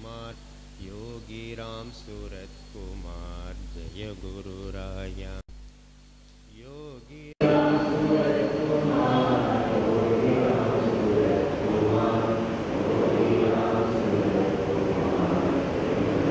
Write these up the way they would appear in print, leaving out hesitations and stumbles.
कुमार, योगी राम सूरत कुमार, जय गुरु राया। योगी राम सूरत कुमार, योगी राम सूरत कुमार, योगी राम सूरत कुमार, जय गुरु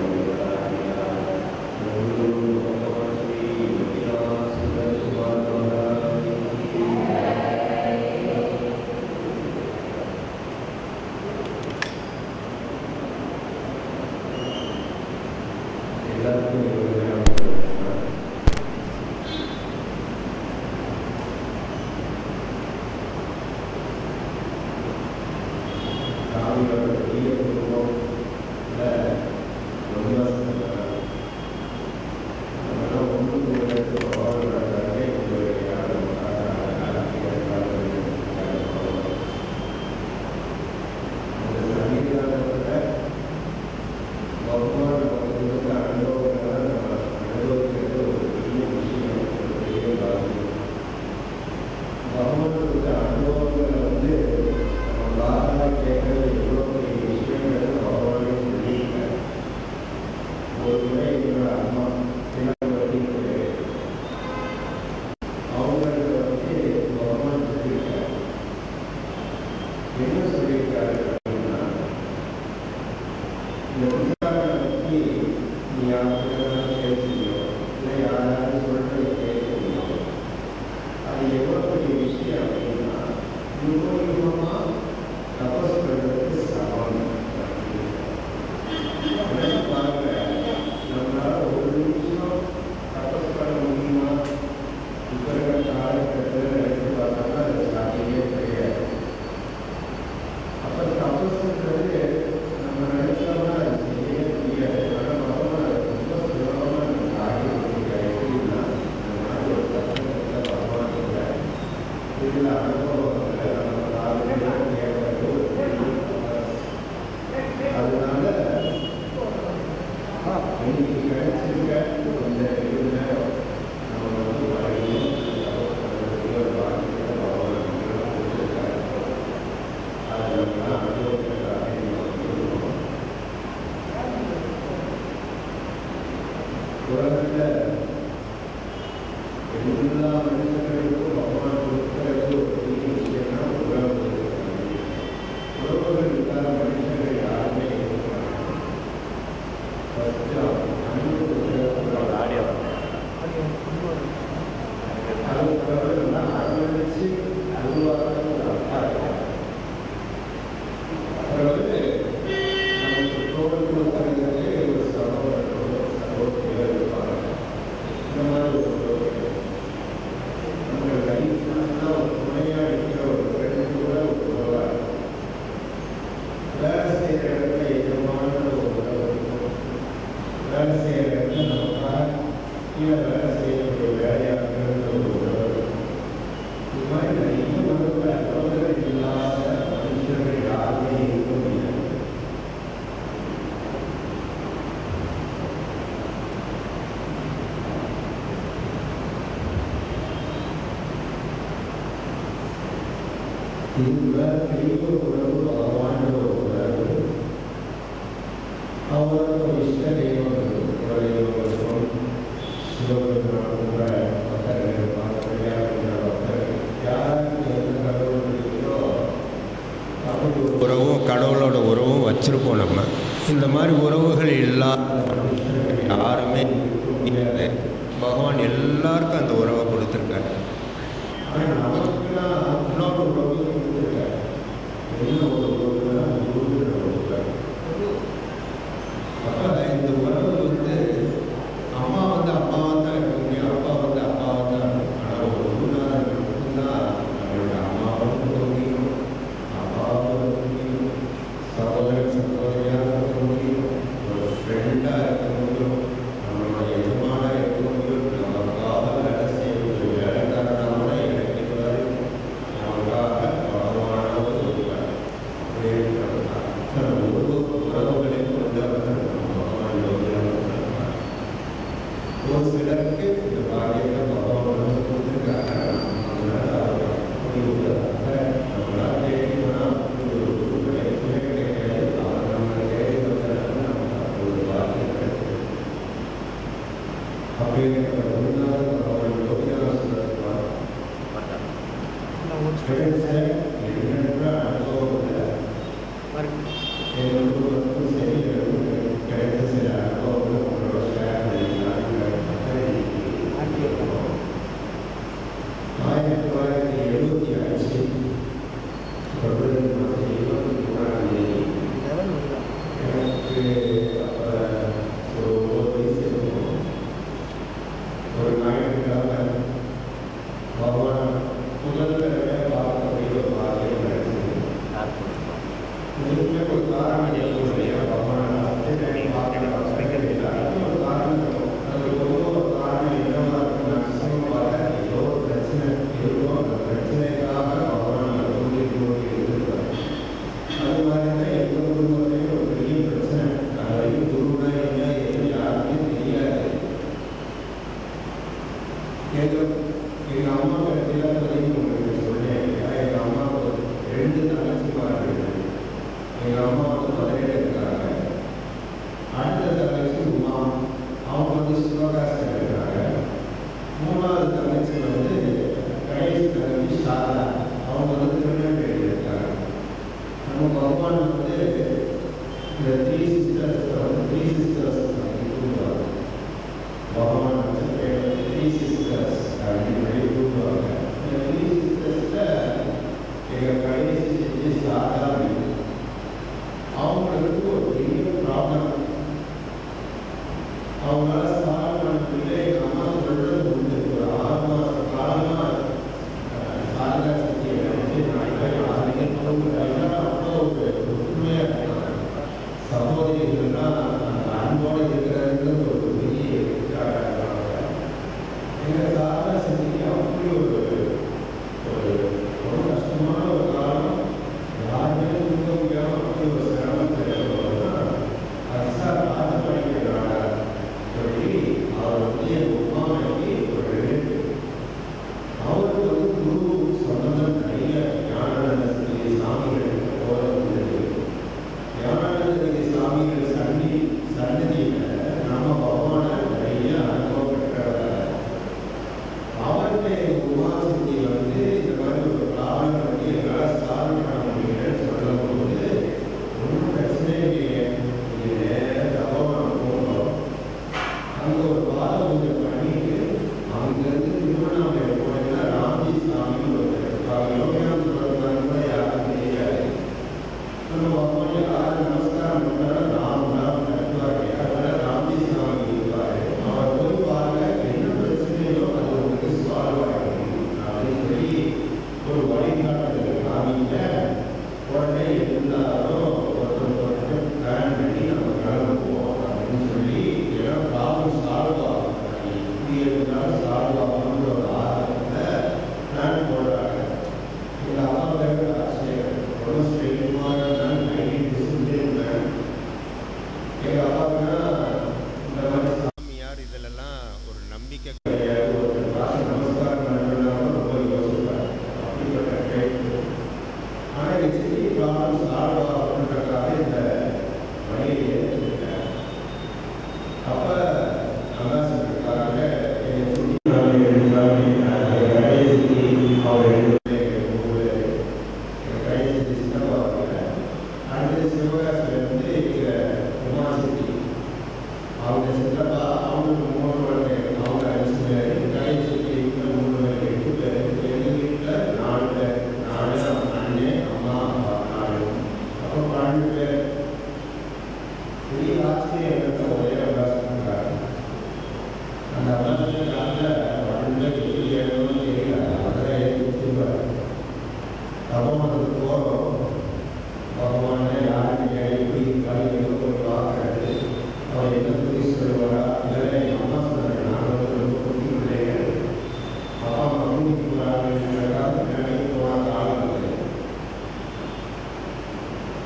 உறவும் கடவுளோட உறவும் வச்சிருப்போம். நம்ம இந்த மாதிரி உறவுகள் இல்லாத யாருமே இல்லை. பகவான் எல்லாருக்கும் அந்த உறவை கொடுத்துருக்காரு. ஆனால் நமக்குலாம் இன்னொரு உறவு கொடுத்துருக்காரு. என்ன ஒரு உறவுனா அப்போ இந்த உறவு வந்து அம்மா வந்து அப்பாவாக தான் இருக்க முடியும், அப்பா வந்து அப்பாவாக தான் இருக்கும். ஆனால் ஒரு உறவுனால மட்டும்தான் நம்மளோட அம்மாவும் இருக்க முடியும், அப்பாவும் இருக்க முடியும், சகோதரன் சகோதரியாக இருக்க முடியும், ஒரு ஃப்ரெண்டாக இருக்க முடியும், நம்மளோட எஜமான இருக்க முடியும், நமக்காக வேலை செய்யக்கூடிய வேலைக்காரனாக கூட இறங்கிடுவார், நமக்காக பகவானோடு இருப்பார். கிடைச்ச எண்ணற்ற அனுபவங்களை எங்களுக்கு வந்து சரி கிடைத்த சில அனுபவங்களை உங்களோட ஷேர் பண்ணிக்கலாம். 1975 பிப்ரவரி மாதம் 23ஆம் தேதி எனக்கு அப்போ ஒரு 9 வயசு இருக்கும். ஒரு ஞாயிற்றுக்கிழமை பகவான் முதல் தடவை பார்க்கக்கூடிய ஒரு பாக்கியம் கிடைச்சது. இதுக்குமே ஒரு காரணம் இருக்கக்கூடிய பகவான் பார்க்கணும் ஒரு காரணம் இருக்கும். அது ஒரு காரணம் என்னவா இருக்கும்? மேக்சிமம் பார்த்தா ஏதோ ஒரு பிரச்சனை இருக்கும். அந்த பிரச்சனைக்காக பகவான் நோக்கி இருந்திருக்காரு. அது மாதிரி தான் எங்கள் குடும்பத்திலேயே ஒரு பெரிய பிரச்சனை. அது குருனா என்ன எது யாருமே தெரியாது. எங்கள் அம்மா பற்றிலாம் உங்களுக்கு சொன்னேன். எங்கள் அம்மாவுக்கு 2 தங்கச்சிமார்கள். எங்கள் அம்மா வந்து மதுரையில் இருக்கிறாங்க. அடுத்த தங்கச்சி உமா, அவங்க வந்து சிவகாசியில் இருக்கிறாங்க. 3வது தங்கச்சி வந்து கடைசி தங்கச்சி சாரதா, அவங்க வந்து திருநெல்வேலியில் இருக்காங்க. நம்ம பகவான் வந்து இந்த 3 சிஸ்டர்ஸ் கூப்பிடுவாங்க. பகவான் வந்து 3 சிஸ்டர்ஸ் அப்படின்னு சொல்லி கூப்பிடுவாங்க. இந்த 3 சிஸ்டர்ஸில் எங்கள் கடைசி செஞ்சு சாரதா இருக்குது. அவங்களுக்கு ஒரு பெரிய ப்ராப்ளம். அவங்களால சால்வ் பண்ண எங்கள் அம்மா சொல்றது உண்டு. ஒரு 6 மாதம் காலமாக சாரதா சக்தியை நினைச்சு உண்மையாக சகோதரிகள்லாம் அன்போடு இருக்கிறது ஒரு பெரிய எங்கள் சாரதா சக்திக்கு அப்படி ஒரு ரொம்ப கஷ்டமான ஒரு காலம். யாருமே தூங்க முடியாமல் அப்படி ஒரு சிரமத்தில் சொல்லி அவர் வந்து என் உமாமைக்கு ஒரு ரிலேட்டிவ். அவருக்கு வந்து குரு சம்பந்தம் நிறைய ஞானானந்தகிரி சாமிகள் போல இருந்தது. ஞானானந்தகிரி சாமிகள் சன்னதியில் நம்ம பகவானை நிறைய அனுபவம் பெற்றவர். அவருடைய உமாசக்தி வந்து இந்த மாதிரி ஒரு ப்ராப்ளம் வந்து எங்களால் சால்வ் பண்ண முடியலன்னு சொல்லும்போது ஒன்றும் பிரச்சனை இல்லையே, நீங்கள் நேரம் தபோவனம் போகணும். அங்கே ஒரு வார பூஜை பண்ணிட்டு அங்கேருந்து திருவண்ணாமலை போனீங்கன்னா ராம்ஜி சாமின்னு ஒருத்தர் இருப்பாங்க. யோகானந்தம் கூட யாருக்கும் தெரியாது. நம்ம பகவான் யாரும் நமஸ்காரம் பண்ணாலும் ராம் நடத்துவார். அதனால ராம்ஜி சாமி இருப்பார். அவர் போய் பாருங்க, என்ன பிரச்சனையோ அது உங்களுக்கு சால்வ் ஆகிடும் அப்படின்னு சொல்லி ஒரு வழிகாட்டுதல் காமிங்க. உடனே இருந்தாலும் ஒருத்தர் பிளான் பண்ணி நம்ம கிளம்புவோம் அப்படின்னு சொல்லி ஏன்னா ப்ராப்ளம் சால்வ் ஆகும். இப்படி இருந்தாலும் சால்வ் ஆகணுன்ற ஒரு ஆர்வத்தில் பிளான் போடுறாங்க. எங்கள் அப்பா பேர் ஆசிரியர். ரொம்ப ஸ்ட்ரெயிட்மாக 90% இருந்தாங்க. எங்கள் அப்பாவுக்குன்னா இந்த மாதிரி சாமியார் இதிலெல்லாம் ஒரு நம்பிக்கை கிடையாது. ஒரு நமஸ்காரம் பண்ணலாம் ரொம்ப யோசிப்பார். அப்படிப்பட்ட டைப்பு. ஆனால் இந்த சிட்டி ப்ராப்ளம் சால்வ் ஆகணுன்றக்காக இந்த வழியை ஏற்றுக்கிட்டார். அப்போ நல்லா சொல்லியிருக்காங்க. அடுத்த சிவகாசியிலிருந்து உமாசக்தி அவங்க சித்தப்பா, அவங்களுக்கு 3 குழந்தைங்க. அவங்க 5 பேர், கடைசிக்கு 3 பேர், 8 பேர். எங்கள் வீட்டில் 4 பேர். 4 அண்ணன், அம்மா, அப்பா 4. அப்போ 12 பேர். பெரிய ஆச்சரியம் எங்களுக்கு ஒரே அவகாசம் பண்ணுறாங்க. அந்த அவகாசத்துக்காக 12 பேர் எப்படி ஏறணும்னு தெரியல. அவரை ஏற்றுவார். தபோவனத்துக்கு போகிறோம். பகவானை யாருக்கு எப்படி இருக்காங்க போய் பார்க்கறது. அவர் என்ன புரிஞ்சு சொல்லுவாரா? இல்லை எங்கள் அம்மா சொன்னாங்க, நாங்கள் வந்து ரொம்ப குட்டி பிள்ளைகள். அப்பா அம்மா கூட்டிட்டு போகிறாங்க நினைக்க போன காலம் அது.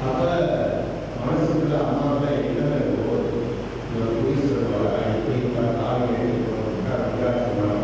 அப்போ மனசுக்குள்ள அம்மாவை என்ன போகுது? இவர் புரிஞ்சு சொல்லுவாரா? இப்படி காலம் எழுதி போகிறதுக்காக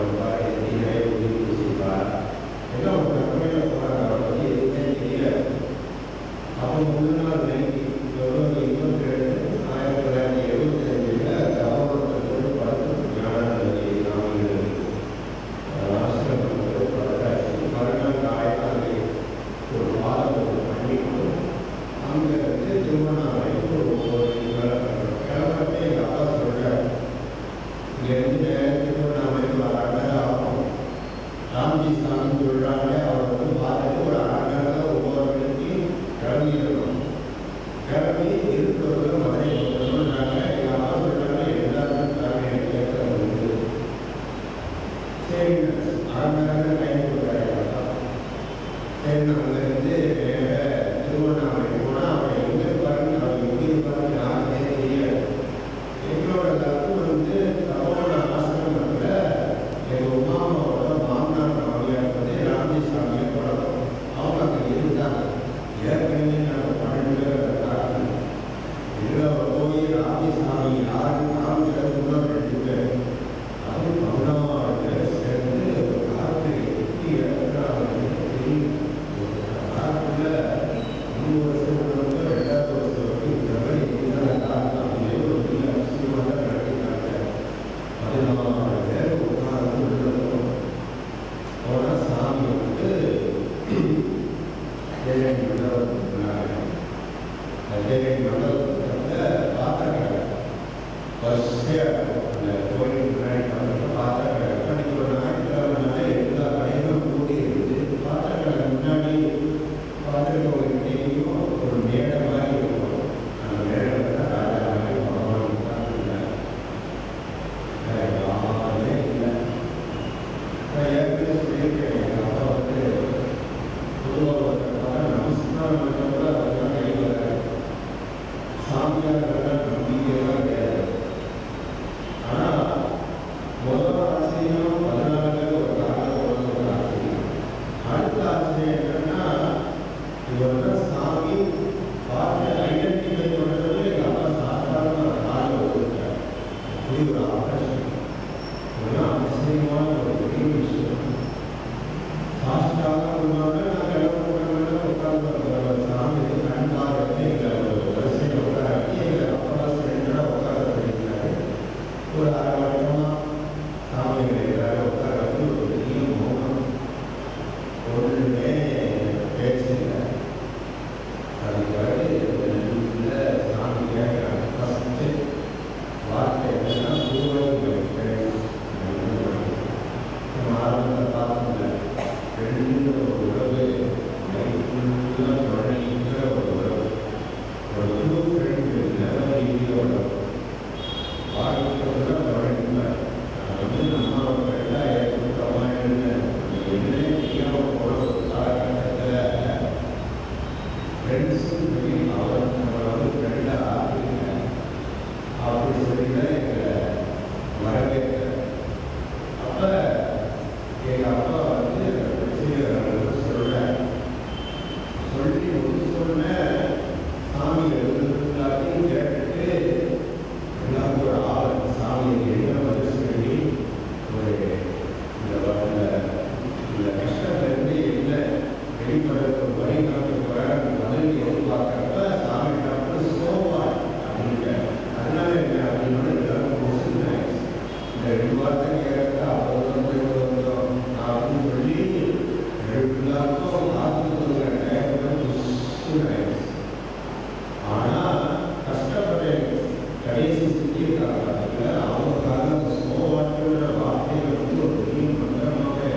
காலகட்டத்தில் அவங்களுக்காக அந்த ஸ்லோவாட்டுங்கிற வார்த்தையை வந்து ஒரு பெரிய மந்திரமாகவே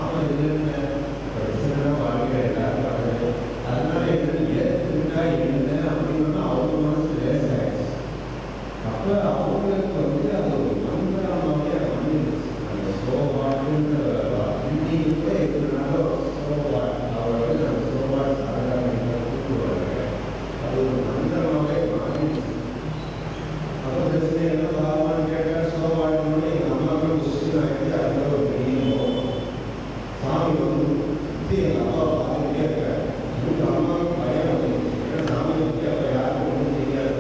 ஆமாம் இது என்ன பிரச்சனை வாழ்க்கை எல்லாரும் வருது அதனால என்ன ஏற்றுக்கிட்டா என்ன அப்படின்னா அவங்க மனசு லேசாயிடுச்சு. அப்போ அவங்களுக்கு வந்து அது ஒரு மந்திரமாகவே அமைஞ்சிருச்சு. அந்த ஸ்லோவாட்டுங்கிற இன்னைக்கு கூட எப்படினாலும் ஸ்லோவாட் அவர் வந்து அந்த ஸ்லோவாட் சாதாரண கூப்பிடுவாங்க. அது ஒரு மந்திரமாகவே மாறிடுச்சு. அப்போ பிரச்சனை என்ன பாவம்னு கேட்டால் ஸ்லோவாட்டோட எங்கள் அம்மாவுக்கு கொஸ்டின் ஆகிடுச்சு. அதுல ஒரு பெரிய சாமி வந்து சுற்றி எங்கள் அப்பா பார்த்துக்கிட்டே இருக்காரு. எங்கள் அம்மாவுக்கு பயம் வந்துச்சு. ஏன்னா சாமி பற்றி அப்போ யாரும் ஒன்றும் தெரியாது.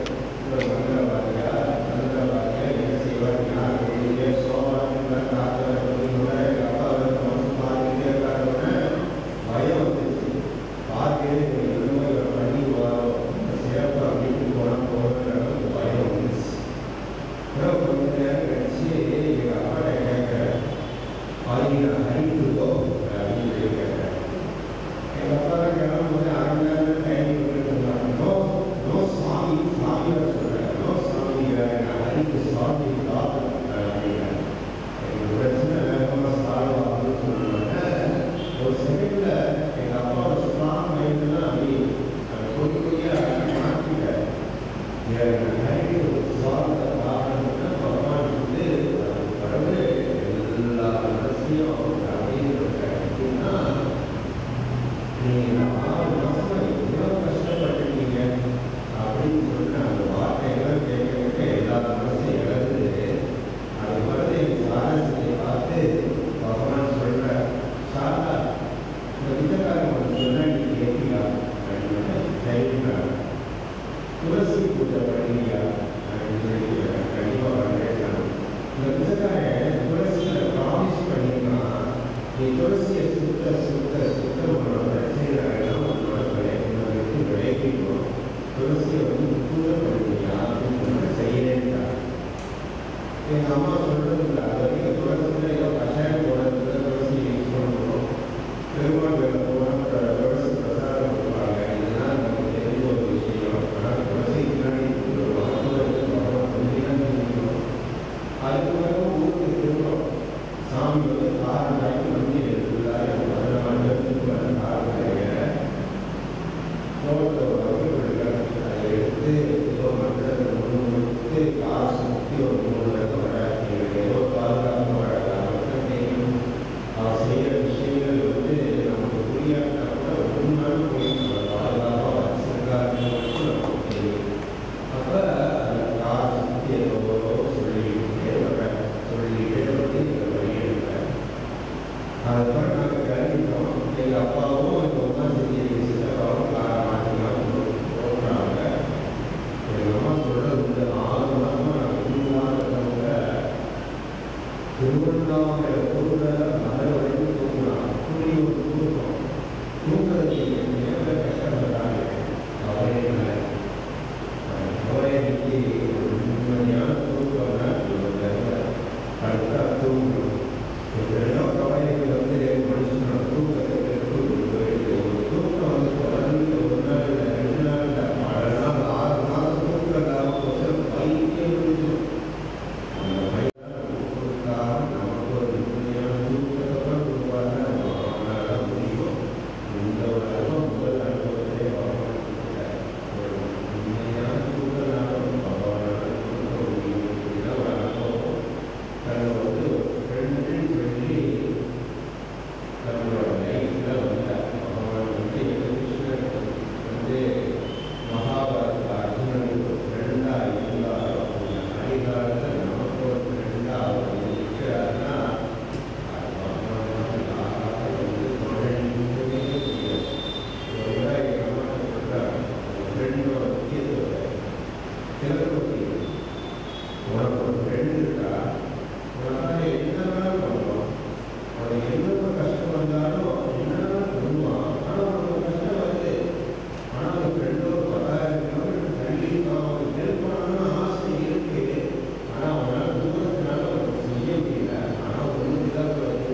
ஒரு மந்திரவாதியா மந்திரவாதியா என்ன செய்வார் யார் ஒன்றுமே ஸ்லோவாட்டுங்கிற காற்று எங்கள் அப்பா வந்து மனசு பார்த்துக்கிட்டே இருக்காருன்னு பயம் வந்துச்சு. பார்த்து என்னமோ இவர் பண்ணிடுவாரோ சிறப்பு அப்படின்னு போனால் போகிற பயம் வந்துச்சு. கொஞ்ச நேரம் கழிச்சு எங்கள் அப்பாட்ட கேட்குறேன் நான் ஹரிக்குள்ளோ அப்படின்னு சொல்லி கேட்குறேன். எங்கள் அப்பா கிளம்பும்போது அரை மணி நேரம் டைம் கொடுத்துருந்தாங்க. நோ சாமி சாமியோட சொல்கிறேன். நோ சாமி நான் ஹரிக்கு சாமி அப்படிங்கிறேன். எங்கள் பிரச்சனை வேகமாக சால்வ் ஆகுதுன்னு சொல்லுவாங்க. ஒரு செகண்டில் எங்கள் அப்பாவோட ஸ்ட்ராங் மைண்ட்லாம் அப்படி பொறுமையாக மாற்றிட்டார். ஹரிக்கு சால்வ் ஆகணும்னா பகவான் வந்து கடவுளே எல்லா மனசையும் அப்படின்னா நீங்கள் 6 மாதமா எவ்வளோ கஷ்டப்பட்டுருக்கீங்க அப்படின்னு சொல்லிட்டு அந்த வார்த்தைகள்லாம் கேட்க எல்லா மனசையும் இழந்து அது மாதிரி எங்கள் சாரத்தை பார்த்து பகவான் சொல்கிற சாரா இந்த விதக்காரன் ஒன்று சொன்னால் நீ கேட்பியா அப்படின்னு தைரியமாக துளசி பூஜை பண்ணியா அப்படின்னு சொல்லி கண்டிப்பாக வரவேற்கணும். இந்த விதக்காரன் துளசியை ப்ராமிஸ் பண்ணிங்கன்னா நீ துளசியை சுத்த உன்னோட பிரச்சனைகள் உன்னோட விட்டு விளைவிக்கணும். துளசியை வந்து பூஜை பண்ணுவியா அப்படின்னு செய்யறேன்டா. எங்கள் அம்மா சொல்றது இல்லை. அது வரைக்கும் துளசியில் ஏதோ கஷாயம் போடுறது துளசி யூஸ் பண்ணணும். பெருமாள் வேலை போகிற துளசி பிரசாரம் கொடுப்பாங்க. இதெல்லாம் நமக்கு தெரிஞ்ச ஒரு விஷயம். ஆனால் துளசி முன்னாடி ஒரு மகத்துவத்தை பகவான் சொல்லிதான் தெரிஞ்சுக்கணும். அதுக்கு பிறகு ஊருக்கு திரும்பும் சாமி வந்து காரணம் வந்து எடுத்துள்ளார். 14 பேருக்கு வந்து காரணம் நோட்டை வகுப்பு அதை எடுத்து ஏதோ மண்டலத்தில் முழுத்து காசு சுற்றி ஒரு 3 லட்சம் வர எங்களுக்கு ஏதோ பாதுகாப்பு வழக்காக தெரியும். அவர் செய்கிற விஷயங்கள் வந்து நமக்கு புரியாட்டா கூட ஒரு நாள் போய் பாதுகாப்பாக வச்சிருக்காருன்னு நமக்கு தெரியும். அப்போ அந்த காசு சுற்றி ஏதோ சொல்லிக்கிட்டே வந்து எங்கள் வழியிருப்பேன். அதுக்கப்புறம் நாங்கள் கிளம்பிட்டோம். எங்கள் அப்பாவும் இப்போ தான் செஞ்சு சித்தப்பாவும் மாற்றி போகிறாங்க. எங்கள் அம்மா சொல்கிறது வந்து 6 மாதமாக நாங்கள் தூங்காதவங்க திருவண்ணாமலை ஊரில் மகள் வரைக்கும் தூங்கலாம். அப்படி ஒரு தூக்கம் தூங்குறதுக்கு எவ்வளோ கஷ்டப்பட்டாங்க. அவரே இன்னைக்கு ஒரு நிம்மதியான தூக்கம்னா அடுத்தா தூங்கணும். எத்தனையோ கவலைகள் வந்து மனுஷனோட தூக்கத்தை போயிட்டு ஒரு தூக்கம் வந்து தொடர்ந்து ஒரு நாள் இல்லை 2 நாள் இல்லை 6 மாதம் தூக்கம் இல்லாமல் பைத்தியம் முடிஞ்சிடும். அந்த பையன் கொடுக்காம நமக்கு ஒரு நிம்மதியான தூக்கத்தை கொடுப்பாங்க. அவனால் முடியும். இந்த ஒரு அனுபவம் முதல் அனுபவத்திலே பகவான் ஒரு நிம்மதியான தூக்கம் பகவானால் கொடுக்க முடியும். அப்படின்னா ஒரு அனுபவம் அதில் வந்து ஒரு ஃப்ரெண்டுன்னு சொல்லி நம்மளோட லைஃப்பில் வந்து பகவான் வந்து கிருஷ்ணன் வந்து மகாபாரத அர்ஜுனனுக்கு ஒரு ஃப்ரெண்டாக இருந்தாரோ அப்படின்னா அடிகாலத்தில் நமக்கு ஒரு ஃப்ரெண்டாக அவர் இருக்கிறாருன்னா அது பகவான் வந்து தொடர்ந்துமே முடியாது. ஒரு முறை எங்கள் அம்மா சொல்கிறாங்க ஃப்ரெண்டோட முக்கியத்துவத்தை சிலருக்கு உனக்கு ஒரு ஃப்ரெண்டு இருக்கா உனக்காக என்னதான் பண்ணுவான். உனக்கு எவ்வளோ கஷ்டம் வந்தாலும் என்னதான் பண்ணுவான். ஆனால் உனக்கு கஷ்டம் வருது. ஆனால் ஒரு ஃப்ரெண்டோ 10,000 கிலோமீட்டர் தள்ளி அவனுக்கு ஹெல்ப் பண்ணணும்னு ஆசை இருக்கு. ஆனால் அவனால் தூரத்தினால உனக்கு செய்ய முடியல. ஆனால் ஒன்றும் இதாக வருது.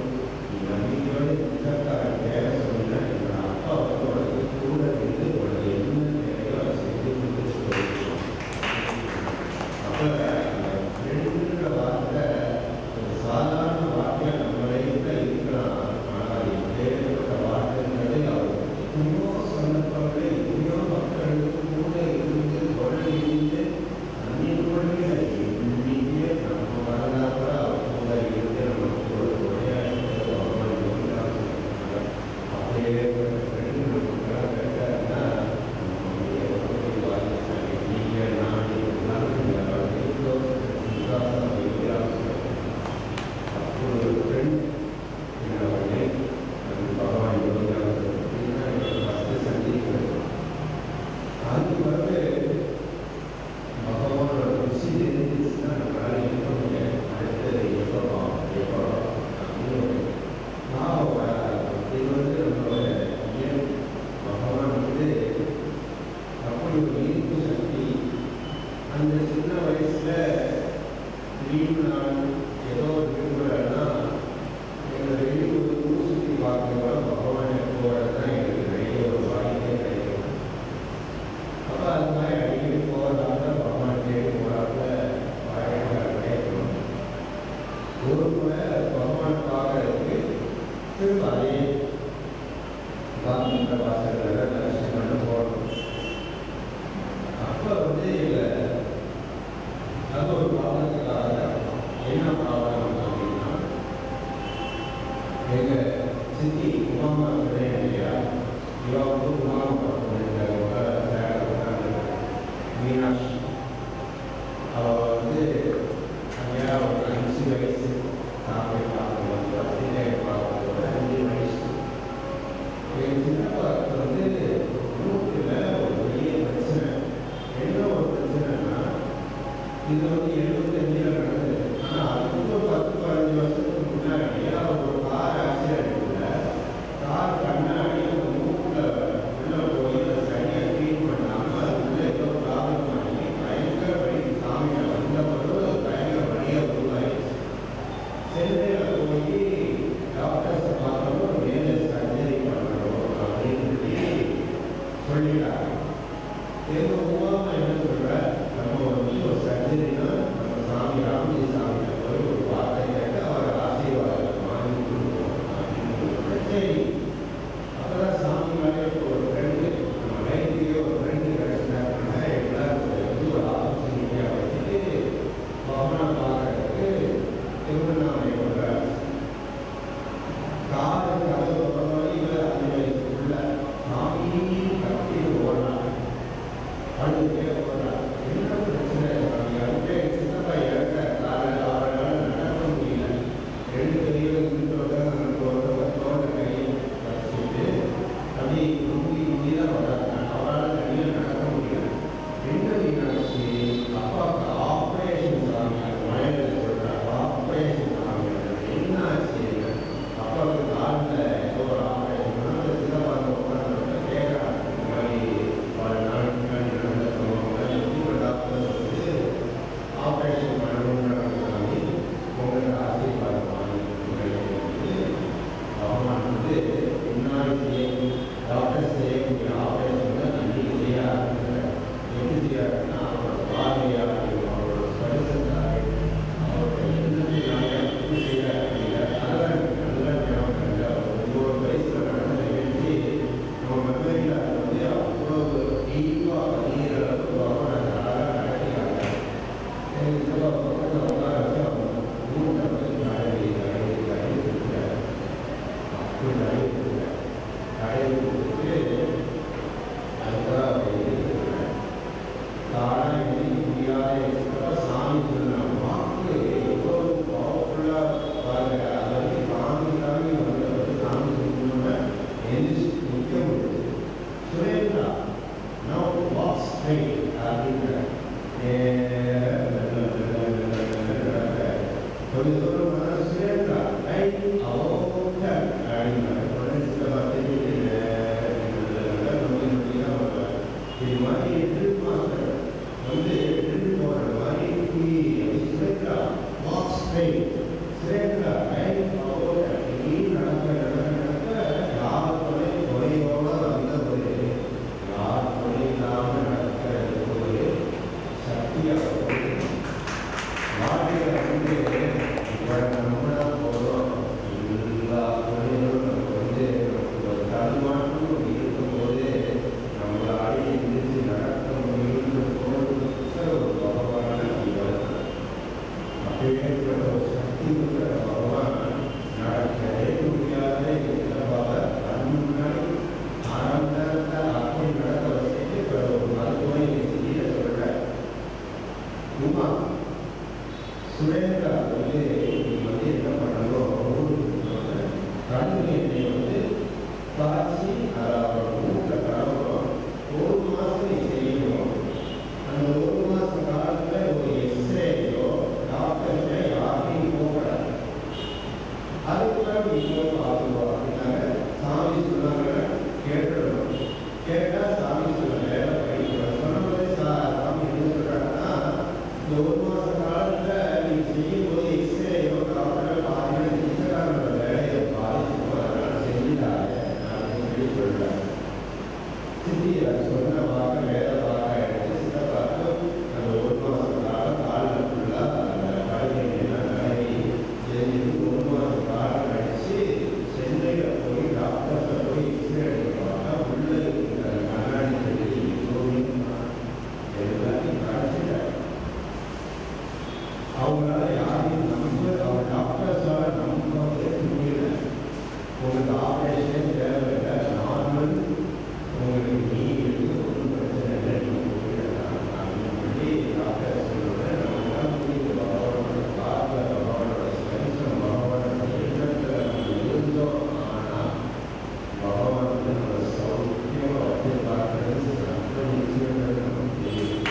நீ நம்பிக்கையோட புத்தக்காரன் வேலை சொன்னா என்னோட அப்பா வந்து உனக்கு கூட இருந்து உனக்கு என்ன தேவையோ அதை செஞ்சு கொடுத்து சொல்லிடுவான். அப்போ சின்ன வயசுல லீவு நாள் ஏதோ விரும்புகிறேன்னா எங்கள் வெளியூர் ஊர் சுற்றி பார்க்கறதோட பகவானை போகிறது தான் எங்களுக்கு நிறைய ஒரு வாய்ப்பே கிடைக்கும். அப்போ அது மாதிரி அடிக்கடி போகிறதால பகவான் தேடி போகிறாப்புல வாய்ப்பாக கிடைக்கும். ஒரு முறை பகவான் பார்க்கறதுக்கு திரும்ப அதே பாத்ரூம் வாசல்களை தரிசனம் பண்ண போகணும். அப்போ அது ஒரு ப்ராப்ளத்துக்காக என்ன ப்ராப்ளம் அப்படின்னா, எங்கள் சித்தி உமாமா கிடையாது இல்லையா, இவா உமாமா மீனாட்சி அவள் ஐயா ஒரு 5 வயசு தாமை பார்க்கும்போது 5 வயசு என் சின்னப்பாவுக்கு மூக்கில் ஒரு பெரிய பிரச்சனை. என்ன ஒரு பிரச்சனைனா, இது 75 நடந்தது. ஆனால் அதுக்கு 10-15 வருஷத்துக்கு முன்னாடி அவர் ஒரு கார் ஆக்சிடென்ட்டில் கார் கண்ணாடி மூக்கில் உள்ளே போய் அதை சரியாக க்ளீன் பண்ணாமல் அது உள்ளே ஏதோ ப்ராப்ளம் ஆகி பயங்கர வழி சாமியை வந்த பிறகு பயங்கர வழியாக உருவாயிடுச்சு. சென்னையில் போய் டாக்டர்ஸை பார்க்கணும், மேலே சர்ஜரி பண்ணணும் அப்படின்னு சொல்லிட்டாங்க. எங்கள் உமாமா என்ன சொல்கிற, நம்ம ஒரு சர்ஜரினா நம்ம சாமி ராமஜி சாமியை போய் ஒரு வார்த்தை கேட்டு அவர் ஆசீர்வாதத்தை வாங்கி கொடுக்கணும் அப்படின்னு. சரி, அப்போதான் சாமி மேலே ஒரு ஃப்ரெண்டு, நம்ம லைஃப்லேயே ஒரு ஃப்ரெண்டு கிடைச்சிட்டாங்கன்னா எல்லாருக்கும் ஒரு ஆப்பர்ச்சுனிட்டியாக வச்சுட்டு பகவானை பார்க்கறதுக்கு திருவண்ணாமலை போடுறாரு. காது கதவு இவர் 5 வயசுக்குள்ள சாமி கட்டி ஓடுறாங்க, அழுதுட்டே ஓடுறாங்க. என்ன பிரச்சனை சாமி? அழுதே சின்னப்பா இறக்க காலையில் அவரால் நடக்க முடியல. 2 கையிலும் தோட்ட கையை வச்சுட்டு அப்படி குந்தி தான் வர்றாங்க. அவரால் தனியாக நடக்க முடியல. என்ன மீனாட்சி அப்பாவுக்கு ஆப்ரேஷன் சாமி, மழையில் சொல்கிறாங்க ஆப்ரேஷன் சாமி. என்ன ஆச்சு? அப்பாவுக்கு காலில் ஏதோ ஒரு ஆப்ரேஷன் சின்னப்பாங்க உட்காந்து கேட்குறாங்க. இந்த மாதிரி ஒரு நாளைக்கு முன்னாடி நடந்த சம்பவங்களை டாக்டர் ஆப்ரேஷன் பண்ணணும்னு சாமி உங்களுக்கு ஆசீர்வாதம் வாங்கி பகவான் முன்னாடி டாக்டர் செய்யக்கூடிய ஆப்ரேஷன் நன்றி செய்ய ஆரம்பிக்கிறார். எப்படி செய்யாருன்னா அவரோட பார்வையாக அவரோட ஸ்பரிசத்தால் அவரோட எண்ணத்தினால எப்படி செய்கிறார் அப்படிங்கிற அதெல்லாம் ஞாபகம் இல்லை. 9 வயசில் நடந்த நிகழ்ச்சி நம்ம மெமரியில் அவ்வளவு டீப்பாக பதிகிற அளவுக்கு பகவான் அழகாக நடக்கிறாங்க. பக்கத்தில் உட்கார வச்சு அவங்க மூட்டை போய் நடை கொடுக்குறாரு. அப்படி நடை கொடுக்குறாரு. நடை கொடுத்துட்டு அதுதான் இருக்கிறார். தானாக எழுதி முடியாத சாமி சொன்ன வாக்கு எவ்வளோ பவர்ஃபுல்லாக பாருங்க. அது சாமி வந்தவர் சாமி சொல்லணும்னா எந்திரிச்சு நிற்க முடியுது. சுரேந்திரா நவ் வாக் ஸ்ட்ரைட் அப்படிங்கிற கொஞ்சம் தூரம் போனால் சுரேந்திரா ரைட் அவோட்ட அப்படிங்கிற இது மாதிரி ட்ரில் மாஸ்டர் ட்ரில் போடுற மாதிரி Surendra walk straight Surendra right அவோட்ட நடக்க யாருக்குமே குறையோட வந்த ஒரு யார் குறை இல்லாமல் நடக்கிற ஒரு சக்தியாக வாழ்க்கையில் இப்போ நம்ம போகிறோம். எல்லா குறைகளும் நமக்கு ஒரு தடுமாற்றம் இருக்கும்போது நம்மளை அடி எந்திரிச்சு நடக்க முடியும்னு போகிறது ஒரு பகவான அப்பேற்பட்ட ஒரு சக்தி இருக்கிற பகவான் நடக்கவே முடியாத முன்னாடி ஆரம்பத்தை அப்படி நடக்க வச்சுட்டு ஒரு மருத்துவ செய்ய சொல்ற உமா சுரேந்திரா என்ன பண்ணணும், கண்ணு காய்ச்சி அதாவது மூட்டை கலவரம் 1 மாதம் நீ செய்யணும். அந்த 1 மாத காலத்தில் ஒரு எக்ஸ்ரேயோ டாக்டர்கிட்ட யாரையும் போகக்கூடாது. அதுக்குள்ள நீ போய் பார்த்துக்கோ அப்படின்னாங்க. சாமி சொன்னாங்க கேட்டுடணும். கேட்டால் சாமி சொல்ல வேலை படிக்கணும். சொன்னபோதே சாமி என்ன சொல்கிறாங்கன்னா இந்த ஒரு மாத காலத்தில் நீங்கள் செய்யும்போது எக்ஸ்ரேயோ டாக்டரோ பார்த்தீங்கன்னா சித்தக்காரனோட வேலையை பாதிச்சுக்கோ, அதனால் செஞ்சுட்டாங்க அப்படின்னு சொல்லி சொல்கிறாங்க. சித்தி சொன்ன வாக்க வேலை வாக்க எடுத்து சித்தப்பாக்கு அந்த ஒரு மாத காலம் காலில் ஃபுல்லாக அந்த படுக்கையெல்லாம் நிறைய செஞ்சுட்டு ஒரு மாத காலம் கழிச்சு சென்னையில் போய் டாக்டர்ஸை போய் எக்ஸ்ரே எடுத்து பார்த்தா உள்ள இருக்கிற கண்ணாடி சொல்லி எல்லாத்தையும் காய்ச்சிட்டாங்க. அவங்களால யாரையும் அவங்க டாக்டர்ஸால் நம்பவே முடியல. உங்களுக்கு ஆப்ரேஷனே தேவையில்லை, நார்மல் உங்களுக்கு நீ இருக்கு, ஒன்றும் பிரச்சனை இல்லை, நீங்கள் போயிடலாம் அப்படின்னு சொல்லி டாக்டர் சொல்லுவேன். நம்மளால் முடியுது. பகவானோட பார்வை, பகவானோட ஸ்பென்சம், பகவானோட எண்ணத்தில் நம்ம இருந்தோம். ஆனால் பகவான் வந்து நம்ம சௌக்கியம் அப்படி பார்க்கறது ரொம்ப நிச்சயங்கிறது நமக்கு தெரியும்.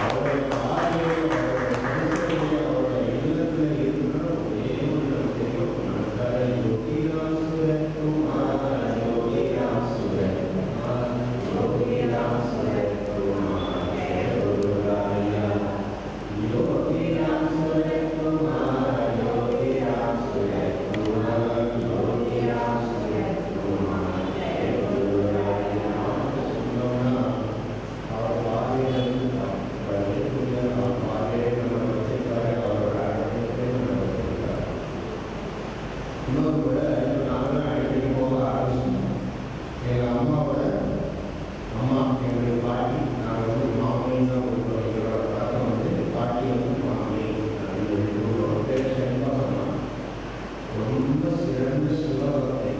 அவரோட பார்வையை, அவரோட ஸ்பென்சத்தையே, அவரோட எண்ணத்தில் இருக்கிற ஒரே ஒன்று நமக்கு தெரியும். நமக்காக யோகிராம் சுரக்குமார், யோகிராம் சுரக்குமார், யோகிராம் சுரக்குமார், ஜெயகுருராயா, யோகிராம் சுரக்குமார், யோகிராம் சுரக்குமார், யோகிராம் சுரக்குமார், ஜெயகுருராயா. சொன்னோம்னா அவர் பார்வையில் அவர் பார்வையை நம்ம வச்சிருக்காரு, அவரோட அழைப்பை நம்ம வச்சிருக்காரு. இன்னொரு கூட நாங்களாம் அடிக்கடி போக ஆரம்பிச்சோம். எங்கள் அம்மாவோட அம்மா, எங்களுக்கு பாட்டி, நாங்கள் வந்து மாமின்னு தான் கொடுக்குறோம். எங்களோட பழக்கம் வந்து பாட்டி வந்து மாமி அப்படின்னு சொல்லி கொடுக்குறோம். பேர் செல்வம்மா. ரொம்ப சிறந்த சிவபக்தை.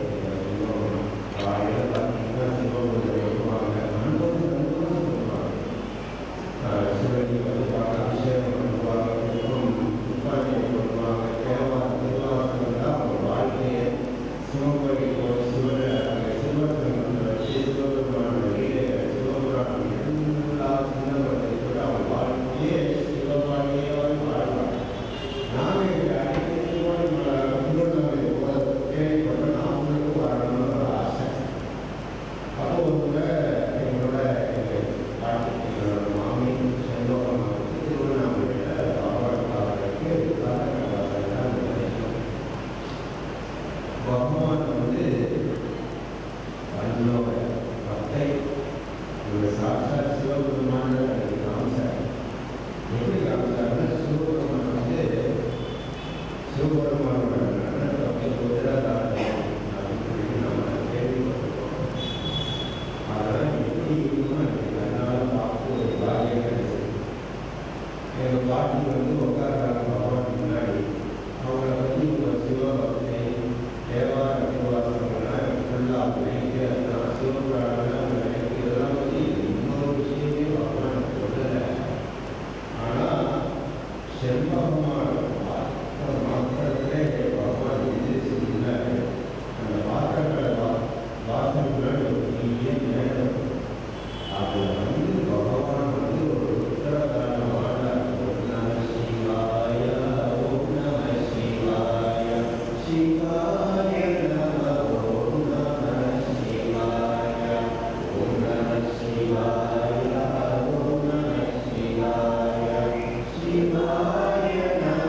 சிவபக்தம் காலையில் பார்த்தீங்கன்னா சிவபக்தரை வருவாங்க, நண்பர்கள் நண்பர்கள் சொல்லுவாங்க. சிவனுக்கு வந்து பார்க்க அபிஷேகம் பண்ணுவாங்க, புஷ்பாஞ்சலி பண்ணுவாங்க, திருவாசகம் தான் அவங்க வாழ்க்கையை. சிவகோயில் போய் சிவனை அங்கே சிவபக்தன் வச்சு சிவபெருமானோட வீடு சிவபுராணம் எல்லா சின்னப்பட்டதோடு அவங்க வாழ்க்கையே சிவபாணியே வாழ்வாங்க. நாங்கள் இங்கே அடிக்கடி முன்னோர்கள் கேள்விப்பட்ட நாமளுக்கும் வரணும்னு ஒரு ஆசை. அப்போ ஒரு முறை எங்களோட எங்கள் பாட்டி, எங்களோட மாமி செல்வம் திருவண்ணாமலையில் பகவான் பார்க்கறதுக்கு பார்க்கலாம். பகவான் வந்து தன்னோட பக்தை இவர் சாட்சாத் சிவபெருமான காமிச்சார். எப்படி காமிச்சாருன்னா, சிவபெருமான் வந்து சிவபெருமானோட நடனத்தை குஜராத் அப்படின்னு சொல்லி நம்ம கேள்விப்பட்டிருக்கோம். அதெல்லாம் எப்படி இருக்குன்னு எனக்கு என்னால் பார்த்து ஒரு பாக்கியம் கிடைச்சது. எங்கள் பாட்டி வந்து உட்கார்றாங்க பகவான் முன்னாடி. அவங்கள பற்றி ஒரு சிவபக்தை தேவார திருவாசகம்லாம் ஃபுல்லாக நினைக்க, நான் சிவபுராணம்லாம் நினைக்க, இதெல்லாம் பற்றி இன்னொரு விஷயமே பகவான் சொல்லலை. ஆனால் செல்வமான மாத்திரத்திலே பகவான் இது செய்யல. அந்த பாத்திரங்களை வாசல்கள் ஒரு பெரிய நேரம். அதில் வந்து பகவான் வந்து ஒரு உத்தரதானமான ஓம் நம சிவாய, ஓம் நம சிவாய, சிவாய நம, ஓம் நம சிவாய, ஓம் நம சிவாய, ஓம் நம சிவாய, சிவாய நம,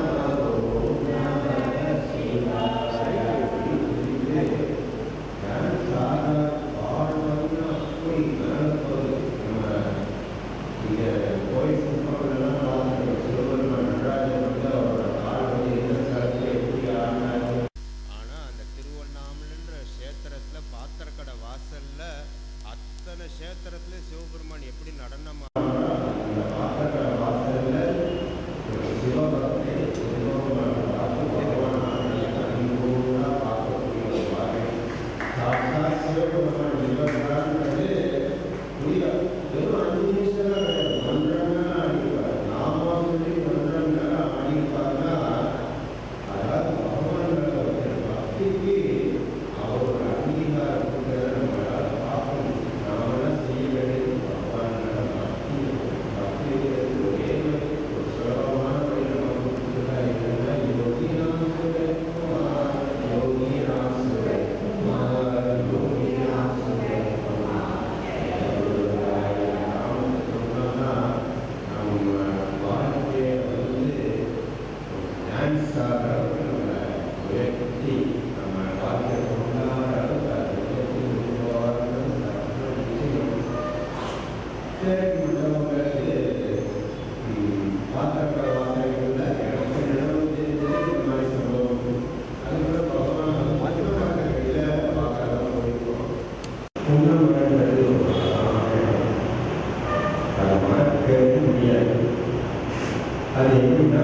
அது எப்படின்னா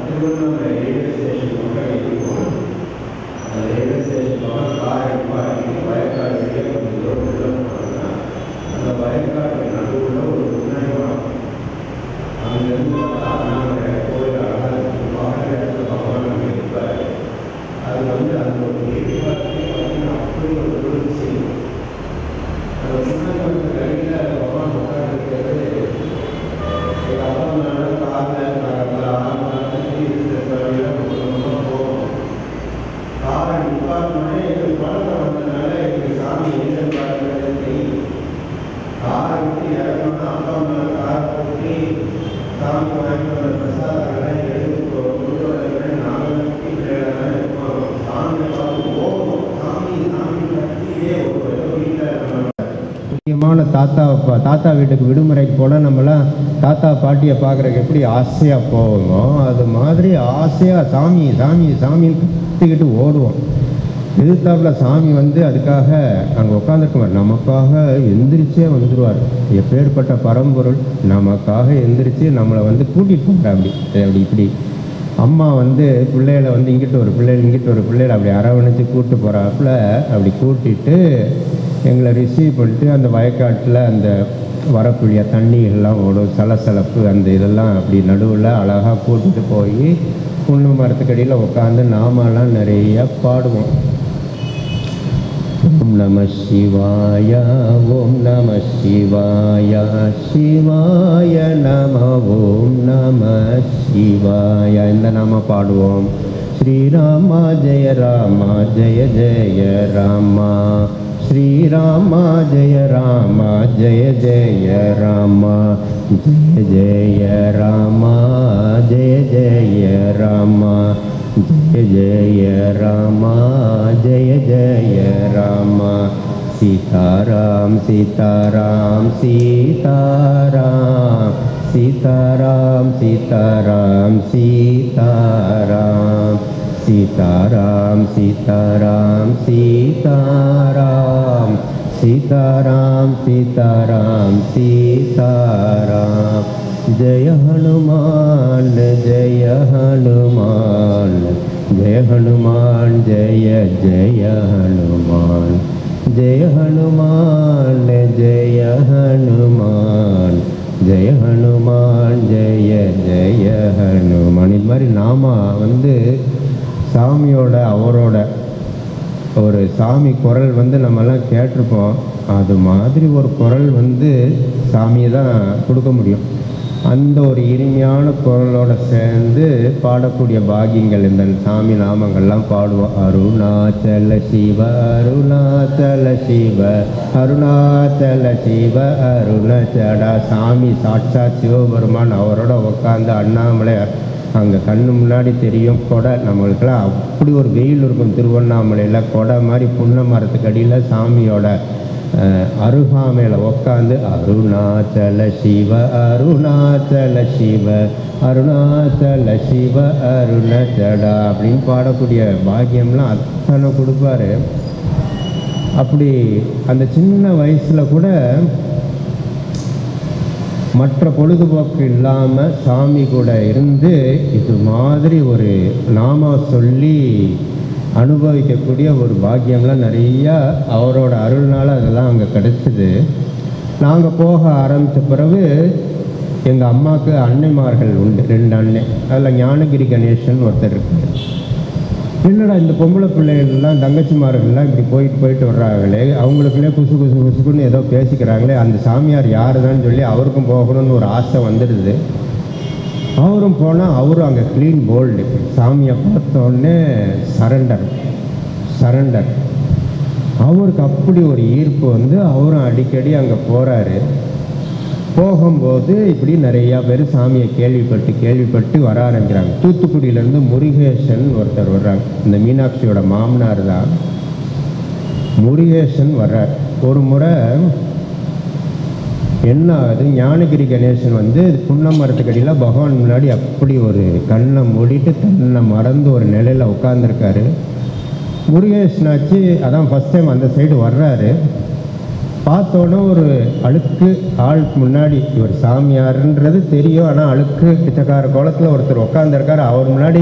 திருவண்ணாமலை ரயில்வே ஸ்டேஷன் பக்கம் இருக்கும். அந்த ரயில்வே ஸ்டேஷன் பக்கம் காரை நிப்பாட்டி வயக்காடு கொஞ்சம் தூரம் உள்ள போனாங்கன்னா அந்த வயக்காடு நடுவில் ஒரு முன்னாடி வரும். அங்கேருந்து பார்த்தா அண்ணாமலை கோயில் அழகாக இருக்கும். பக்கத்தில் இடத்துல பகவான் அங்கே இருப்பார். அது வந்து அந்த ஒரு பார்த்தீங்கன்னா அப்படி ஒரு குளிர்ச்சி. அந்த முன்னாடி வந்து கையில் பகவான் உட்காந்துருக்கிறது எங்கள் அப்பா அம்மாவோட காரில் போவோம். காரை நிப்பாட்டினோடனே எங்களுக்கு பழக்கம் வந்ததுனால எங்களுக்கு சாமி எங்கே பார்க்கறது தெரியும். காரை விட்டு இறக்கணும்னா அப்பா அம்மா காரை போட்டு சாமி வாங்கிட்டு வந்த பிரசாதங்களை எடுத்து கொடுக்குறதுக்கு நாங்கள் பிள்ளைகளாக இருப்போம். சாமியை பார்த்து போவோம். சாமி சாமி கட்டியே ஒரு வீட்டில் முக்கியமான தாத்தா வீட்டுக்கு விடுமுறைக்கு போனால் நம்மளாம் தாத்தா பாட்டியை பார்க்குறதுக்கு எப்படி ஆசையாக போவோமோ அது மாதிரி ஆசையாக சாமி சாமி சாமின்னு கத்திக்கிட்டு ஓடுவோம். எதிர்த்தாப்புல சாமி வந்து அதுக்காக அங்கே உட்காந்துருக்குவார். நமக்காக எந்திரிச்சே வந்துடுவார். எப்பேற்பட்ட பரம்பொருள் நமக்காக எந்திரிச்சு நம்மளை வந்து கூட்டிகிட்டு போகிறார். அப்படி இப்படி அம்மா வந்து பிள்ளைகளை வந்து இங்கிட்ட ஒரு பிள்ளைகளை அப்படி அரவணைச்சு கூப்பிட்டு போகிறாப்புல அப்படி கூட்டிகிட்டு எங்களை ரிசீவ் பண்ணிட்டு அந்த வயக்காட்டில் அந்த வரக்கூடிய தண்ணிகள்லாம் ஓடும், சலசலப்பு அந்த இதெல்லாம் அப்படி நடுவில் அழகாக கூட்டிகிட்டு போய் புண்ணு மரத்துக்கடியில் உட்காந்து நாமெல்லாம் நிறையா பாடுவோம். ஓம் நம சிவாய ஓம் நம சிவாய சிவாய நம ஓம் நம சிவாய இந்த நாம பாடுவோம். ஸ்ரீராமா ஜெய ராமா ஜெய ஜெய ராமா ஸ்ரீராமா ஜெய ராமா ஜெய ஜெய ராமா ஜெய ஜெய ராமா ஜெய ஜெய ராமா ஜெய ஜெய ராமா ஜெய ஜெய ராமா சீதாராம் சீதாராம் சீதாராம் சீதாராம் சீதாராம் சீதாராம் சீதாராம் சீதாராம் சீதாராம் சீதாராம் சீதாராம் சீதாராம் ஜெய ஹனுமான் ஜெய ஹனுமான் ஜெய ஹனுமான் ஜெய ஜெய ஹனுமான் ஜெய ஹனுமான் ஜெய ஹனுமான் ஜெய ஹனுமான் ஜெய ஜெய ஹனுமான். இது மாதிரி நாம வந்து சாமியோட அவரோட ஒரு சாமி குரல் வந்து நம்மெல்லாம் கேட்டிருப்போம். அது மாதிரி ஒரு குரல் வந்து சாமியை தான் கொடுக்க முடியும். அந்த ஒரு இனிமையான குரலோடு சேர்ந்து பாடக்கூடிய பாக்கியங்கள் இந்த சாமி நாமங்கள்லாம் பாடுவோம். அருணாச்சல சிவ அருணாச்சல சிவ அருணாச்சல சிவ அருணாச்சடா. சாமி சாட்சா சிவபெருமான் அவரோட உட்காந்து அண்ணாமலையார் அங்கே கண்ணு முன்னாடி தெரியும். கொடை நம்மளுக்கெல்லாம் அப்படி ஒரு வெயில் இருக்கும் திருவண்ணாமலையில். கொடை மாதிரி புன்ன மரத்துக்கு அடியில் சாமியோட அருகாமையில் உட்காந்து அருணாச்சல சிவ அருணாச்சல சிவ அருணாச்சல சிவ அருணாச்சடா அப்படின்னு பாடக்கூடிய பாக்கியம்லாம் அத்தனை கொடுப்பாரு. அப்படி அந்த சின்ன வயசில் கூட மற்ற பொழுதுபோக்கு இல்லாமல் சாமி கூட இருந்து இது மாதிரி ஒரு நாம சொல்லி அனுபவிக்கக்கூடிய ஒரு பாக்கியம்லாம் நிறையா அவரோட அருள்னால அதெல்லாம் அங்கே கிடச்சிது. நாங்கள் போக ஆரம்பித்த பிறகு எங்கள் அம்மாவுக்கு அன்னைமார்கள் உண்டு, 2 அன்னை. அதில் ஞானகிரி கணேசன் ஒருத்தர் இருக்குது. என்னடா இந்த பொம்பளை பிள்ளைகள்லாம் தங்கச்சிமார்கள்லாம் இப்படி போயிட்டு வர்றாங்களே, அவங்களுக்குள்ளே குசு குசு குசுக்குன்னு ஏதோ பேசிக்கிறாங்களே, அந்த சாமியார் யாருதான்னு சொல்லி அவருக்கும் போகணும்னு ஒரு ஆசை வந்துடுது. அவரும் போனால் அவரும் அங்கே க்ளீன் போல்டு. சாமியை பார்த்தோன்னே சரண்டர். அவருக்கு அப்படி ஒரு ஈர்ப்பு வந்து அவரும் அடிக்கடி அங்கே போகிறாரு. போகும்போது இப்படி நிறையா பேர் சாமியை கேள்விப்பட்டு வர ஆரம்பிக்கிறாங்க. தூத்துக்குடியிலேருந்து முருகேசன் ஒருத்தர் வர்றாங்க. இந்த மீனாட்சியோட மாமனார் தான் முருகேசன் வர்றார். ஒரு முறை என்ன ஆகுது, ஞானகிரி கணேசன் வந்து புன்ன மரத்துக்கடியில் பகவான் முன்னாடி அப்படி ஒரு கண்ணை மூடிட்டு தன்னை மறந்து ஒரு நிலையில் உட்காந்துருக்காரு. முருகேசனாச்சு அதான் ஃபஸ்ட் டைம் அந்த சைடு வர்றாரு. பார்த்தோன்னே ஒரு அழுக்கு ஆள் முன்னாடி இவர் சாமியார்ன்றது தெரியும், ஆனால் அழுக்கு பிச்சைக்கார கோலத்தில் ஒருத்தர் உட்காந்துருக்காரு. அவர் முன்னாடி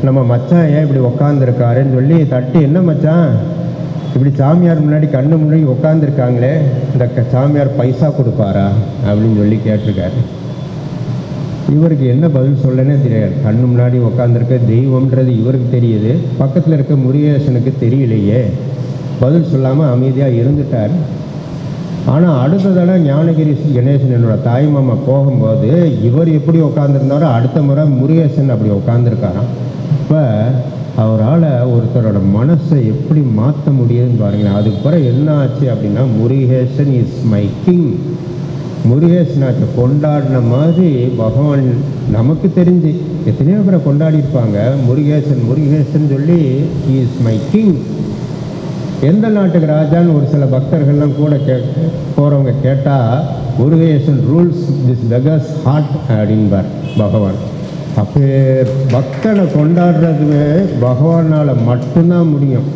நம்ம மச்சான் ஏன் இப்படி உட்காந்துருக்காருன்னு சொல்லி தட்டி, என்ன மச்சான் இப்படி சாமியார் முன்னாடி கண்ணு முன்னாடி உட்காந்துருக்காங்களே, இந்த சாமியார் பைசா கொடுப்பாரா அப்படின்னு சொல்லி கேட்டிருக்காரு. இவருக்கு என்ன பதில் சொல்லனே தெரியாது. கண்ணு முன்னாடி உட்காந்துருக்க தெய்வம்ன்றது இவருக்கு தெரியுது, பக்கத்தில் இருக்க முருகேசனுக்கு தெரியலையே. பதில் சொல்லாமல் அமைதியாக இருந்துட்டார். ஆனால் அடுத்த தடவை ஞானகிரி கணேசன் என்னோட தாய் மாமா போகும்போது இவர் எப்படி உட்காந்துருந்தாரோ அடுத்த முறை முருகேசன் அப்படி உட்காந்துருக்காராம். இப்போ அவரால் ஒருத்தரோட மனசை எப்படி மாற்ற முடியுதுன்னு பாருங்களேன். அதுக்கு பிறகு என்ன ஆச்சு அப்படின்னா, முருகேசன் இஸ் மை கிங். முருகேசனாச்சை கொண்டாடின மாதிரி பகவான் நமக்கு தெரிஞ்சு எத்தனையோ பேரை கொண்டாடி இருப்பாங்க. முருகேசன் முருகேசன் சொல்லி ஹி இஸ் மை கிங். எந்த நாட்டுக்கு ராஜான்னு ஒரு சில பக்தர்கள்லாம் கூட போகிறவங்க கேட்டால், Murugesan rules this beggar's heart அப்படின்பார் பகவான். அப்போ பக்தனை கொண்டாடுறதுமே பகவானால் மட்டும்தான் முடியும்.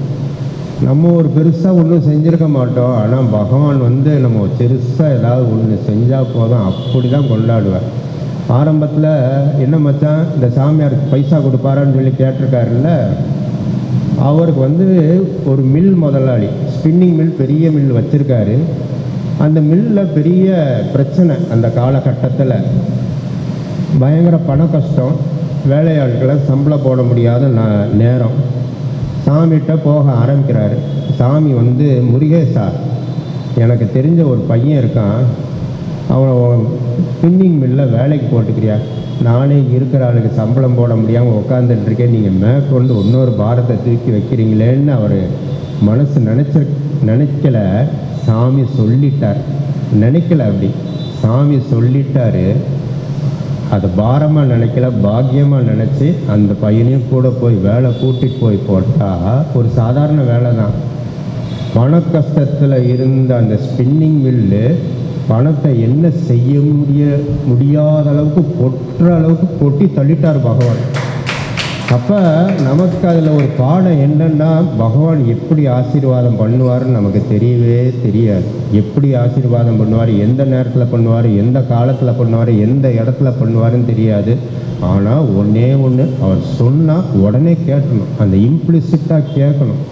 நம்ம ஒரு பெருசாக ஒன்றும் செஞ்சுருக்க மாட்டோம், ஆனால் பகவான் நம்ம பெருசாக ஏதாவது ஒன்று செஞ்சால் போதும், அப்படி தான் கொண்டாடுவார். ஆரம்பத்தில் என்ன மச்சான் இந்த சாமியாருக்கு பைசா கொடுப்பாரான்னு சொல்லி கேட்டிருக்காருல்ல, அவருக்கு ஒரு மில் முதலாளி, ஸ்பின்னிங் மில், பெரிய மில் வச்சுருக்காரு. அந்த மில்லில் பெரிய பிரச்சனை. அந்த காலகட்டத்தில் பயங்கர பண கஷ்டம், வேலையாட்களை சம்பளம் போட முடியாத நேரம். சாமிகிட்ட போக ஆரம்பிக்கிறாரு. சாமி முருகேசா, எனக்கு தெரிஞ்ச ஒரு பையன் இருக்கான், அவனை ஸ்பின்னிங் மில்லில் வேலைக்கு போட்டுக்கிறியா? நானே இருக்கிற ஆளுக்கு சம்பளம் போட முடியாமல் உட்காந்துட்டுருக்கேன், நீங்கள் மேற்கொண்டு இன்னொரு பாரத்தை தூக்கி வைக்கிறீங்களேன்னு அவர் மனசு நினைக்கல. சாமி சொல்லிட்டார். நினைக்கல, அப்படி சாமி சொல்லிட்டாரு. அது பாரமாக நினைக்கல, பாக்கியமாக நினச்சி அந்த பையனையும் கூட போய் வேலை கூட்டிகிட்டு போய் போட்டால் ஒரு சாதாரண வேலை தான். பண கஷ்டத்தில் இருந்த அந்த ஸ்பின்னிங் மில்லு பணத்தை என்ன செய்ய முடியாத அளவுக்கு கொட்டுற அளவுக்கு கொட்டி தள்ளிட்டார் பகவான். அப்போ நமக்கு அதில் ஒரு பாடம் என்னன்னா, பகவான் எப்படி ஆசீர்வாதம் பண்ணுவார்னு நமக்கு தெரியவே தெரியாது. எப்படி ஆசீர்வாதம் பண்ணுவார், எந்த நேரத்தில் பண்ணுவார், எந்த காலத்தில் பண்ணுவார், எந்த இடத்துல பண்ணுவாருன்னு தெரியாது. ஆனால் ஒன்றே ஒன்று, அவர் சொன்னால் உடனே கேட்கணும், அந்த இம்ப்ளிசிட்டாக கேட்கணும்.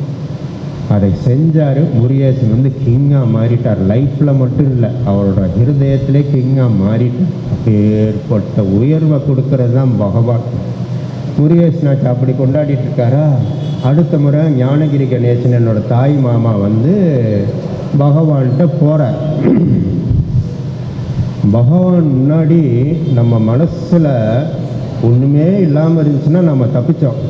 அதை செஞ்சார். முருகேசன் கிங்காக மாறிட்டார். லைஃப்பில் மட்டும் இல்லை, அவரோட ஹிருதயத்திலே கிங்காக மாறிட்டார். ஏற்பட்ட உயர்வை கொடுக்கறது தான் பகவான். முருகேசனாச்சு அப்படி கொண்டாடிட்டு இருக்காரா. அடுத்த முறை ஞானகிரி கணேசன் என்னோட தாய் மாமா பகவான்கிட்ட போகிறார். பகவான் முன்னாடி நம்ம மனசில் ஒன்றுமே இல்லாமல் இருந்துச்சுன்னா நம்ம தப்பிச்சோம்.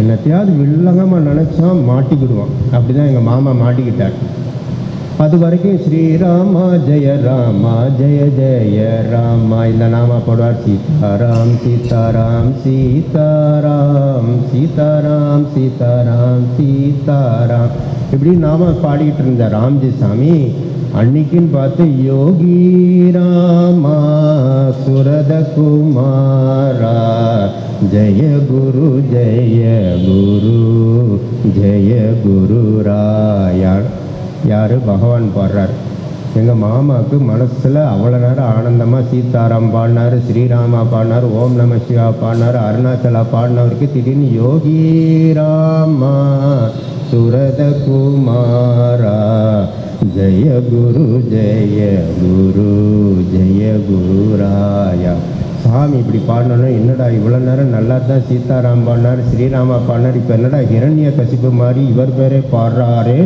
என்னத்தையாவது வில்லங்கமாக நினச்சோம் மாட்டிக்கிடுவோம். அப்படி தான் எங்கள் மாமா மாட்டிக்கிட்டார். அது வரைக்கும் ஸ்ரீராமா ஜெய ராமா ஜெய ஜெய ராமா இந்த நாமா போடுவார். சீதாராம் சீதாராம் சீதாராம் சீதாராம் சீதாராம் சீதாராம் இப்படி நாம பாடிக்கிட்டு இருந்த ராம்ஜி சாமி அன்னைக்குன்னு பார்த்து யோகி ராமா சுரத குமாரா ஜெய குரு ஜெய குரு ஜெய குரு ராயா. யார்? பகவான் பாடுறார். எங்கள் மாமாவுக்கு மனசில் அவ்வளோ நேரம் ஆனந்தமாக சீதாராம் பாடினார், ஸ்ரீராமா பாடினார், ஓம் நம சிவா பாடினார், அருணாச்சலா பாடினவருக்கு திடீர்னு யோகி ராமா சுரத குமாரா ஜெய குரு ஜெய குரு ஜெய குரு ராயா. சாமி இப்படி பாடினோன்னா என்னடா இவ்வளோ நேரம் நல்லா தான் சீதாராம் பாடினார், ஸ்ரீராமா பாடினார், இப்போ என்னடா ஹிரண்ய கசிப்பு மாதிரி இவர் பேரே பாடுறாரு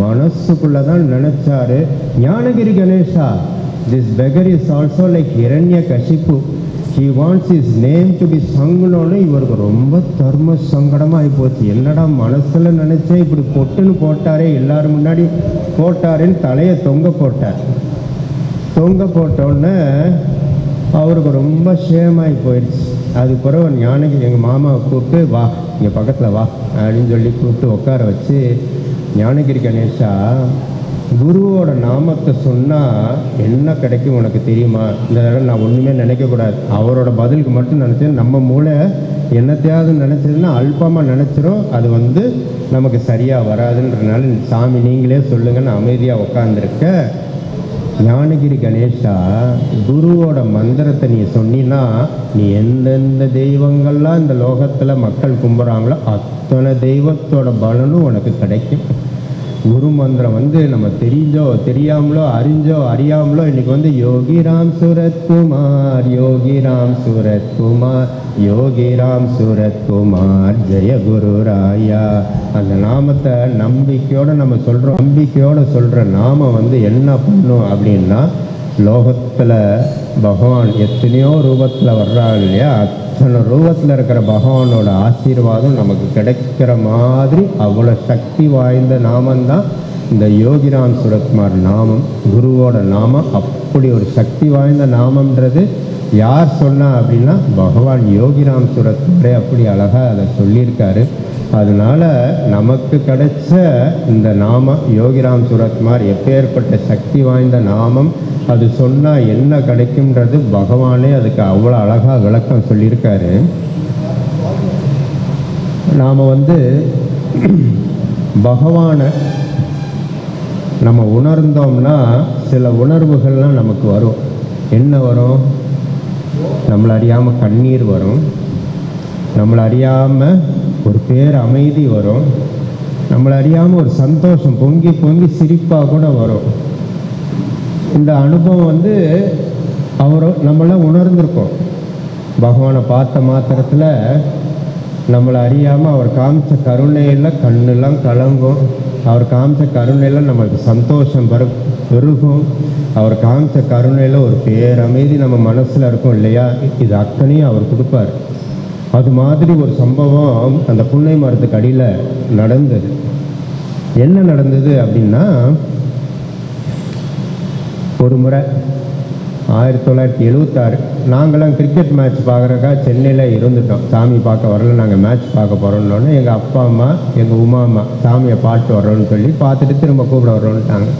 மனசுக்குள்ளே தான் நினச்சாரு. Gnanagiri Ganesha, this beggar is also like ஹிரண்ய கசிப்பு. he wants his name to be sung-னோன்னு இவருக்கு ரொம்ப தர்ம சங்கடமாக ஆகிப்போச்சு. என்னடா மனசில் நினச்சேன் இப்படி பொட்டுன்னு போட்டாரே, எல்லாரும் முன்னாடி போட்டாருன்னு தலையை தொங்க போட்டார். தொங்க போட்டோன்னே அவருக்கு ரொம்ப ஷேமாகி போயிடுச்சு. அதுக்கு பிறகு ஞானகிரி எங்கள் மாமாவை கூப்பிட்டு வா இங்கே பக்கத்தில் வா அப்படின்னு சொல்லி கூப்பிட்டு உட்கார வச்சு, ஞானகிரி கணேசா குருவோட நாமத்தை சொன்னால் என்ன கிடைக்கும் உனக்கு தெரியுமா? இந்த நேரம் நான் ஒன்றுமே நினைக்கக்கூடாது, அவரோட பதிலுக்கு மட்டும் நினச்சேன். நம்ம மூளை என்னத்தையாவது நினச்சதுன்னா அல்பமாக நினச்சிரும், அது வந்து நமக்கு சரியாக வராதுன்றனால சாமி நீங்களே சொல்லுங்கன்னு அமைதியாக உட்காந்துருக்க. ஞானகிரி கணேஷா, குருவோட மந்திரத்தை நீ சொன்னின்னா நீ எந்தெந்த தெய்வங்கள்லாம் இந்த லோகத்தில் மக்கள் கும்பிட்றாங்களோ அத்தனை தெய்வத்தோட பலனும் உனக்கு கிடைக்கும். குரு மந்திரம் வந்து நம்ம தெரிஞ்சோ தெரியாமலோ அறிஞ்சோ அறியாமலோ இன்னைக்கு வந்து யோகிராம் சூரத்குமார், யோகிராம் சூரத்குமார், யோகிராம் சூரத்குமார், ஜெய குரு ராயா, அந்த நாமத்தை நம்பிக்கையோடு நம்ம சொல்கிறோம். நம்பிக்கையோடு சொல்கிற நாமம் வந்து என்ன பண்ணும் அப்படின்னா, லோகத்தில் பகவான் எத்தனையோ ரூபத்தில் வர்றாங்க இல்லையா, அத்தனை ரூபத்தில் இருக்கிற பகவானோட ஆசீர்வாதம் நமக்கு கிடைக்கிற மாதிரி அவ்வளோ சக்தி வாய்ந்த நாமந்தான் இந்த யோகிராம் சூரத்குமார் நாமம். குருவோட நாமம் அப்படி ஒரு சக்தி வாய்ந்த நாமம்ன்றது யார் சொன்னா அப்படின்னா பகவான் யோகிராம் சூரத்குமாரே அப்படி அழகாக அதை சொல்லியிருக்காரு. அதனால நமக்கு கிடைச்ச இந்த நாமம் யோகிராம் சூரத்குமார் எப்பேற்பட்ட சக்தி வாய்ந்த நாமம், அது சொன்னால் என்ன கிடைக்கும்ன்றது பகவானே அதுக்கு அவ்வளோ அழகாக விளக்கம் சொல்லியிருக்காரு. நாம் வந்து பகவானை நம்ம உணர்ந்தோம்னா சில உணர்வுகள்லாம் நமக்கு வரும். என்ன வரும்? நம்மளை அறியாமல் கண்ணீர் வரும், நம்மளை அறியாமல் ஒரு பேர் அமைதி வரும், நம்மளை அறியாமல் ஒரு சந்தோஷம் பொங்கி பொங்கி சிரிப்பாக கூட வரும். இந்த அனுபவம் வந்து நம்மளாம் உணர்ந்திருக்கோம். பகவானை பார்த்த மாத்திரத்தில் நம்மளை அறியாமல் அவர் காமிச்ச கருணையில் கண்ணெல்லாம் கலங்கும், அவர் காமிச்ச கருணையில் நம்மளுக்கு சந்தோஷம் பெருகும், அவர் காமிச்ச கருணையில் ஒரு பேரமைதி நம்ம மனசில் இருக்கும் இல்லையா, இது அத்தனையும் அவர் கொடுப்பார். அது மாதிரி ஒரு சம்பவம் அந்த புன்னை மரத்துக்கு அடியில் நடந்தது. என்ன நடந்தது அப்படின்னா, ஒரு முறை 1976 நாங்களாம் கிரிக்கெட் மேட்ச் பார்க்குறக்கா சென்னையில் இருந்துட்டோம். சாமி பார்க்க வரல, நாங்கள் மேட்ச் பார்க்க போகிறோன்னொன்னே எங்கள் அப்பா அம்மா எங்கள் உமா அம்மா சாமியை பாட்டு வர்றோன்னு சொல்லி பார்த்துட்டு திரும்ப கூப்பிட வர்றோன்ட்டாங்க.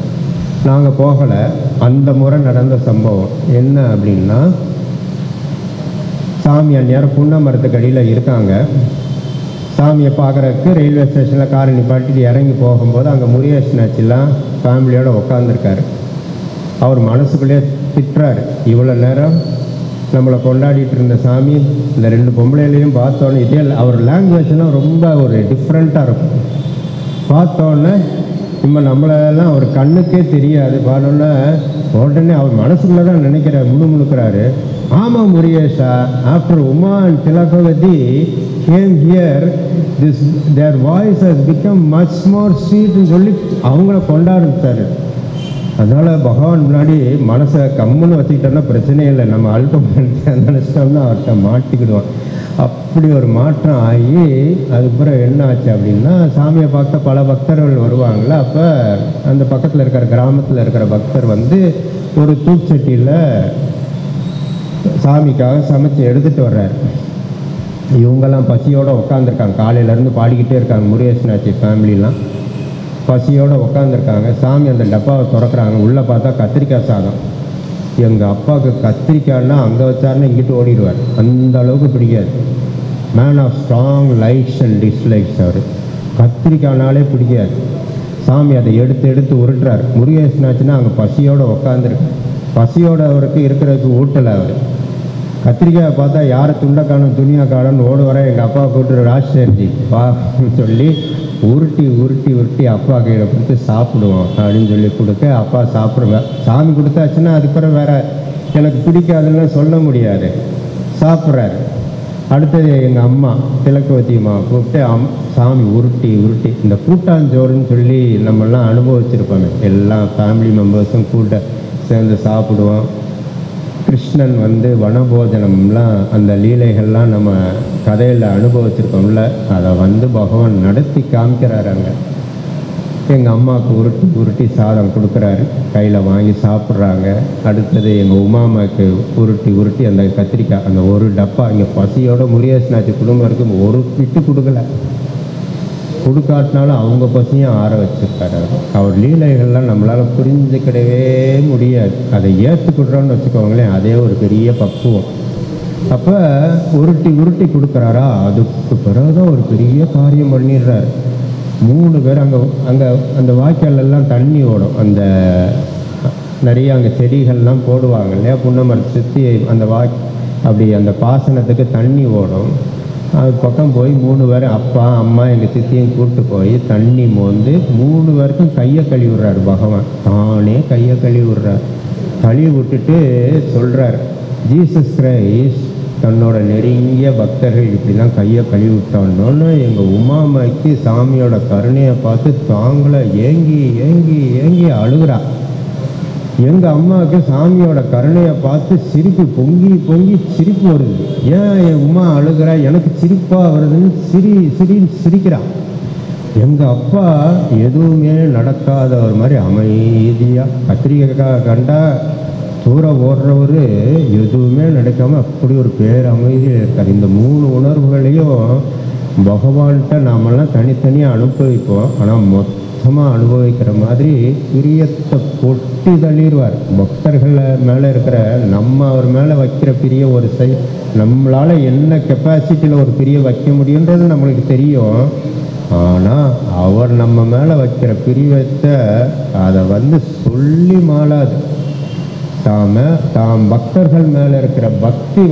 நாங்கள் போகலை. அந்த முறை நடந்த சம்பவம் என்ன அப்படின்னா, சாமி அந்நேரம் புன்னை மரத்துக்கு அடியில் இருக்காங்க. சாமியை பார்க்குறதுக்கு ரயில்வே ஸ்டேஷனில் காரை நிப்பாட்டிட்டு இறங்கி போகும்போது அங்கே முருகேசன் ஆச்சுலாம் ஃபேமிலியோடு உட்காந்துருக்காரு. அவர் மனசுக்குள்ளேயே திட்டுறாரு, இவ்வளோ நேரம் நம்மளை கொண்டாடிட்டு இருந்த சாமி இந்த 2 பொம்பளையிலையும் பார்த்தோன்னே, இதே அவர் லாங்குவேஜ்லாம் ரொம்ப ஒரு டிஃப்ரெண்ட்டாக இருக்கும். பார்த்தோன்னே இப்போ நம்மளெல்லாம் அவர் கண்ணுக்கே தெரியாது. பார்த்தோன்னே உடனே அவர் மனசுக்குள்ளே தான் நினைக்கிறார், முணுமுணுக்கிறாரு, ஆமாம் Murugesha, after Uma and Thilagavathi came here, their voice has become much more sweet ன்னு சொல்லி அவங்கள கொண்டாடுத்தாரு. அதனால் பகவான் முன்னாடி மனசை கம்முன்னு வச்சுக்கிட்டோம்னா பிரச்சனையே இல்லை, நம்ம அல்பம் நினச்சிட்டோம்னா அவர்கிட்ட மாட்டிக்கிடுவோம். அப்படி ஒரு மாற்றம் ஆகி அதுக்கப்புறம் என்ன ஆச்சு அப்படின்னா, சாமியை பார்க்க பல பக்தர்கள் வருவாங்களே, அப்போ அந்த பக்கத்தில் இருக்கிற கிராமத்தில் இருக்கிற பக்தர் வந்து ஒரு தூச்சட்டியில் சாமிக்காக சமைச்சு எடுத்துகிட்டு வர்றாரு. இவங்கெல்லாம் பசியோடு உட்காந்துருக்காங்க, காலையிலேருந்து பாடிக்கிட்டே இருக்காங்க. முருகேசனாச்சி ஃபேமிலிலாம் பசியோடு உட்காந்துருக்காங்க. சாமி அந்த டப்பாவை திறக்கிறாங்க, உள்ளே பார்த்தா கத்திரிக்காய் சாதம். எங்கள் அப்பாவுக்கு கத்திரிக்காய்னா அங்கே வச்சாருன்னா இங்கிட்டு ஓடிடுவார், அந்த அளவுக்கு பிடிக்காது. Man of strong likes and dislikes. அவர் கத்திரிக்காய்னாலே பிடிக்காது. சாமி அதை எடுத்து எடுத்து உருட்டுறார். முருகேசனாச்சுன்னா அங்கே பசியோடு உட்காந்துருக்கு. பசியோடு அவருக்கு இருக்கிறதுக்கு ஊட்டலை. அவர் கத்திரிக்காயை பார்த்தா யாரை துண்டை காணும் துணியை காணும்னு ஓடு வர எங்கள் அப்பா கூப்பிட்டு ராஜ்சேர்ஜி வான்னு சொல்லி உருட்டி உருட்டி உருட்டி அப்பா கையில் கொடுத்து சாப்பிடுவோம் அப்படின்னு சொல்லி கொடுக்க அப்பா சாப்பிடுவேன். சாமி கொடுத்தாச்சுன்னா அதுக்கப்புறம் வேற எனக்கு பிடிக்காதுன்னு சொல்ல முடியாது, சாப்பிட்றாரு. அடுத்தது எங்கள் அம்மா திலகவதியம்மா கூப்பிட்டு சாமி உருட்டி உருட்டி இந்த கூட்டாஞ்சோறுன்னு சொல்லி நம்மெல்லாம் அனுபவிச்சிருப்பாங்க. எல்லா ஃபேமிலி மெம்பர்ஸும் கூட்ட சேர்ந்து சாப்பிடுவோம். கிருஷ்ணன் வந்து வனபோஜனம்லாம் அந்த லீலைகள்லாம் நம்ம கதையில் அனுபவிச்சிருக்கோம்ல, அதை வந்து பகவான் நடத்தி காமிக்கிறாரு. அங்கே எங்கள் அம்மாவுக்கு உருட்டி உருட்டி சாதம் கொடுக்குறாரு, கையில் வாங்கி சாப்பிட்றாங்க. அடுத்தது எங்கள் உமாமாவுக்கு உருட்டி உருட்டி அந்த கத்திரிக்காய் அந்த ஒரு டப்பா இங்கே பசியோட முருகேசனாச்சி குடும்பம் இருக்கும், ஒரு விட்டு கொடுக்கல. கொடுக்காட்டினாலும் அவங்க பசியும் ஆற வச்சுருக்காரு. அவர் லீலைகள்லாம் நம்மளால் புரிஞ்சுக்கிடவே முடியாது. அதை ஏற்றுக்கிடுறோன்னு வச்சுக்கோங்களேன், அதே ஒரு பெரிய பக்குவம். அப்போ உருட்டி உருட்டி கொடுக்குறாரா, அதுக்கு பிறகுதான் ஒரு பெரிய காரியம் பண்ணிடுறார். 3 பேர் அங்கே அந்த வாய்க்காலெல்லாம் தண்ணி ஓடும், அந்த நிறைய அங்கே செடிகள்லாம் போடுவாங்க இல்லையா, புன்னை மரத்தை சுற்றி அந்த அப்படி அந்த பாசனத்துக்கு தண்ணி ஓடும். அது பக்கம் போய் 3 பேர் அப்பா அம்மா எங்கள் சித்தியும் கூப்பிட்டு போய் தண்ணி மோந்து 3 பேருக்கும் கையை கழுவி விடுறாரு பகவான். தானே கையை கழுவி விடுறார். கழுவி விட்டுட்டு சொல்கிறார், ஜீசஸ் கிரைஸ்ட் தன்னோட நெருங்கிய பக்தர்கள் இப்படிலாம் கையை கழுவி விட்டான்னொன்னு எங்கள் உமாமைக்கு சாமியோட கருணையை பார்த்து தாங்களை ஏங்கி ஏங்கி ஏங்கி அழுகிறா. எங்கள் அம்மாவுக்கு சாமியோட கருணையை பார்த்து சிரிப்பு பொங்கி பொங்கி சிரிப்பு வருது. ஏன் என் உமா அழுகிறா, எனக்கு சிரிப்பாக வருதுன்னு சிரிக்கிறா. எங்கள் அப்பா எதுவுமே நடக்காத ஒரு மாதிரி அமைதியாக கத்திரிக்காய் கண்டா தூரம் ஓடுறவர் எதுவுமே நடக்காமல் அப்படி ஒரு பேரமைதியில் இருக்கார். இந்த 3 உணர்வுகளையும் பகவான்கிட்ட நாமெல்லாம் தனித்தனியாக அனுபவிப்போம். ஆனால் மொத்தமாக அனுபவிக்கிற மாதிரி பிரியத்தை கொட்டி தள்ளிடுவார். பக்தர்கள் மேலே இருக்கிற அவர் மேலே வைக்கிற பிரிய ஒரு நம்மளால் என்ன கெப்பாசிட்டியில் ஒரு பிரிய வைக்க முடியுன்றது நம்மளுக்கு தெரியும். ஆனால் அவர் நம்ம மேலே வைக்கிற பிரியத்தை அதை சொல்லி மாளாது. தாம் பக்தர்கள் மேலே இருக்கிற பக்தி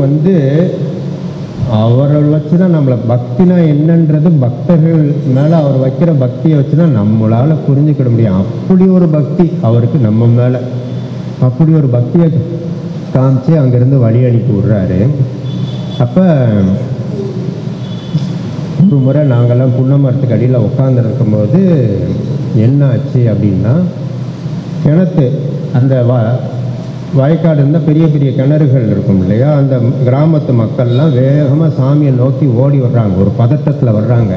அவரை வச்சு தான் நம்மளை பக்தினா என்னன்றது பக்தர்கள் மேலே அவர் வைக்கிற பக்தியை வச்சு தான் நம்மளால் புரிஞ்சுக்கிட முடியும். அப்படி ஒரு பக்தி அவருக்கு நம்ம மேலே, அப்படி ஒரு பக்தியை காமிச்சு அங்கேருந்து வழி அனுப்பி விடுறாரு. அப்போ ஒரு முறை நாங்கள்லாம் புன்னை மரத்துக்கு அடியில் உட்காந்துருக்கும்போது என்ன ஆச்சு அப்படின்னா, கிணத்து அந்த வயக்காடு இருந்தால் பெரிய பெரிய கிணறுகள் இருக்கும் இல்லையா, அந்த கிராமத்து மக்கள்லாம் வேகமாக சாமியை நோக்கி ஓடி வர்றாங்க, ஒரு பதட்டத்தில் வர்றாங்க.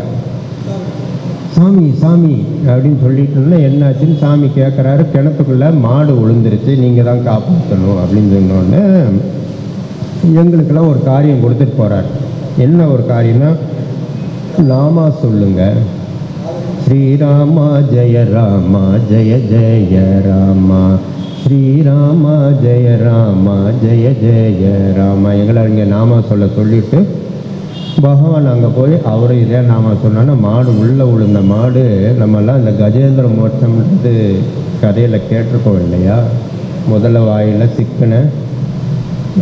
சாமி சாமி அப்படின்னு சொல்லிட்டு இருந்தால் என்னாச்சுன்னு சாமி கேட்குறாரு. கிணத்துக்குள்ளே மாடு விழுந்துருச்சு, நீங்கள் தான் காப்பாற்றணும் அப்படின்னு சொன்னோடனே எங்களுக்கெல்லாம் ஒரு காரியம் கொடுத்துட்டு போகிறார். என்ன ஒரு காரியம்னா, நாமா சொல்லுங்க, ஸ்ரீராமா ஜெய ராமா ஜெய ஜெய ராமா, ஸ்ரீராமா ஜெய ராமா ஜெய ஜெய ராமா. எங்களை இங்கே நாமா சொல்லிட்டு பகவான் அங்கே போய் அவரு இதே நாம சொன்னா மாடு உள்ளே விழுந்த மாடு. நம்மெல்லாம் இந்த கஜேந்திர மோட்சம்ன்றது கதையில் கேட்டிருக்கோம் இல்லையா, முதல்ல வாயில் சிக்கன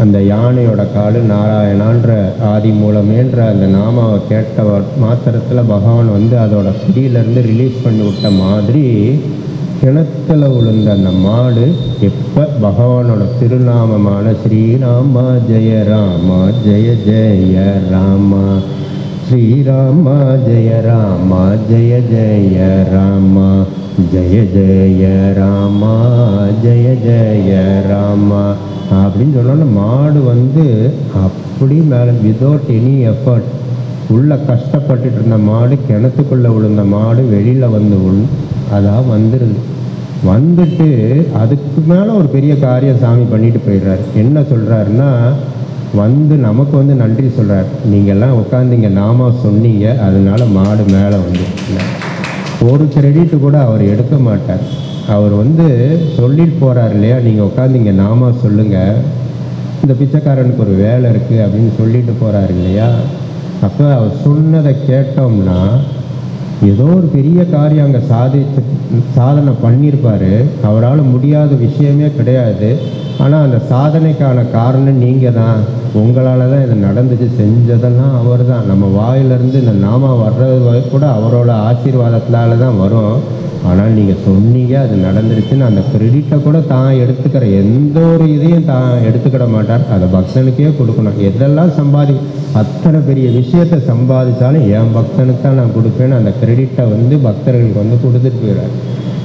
அந்த யானையோட காடு நாராயணான்ற ஆதி மூலமேன்ற அந்த நாமாவை கேட்ட மாத்திரத்தில் பகவான் அதோட பிடியிலேருந்து ரிலீஸ் பண்ணி விட்ட மாதிரி கிணத்துல விழுந்த அந்த மாடு எப்போ பகவானோட திருநாமமான ஸ்ரீராமா ஜெய ராமா ஜெய ஜெய ராமா, ஸ்ரீராமா ஜெய ராமா ஜெய ஜெய ராமா, ஜெய ஜெய ராமா ஜெய ஜெய ராமா அப்படின்னு சொன்னோன்னா மாடு அப்படி மேலே விதவுட் எனி எஃபர்ட் உள்ள கஷ்டப்பட்டுட்டு இருந்த மாடு கிணத்துக்குள்ளே விழுந்த மாடு வெளியில் அதான் வந்துட்டு அதுக்கு மேலே ஒரு பெரிய காரியம் சாமி பண்ணிட்டு போயிடுறாரு. என்ன சொல்கிறாருன்னா, நமக்கு நன்றி சொல்கிறார். நீங்கள்லாம் உட்காந்து இங்கே நாம சொன்னீங்க, அதனால மாடு மேலே ஒரு கிரெடிட்டு கூட அவர் எடுக்க மாட்டார். அவர் சொல்லிட்டு போகிறார் இல்லையா, நீங்கள் உட்காந்து இங்கே நாம சொல்லுங்கள், இந்த பிச்சைக்காரனுக்கு ஒரு வேலை இருக்குது அப்படின்னு சொல்லிட்டு போகிறார் இல்லையா. அப்போ அவர் சொன்னதை கேட்டோம்னா ஏதோ ஒரு பெரிய காரியம் அங்கே சாதனை பண்ணியிருப்பார். அவரால் முடியாத விஷயமே கிடையாது. ஆனால் அந்த சாதனைக்கான காரணம் நீங்கள் தான், உங்களால் தான் இது நடந்துச்சு, செஞ்சதெல்லாம் அவர் தான். நம்ம வாயிலிருந்து இந்த நாம வர்றது கூட அவரோட ஆசீர்வாதத்தினால தான் வரும். ஆனால் நீங்கள் சொன்னீங்க, அது நடந்துருச்சுன்னு அந்த கிரெடிட்டை கூட தான் எடுத்துக்கிற எந்த ஒரு இதையும் தான் எடுத்துக்கிட மாட்டார். அதை பக்தனுக்கே கொடுக்கணும். எதெல்லாம் அத்தனை பெரிய விஷயத்தை சம்பாதிச்சாலும் என் பக்தனுக்கு தான் நான் கொடுப்பேன்னு அந்த கிரெடிட்டை பக்தர்களுக்கு கொடுத்துட்டு போயிடுறார்.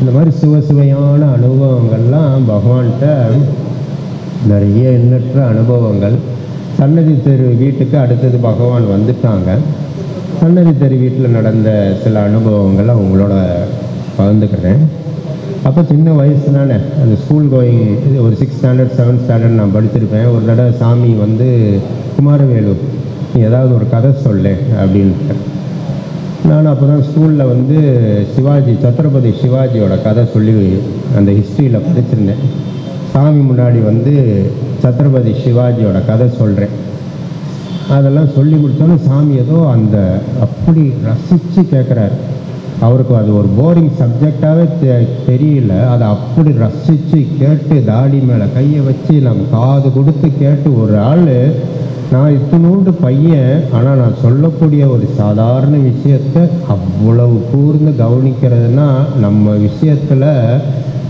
இந்த மாதிரி சுவையான அனுபவங்கள்லாம் பகவான்கிட்ட நிறைய எண்ணற்ற அனுபவங்கள். சன்னதி தெரு வீட்டுக்கு அடுத்தது பகவான் வந்துட்டாங்க. சன்னதி தெரு வீட்டில் நடந்த சில அனுபவங்களை அவங்களோட பகிர்ந்துக்கிறேன். அப்போ சின்ன வயசு தானே, அந்த ஸ்கூல் கோயிங் இது ஒரு 6th ஸ்டாண்டர்ட் 7th ஸ்டாண்டர்ட் நான் படிச்சிருப்பேன். ஒரு தடவை சாமி குமாரவேலு நீ ஏதாவது ஒரு கதை சொல்ல அப்படின்ட்டு. நான் அப்போ தான் ஸ்கூலில் சிவாஜி, சத்ரபதி சிவாஜியோட கதை சொல்லி அந்த ஹிஸ்ட்ரியில் படிச்சிருந்தேன். சாமி முன்னாடி சத்ரபதி சிவாஜியோட கதை சொல்கிறேன். அதெல்லாம் சொல்லி கொடுத்தோன்னே சாமி ஏதோ அந்த அப்படி ரசித்து கேட்குறாரு. அவருக்கு அது ஒரு போரிங் சப்ஜெக்டாகவே தெரியல. அதை அப்படி ரசித்து கேட்டு தாடி மேலே கையை வச்சு நம்ம காது கொடுத்து கேட்டு ஒரு ஆள், நான் இத்தினோண்டு பையன் ஆனால் நான் சொல்லக்கூடிய ஒரு சாதாரண விஷயத்தை அவ்வளவு கூர்ந்து கவனிக்கிறதுனா நம்ம விஷயத்தில்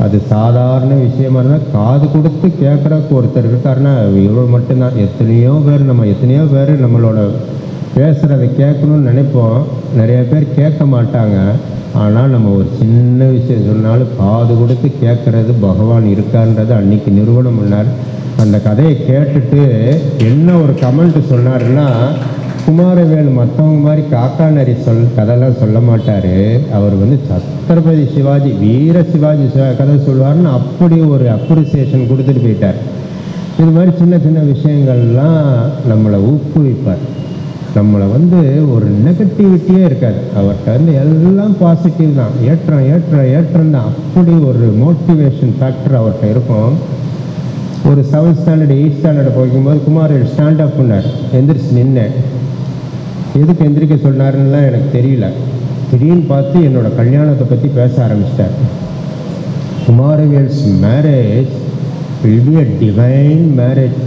அது சாதாரண விஷயமா இருந்தால் காது கொடுத்து கேட்குறக்கு ஒருத்தர் இருக்காருன்னா இவ்வளோ மட்டும்தான். எத்தனையோ பேர் நம்மளோட பேசுகிறத கேட்கணும்னு நினைப்போம், நிறைய பேர் கேட்க மாட்டாங்க. ஆனால் நம்ம ஒரு சின்ன விஷயம் சொன்னாலும் காது கொடுத்து கேட்குறது பகவான் இருக்கான்றது அன்னைக்கு நிறுவனம் பண்ணார். அந்த கதையை கேட்டுட்டு என்ன ஒரு கமெண்ட் சொன்னாருன்னா, குமாரவேல் மற்றவங்க மாதிரி காக்கா நரி கதைலாம் சொல்ல மாட்டார். அவர் வந்து சத்ரபதி சிவாஜி, வீர சிவாஜி கதை சொல்லுவார்னு அப்படி ஒரு அப்ரிசியேஷன் கொடுத்துட்டு போயிட்டார். இது மாதிரி சின்ன சின்ன விஷயங்கள்லாம் நம்மளை ஊக்குவிப்பார். நம்மளை வந்து ஒரு நெகட்டிவிட்டியே இருக்காது. அவர்கிட்ட வந்து எல்லாம் பாசிட்டிவ் தான், ஏற்றம் தான். அப்படி ஒரு மோட்டிவேஷன் ஃபேக்டர் அவர்கிட்ட இருக்கும். ஒரு 7th ஸ்டாண்டர்ட் 8th ஸ்டாண்டர்ட் போகும்போது குமார் ஸ்டாண்ட் அப் பண்ணார். எந்திரிச்சு நின்னேன். எதுக்கு எந்திரிக்க சொன்னாருன்னுலாம் எனக்கு தெரியல. திடீர்னு பார்த்து என்னோட கல்யாணத்தை பற்றி பேச ஆரம்பிச்சிட்டார். Kumaravel's marriage will be a divine marriage.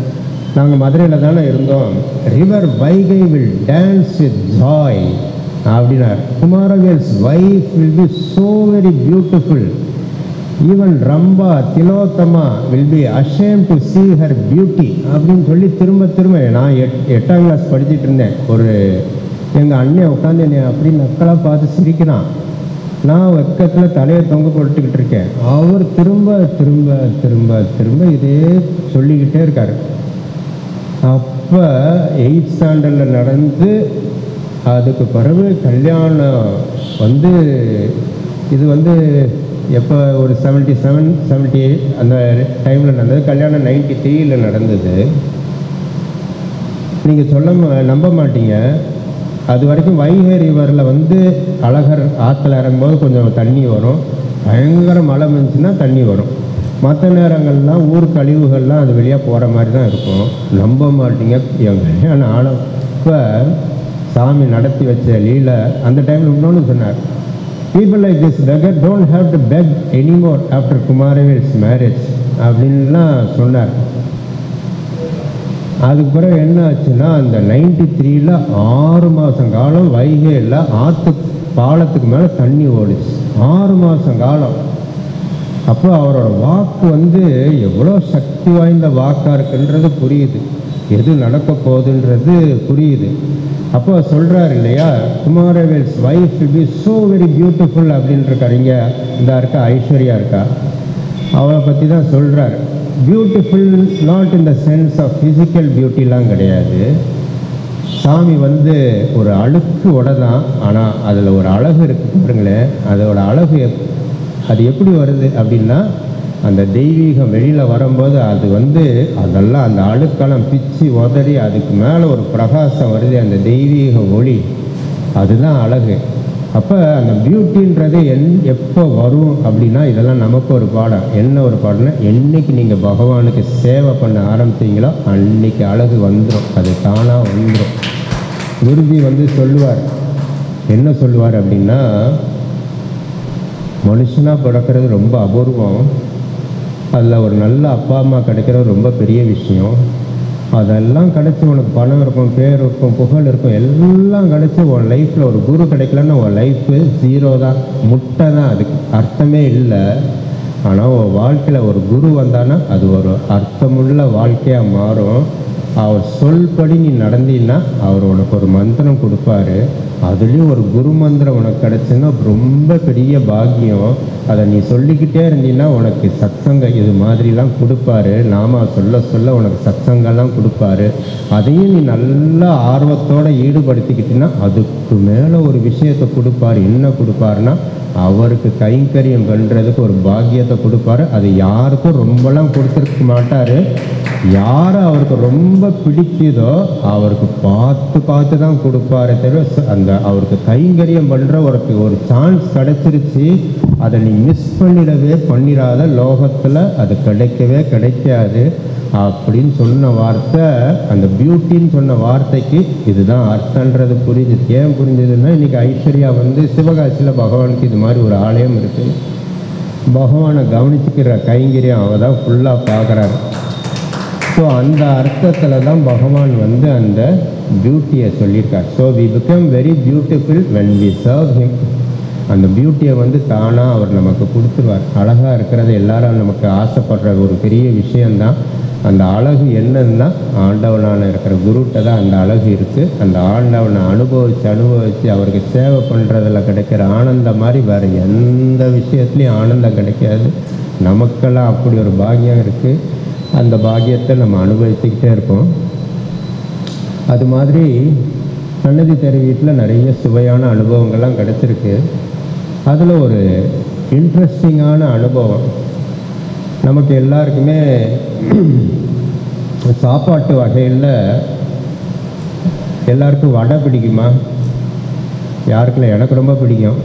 நாங்கள் மதுரையில் தானே இருந்தோம். River Vaigai will dance with joy அப்படின்னார். Kumaravel's wife will be so very beautiful. Even Rambha Tilottama will be ashamed to see her beauty அப்படின்னு சொல்லி திரும்ப நான் 8ஆம் கிளாஸ் படிச்சுட்டு இருந்தேன். ஒரு எங்கள் அண்ணன் உட்காந்து என்னை அப்படி நக்கலாக பார்த்து சிரிக்கிறான். நான் வெக்கத்தில் தலையை தொங்க போட்டுக்கிட்டு இருக்கேன். அவர் திரும்ப இதே சொல்லிக்கிட்டே இருக்கார். அப்போ 8th ஸ்டாண்டர்டில் நடந்து அதுக்கு பிறகு கல்யாணம் வந்து இது வந்து எப்போ ஒரு 77 78 அந்த டைமில் நடந்தது. கல்யாணம் 93 நடந்தது. நீங்கள் நம்ப மாட்டீங்க. அது வரைக்கும் வைகை ரிவரில் வந்து அழகர் ஆற்றுல இறங்கும்போது கொஞ்சம் தண்ணி வரும், பயங்கர மழை வந்துச்சுன்னா தண்ணி வரும். மற்ற நேரங்கள்லாம் ஊர் கழிவுகள்லாம் அது வெளியாக போகிற மாதிரி தான் இருக்கும். நம்ப மாட்டீங்க, என் கல்யாணம் ஆனப்போ சாமி நடத்தி வச்ச லீலை அந்த டைமில் இன்னொன்று சொன்னார். People like this beggar don't have to beg anymore after Kumaravel's marriage அப்படின்லாம் சொன்னார். அதுக்கு பிறகு என்ன ஆச்சுன்னா, அந்த 93ல் 6 மாதம் காலம் வைகையில் ஆற்று பாலத்துக்கு மேலே தண்ணி ஓடிச்சு. 6 மாதம் காலம். அப்போ அவரோட வாக்கு வந்து எவ்வளோ சக்தி வாய்ந்த வாக்காக இருக்குன்றது புரியுது, எது நடக்க போகுதுன்றது புரியுது. அப்போ சொல்கிறார் இல்லையா, Kumaravel's wife will be so very beautiful அப்படின்னு இருக்கார். இங்கே இந்த இருக்கா ஐஸ்வர்யா இருக்கா, அவளை பற்றி தான் சொல்கிறார். Beautiful not in the sense of physical பியூட்டிலாம் கிடையாது. சாமி வந்து ஒரு அழுக்கு உடை தான், ஆனால் அதில் ஒரு அழகு இருக்குது பாருங்களேன். அதோட அழகு அது எப்படி வருது அப்படின்னா, அந்த தெய்வீகம் வெளியில் வரும்போது அது வந்து அதெல்லாம் அந்த அழுக்கெல்லாம் பிச்சு உதறி அதுக்கு மேலே ஒரு பிரகாசம் வருது, அந்த தெய்வீக ஒளி, அதுதான் அழகு. அப்போ அந்த பியூட்டின்றது எப்போ வரும் அப்படின்னா, இதெல்லாம் நமக்கு ஒரு பாடம். என்ன ஒரு பாடம்னா, என்றைக்கு நீங்கள் பகவானுக்கு சேவை பண்ண ஆரம்பித்தீங்களோ அன்னைக்கு அழகு வந்துடும், அது தானாக வந்துடும். குருஜி வந்து சொல்லுவார், என்ன சொல்லுவார் அப்படின்னா, மனுஷனாக பிறக்கிறது ரொம்ப அபூர்வம், அதில் ஒரு நல்ல அப்பா அம்மா கிடைக்கிறது ரொம்ப பெரிய விஷயம். அதெல்லாம் கிடச்சி உனக்கு பணம் இருக்கும், பேர் இருக்கும், புகழ் இருக்கும், எல்லாம் கிடச்சி உன் லைஃப்பில் ஒரு குரு கிடைக்கலன்னா உன் லைஃப்பு 0 தான், முட்டை தான், அதுக்கு அர்த்தமே இல்லை. ஆனால் உன் வாழ்க்கையில் ஒரு குரு வந்தானா அது ஒரு அர்த்தமுள்ள வாழ்க்கையாக மாறும். அவர் சொல்படி நீ நடந்தீன்னா அவர் உனக்கு ஒரு மந்திரம் கொடுப்பாரு. அதுலேயும் ஒரு குரு மந்திரம் உனக்கு கிடச்சுன்னா ரொம்ப பெரிய பாக்கியம். அதை நீ சொல்லிக்கிட்டே இருந்தீங்கன்னா உனக்கு சத்சங்க இது மாதிரிலாம் கொடுப்பாரு. நாம சொல்ல சொல்ல உனக்கு சத்சங்கெல்லாம் கொடுப்பாரு. அதையும் நீ நல்லா ஆர்வத்தோடு ஈடுபடுத்திக்கிட்டீங்கன்னா அதுக்கு மேலே ஒரு விஷயத்தை கொடுப்பாரு. என்ன கொடுப்பாருன்னா, அவருக்கு கைங்கரியம் பண்ணுறதுக்கு ஒரு பாக்கியத்தை கொடுப்பாரு. அது யாருக்கும் ரொம்பலாம் கொடுத்துருக்க மாட்டார். யாரை அவருக்கு ரொம்ப பிடிக்குதோ அவருக்கு பார்த்து பார்த்து தான் கொடுப்பாரு தவிர, அந்த அவருக்கு கைங்கரியம் பண்ணுற ஒரு சான்ஸ் கிடச்சிருச்சு, அதை நீ மிஸ் பண்ணிடவே பண்ணிடாத. லோகத்தில் அது கிடைக்கவே கிடைக்காது. அப்படின்னு சொன்ன வார்த்தை, அந்த பியூட்டின்னு சொன்ன வார்த்தைக்கு இதுதான் அர்த்தன்றது புரிஞ்சுது. ஏன் புரிஞ்சதுன்னா, இன்றைக்கி ஐஸ்வர்யா வந்து சிவகாசியில் பகவானுக்கு இது மாதிரி ஒரு ஆலயம் இருக்குது. பகவானை கவனிச்சுக்கிற கைங்கரியம் அவள் தான் ஃபுல்லாக பார்க்குறாரு. ஸோ அந்த அர்த்தத்தில் தான் பகவான் வந்து அந்த பியூட்டியை சொல்லியிருக்கார். So we become very beautiful when we serve him. அந்த பியூட்டியை வந்து தானாக அவர் நமக்கு கொடுத்துருவார். அழகாக இருக்கிறது எல்லாரும் நமக்கு ஆசைப்படுற ஒரு பெரிய விஷயந்தான். அந்த அழகு என்னன்னா, ஆண்டவனான இருக்கிற குருட்ட தான் அந்த அழகு இருக்குது. அந்த ஆண்டவனை அனுபவித்து அவருக்கு சேவை பண்ணுறதில் கிடைக்கிற ஆனந்தம் மாதிரி வேறு எந்த விஷயத்துலையும் ஆனந்தம் கிடைக்காது. நமக்கெல்லாம் அப்படி ஒரு பாக்கியம் இருக்குது. அந்த பாக்கியத்தை நம்ம அனுபவிச்சுக்கிட்டே இருக்கோம். அது மாதிரி சன்னதி தெரு வீட்டில் நிறைய சுவையான அனுபவங்கள்லாம் கிடச்சிருக்கு. அதில் ஒரு இன்ட்ரெஸ்டிங்கான அனுபவம் நமக்கு எல்லாருக்குமே சாப்பாட்டு வகையில் எல்லாருக்கும் வடை பிடிக்குமா? யாருக்குள்ள? எனக்கு ரொம்ப பிடிக்கும்.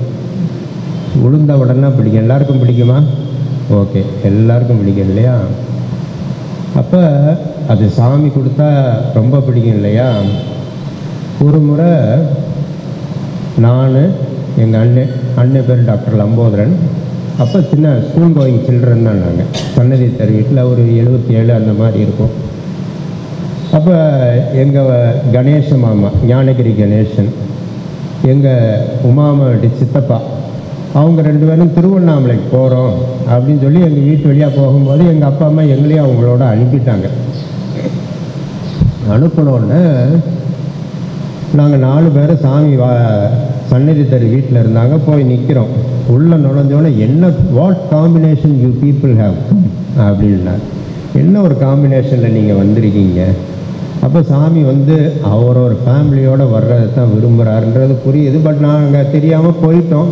உளுந்த வடைன்னா பிடிக்கும். எல்லாருக்கும் பிடிக்குமா? ஓகே, எல்லாருக்கும் பிடிக்கும் இல்லையா? அப்போ அது சாமி கொடுத்தா ரொம்ப பிடிக்கும் இல்லையா? ஒரு முறை நான், எங்கள் அண்ணன் பேர் டாக்டர் லம்போதரன். அப்போ சின்ன ஸ்கூல் கோயிங் சில்ட்ரன் தான் நாங்கள். சன்னதி தெரு வீட்டில் ஒரு 77 அந்த மாதிரி இருக்கும். அப்போ எங்கள் கணேச மாமா, ஞானகிரி கணேசன், எங்கள் உமாமாவட்டி சித்தப்பா, அவங்க 2 பேரும் திருவண்ணாமலைக்கு போகிறோம் அப்படின்னு சொல்லி எங்கள் வீட்டு வழியாக போகும்போது எங்கள் அப்பா அம்மா எங்களையும் அவங்களோட அனுப்பிட்டாங்க. அனுப்பினோடனே நாங்கள் 4 பேர் சாமி சன்னதி தெரு வீட்டில் இருந்தாங்க. போய் நிற்கிறோம். உள்ளே நுழைஞ்சோன்னே, என்ன what combination you people have அப்படின்னா, என்ன ஒரு காம்பினேஷனில் நீங்கள் வந்திருக்கீங்க. அப்போ சாமி வந்து அவரோட ஃபேமிலியோடு வர்றது தான் விரும்புகிறாருன்றது புரியுது. பட் நாங்கள் தெரியாமல் போயிட்டோம்.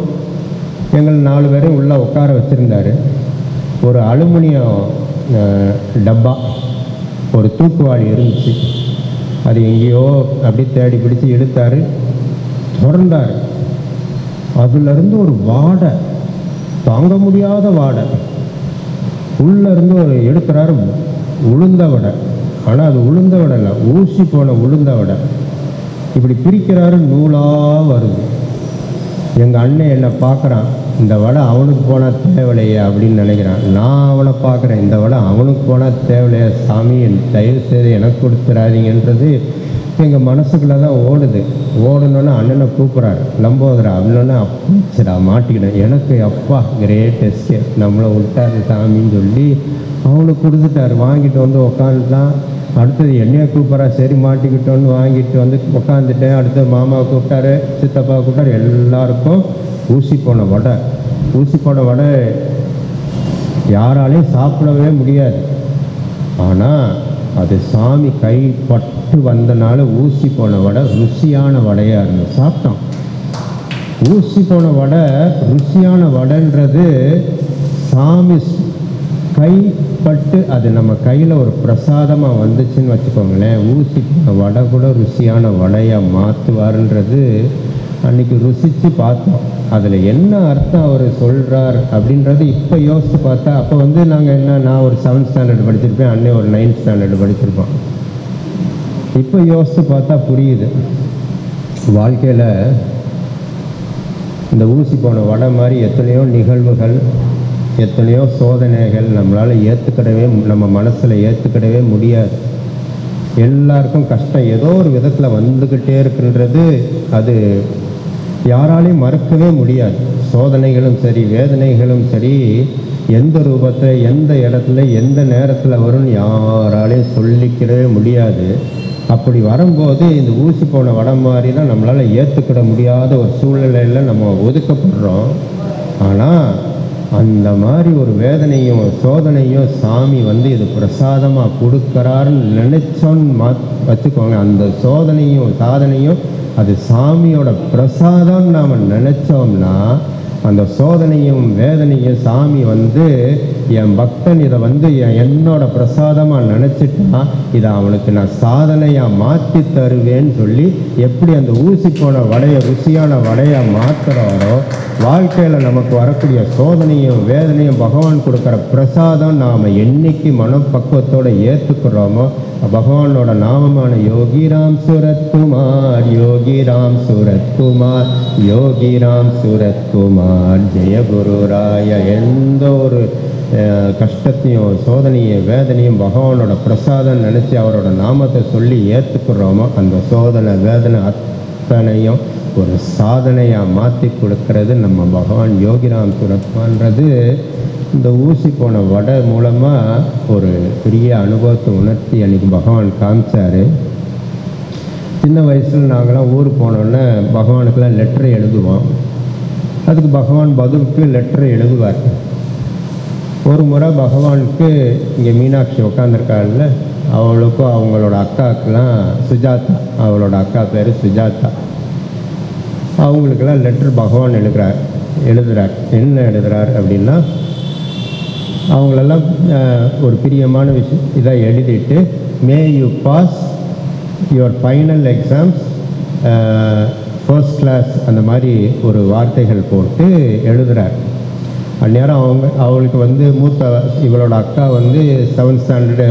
எங்கள் 4 பேரும் உள்ளே உட்கார வச்சுருந்தார். ஒரு அலுமினியம் டப்பா, ஒரு தூக்குவாளி இருந்துச்சு. அது எங்கேயோ அப்படி தேடி பிடிச்சி இழுத்தார், திறந்தார். அதுலேருந்து ஒரு வாடை, தாங்க முடியாத வாடை. உள்ளேருந்து ஒரு எடுக்கிறாரு, உளுந்த வடை. ஆனால் அது உளுந்த வடை இல்லை, ஊசி போன உளுந்த வடை. இப்படி பிரிக்கிறாரு, நூலாக வருது. எங்கள் அண்ணன் என்னை பார்க்குறான், இந்த வடை அவனுக்கு போனால் தேவையில்லையே அப்படின்னு நினைக்கிறான். நான் அவனை பார்க்குறேன், இந்த வடை அவனுக்கு போனால் தேவையில்லையா சாமி, தயவு செய்து எனக்கு கொடுத்துடாதீங்கன்றது எங்கள் மனசுக்குள்ளே தான் ஓடுது. ஓடணுன்னு அண்ணனை கூப்பிட்றாரு, லம்போதரா அப்படின்னா, சரிடா மாட்டிக்கிட்டேன். எனக்கு அப்பா கிரேட் எஸ்கேப், நம்மளை விட்டாரு சாமின்னு சொல்லி அவனுக்கு கொடுத்துட்டாரு. வாங்கிட்டு வந்து உக்காந்துட்டான். அடுத்தது என்னையை கூப்பிட்றா, சரி மாட்டிக்கிட்டோன்னு வாங்கிட்டு வந்து உட்காந்துட்டேன். அடுத்தது மாமாவை கூப்பிட்டாரு, சித்தப்பாவை கூப்பிட்டாரு. எல்லாருக்கும் ஊசி போன வடை. ஊசி போன வடை யாராலையும் சாப்பிடவே முடியாது. ஆனால் அது சாமி கைப்பட்டு வந்தனால ஊசி போன வடை ருசியான வடையாக இருந்தது. சாப்பிட்டோம். ஊசி போன வடை ருசியான வடைன்றது சாமி கைப்பட்டு அது நம்ம கையில் ஒரு பிரசாதமாக வந்துச்சுன்னு வச்சுக்கோங்களேன். ஊசி போன வடை கூட ருசியான வடையாக மாற்றுவாருன்றது அன்றைக்கி ருசித்து பார்த்தோம். அதில் என்ன அர்த்தம் அவர் சொல்கிறார் அப்படின்றது இப்போ யோசித்து பார்த்தா, அப்போ வந்து நாங்கள் என்ன, நான் ஒரு 7th ஸ்டாண்டர்ட் படிச்சிருப்பேன், அண்ணன் ஒரு 9th ஸ்டாண்டர்ட் படிச்சிருப்போம். இப்போ யோசித்து பார்த்தா புரியுது. வாழ்க்கையில் இந்த ஊசி போன வடை மாதிரி எத்தனையோ நிகழ்வுகள், எத்தனையோ சோதனைகள் நம்மளால் ஏற்றுக்கிடவே, நம்ம மனசில் ஏற்றுக்கிடவே முடியாது. எல்லாருக்கும் கஷ்டம் ஏதோ ஒரு விதத்தில் வந்துக்கிட்டே இருக்குன்றது அது யாராலையும் மறக்கவே முடியாது. சோதனைகளும் சரி, வேதனைகளும் சரி, எந்த ரூபத்தில், எந்த இடத்துல, எந்த நேரத்தில் வரும்னு யாராலையும் சொல்லிக்கிறவே முடியாது. அப்படி வரும்போது இந்த ஊசி போன வடை மாதிரி தான் நம்மளால் ஏற்றுக்கிட முடியாத ஒரு சூழ்நிலையில் நம்ம ஒதுக்கப்படுறோம். ஆனால் அந்த மாதிரி ஒரு வேதனையும் சோதனையும் சாமி வந்து இது பிரசாதமாக கொடுக்குறாருன்னு நினைச்சோன்னு வச்சுக்கோங்க. அந்த சோதனையும் சாதனையும் அது சாமியோட பிரசாதம் நாம் நினச்சோம்னா, அந்த சோதனையும் வேதனையும் சாமி வந்து என் பக்தன் இதை வந்து என்னோட பிரசாதமாக நினச்சிட்டா இதை அவனுக்கு நான் சாதனையாக மாற்றி தருவேன்னு சொல்லி எப்படி அந்த ஊசி போன வடையை ருசியான வடையாக மாற்றுறாரோ, வாழ்க்கையில் நமக்கு வரக்கூடிய சோதனையும் வேதனையும் பகவான் கொடுக்குற பிரசாதம் நாம் என்னைக்கு மனப்பக்குவத்தோடு ஏற்றுக்கிறோமோ, பகவானோட நாமமான யோகிராம் சுரத்குமார், யோகிராம் சுரத்குமார், யோகிராம் சுரத்குமார், ஜெயகுருராய. எந்த ஒரு கஷ்டத்தையும் சோதனையும் வேதனையும் பகவானோட பிரசாதம் நினச்சி அவரோட நாமத்தை சொல்லி ஏற்றுக்கிறோமோ, அந்த சோதனை வேதனை அத்தனையும் ஒரு சாதனையாக மாற்றி கொடுக்கறது நம்ம பகவான் யோகிராம் சுரத்குமார்ன்றது இந்த ஊசி போன வடை மூலமாக ஒரு பெரிய அனுபவத்தை உணர்த்தி அன்றைக்கி பகவான் காமிச்சார். சின்ன வயசில் நாங்களாம் ஊர் போனோன்னே பகவானுக்கெல்லாம் லெட்டர் எழுதுவோம். அதுக்கு பகவான் பதிலுக்கு லெட்டர் எழுதுவார். ஒரு முறை பகவானுக்கு இங்கே மீனாட்சி உட்காந்துருக்காள்ல, அவளுக்கும் அவங்களோட அக்காவுக்கெல்லாம் சுஜாதா, அவளோட அக்கா பேர் சுஜாதா, அவங்களுக்கெல்லாம் லெட்டர் பகவான் எழுதுகிறார். என்ன எழுதுகிறார் அப்படின்னா, அவங்களெல்லாம் ஒரு பிரியமான விஷயம் இதை எழுதிட்டு, may you pass your final exams first class, அந்த மாதிரி ஒரு வார்த்தைகள் போட்டு எழுதுகிறார். அந்நேரம் அவளுக்கு வந்து மூத்த இவளோட அக்கா வந்து 7th ஸ்டாண்டர்டு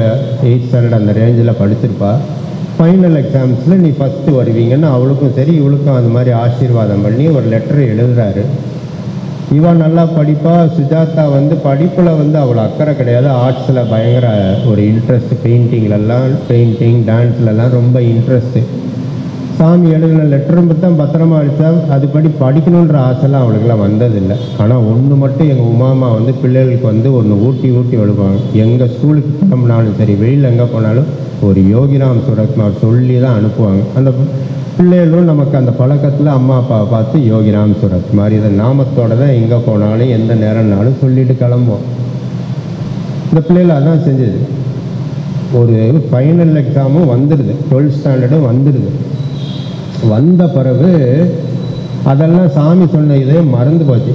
8th ஸ்டாண்டர்டு அந்த ரேஞ்சில் படிச்சிருப்பா. ஃபைனல் எக்ஸாம்ஸில் நீ ஃபஸ்ட்டு வருவீங்கன்னு அவளுக்கும் சரி இவளுக்கும் அந்த மாதிரி ஆசீர்வாதம் பண்ணி ஒரு லெட்டர் எழுதுகிறாரு. இவன் நல்லா படிப்பா. சுஜாதா வந்து படிப்பில் வந்து அவ்வளோ அக்கறை கிடையாது. ஆர்ட்ஸில் பயங்கர ஒரு இன்ட்ரெஸ்ட், பெயிண்டிங் டான்ஸ்லலாம் ரொம்ப இன்ட்ரெஸ்ட்டு. சாமி எழுதின லெட்டரும் தான் பத்திரமா அடித்தா, அதுபடி படிக்கணுன்ற ஆசைலாம் அவளுக்கெல்லாம் வந்ததில்லை. ஆனால் ஒன்று மட்டும் எங்கள் உமாமா வந்து பிள்ளைகளுக்கு வந்து ஒன்று ஊட்டி எழுப்பாங்க. எங்கள் ஸ்கூலுக்கு கிளம்புனாலும் சரி, வெளியில் எங்கே போனாலும் ஒரு யோகிராம் சுரத்குமார் சொல்லி தான் அனுப்புவாங்க. அந்த பிள்ளைகளும் நமக்கு அந்த பழக்கத்தில் அம்மா அப்பாவை பார்த்து யோகிராம் சுரத்குமார் இதை நாமத்தோடு தான் எங்கே போனாலும் எந்த நேரம்னாலும் சொல்லிட்டு கிளம்புவோம். இந்த பிள்ளைகள் அதான் செஞ்சது. ஒரு ஃபைனல் எக்ஸாமும் வந்துடுது, 12th ஸ்டாண்டர்டும் வந்துடுது. வந்த பிறகு அதெல்லாம் சாமி சொன்ன இதே மறந்து போச்சு.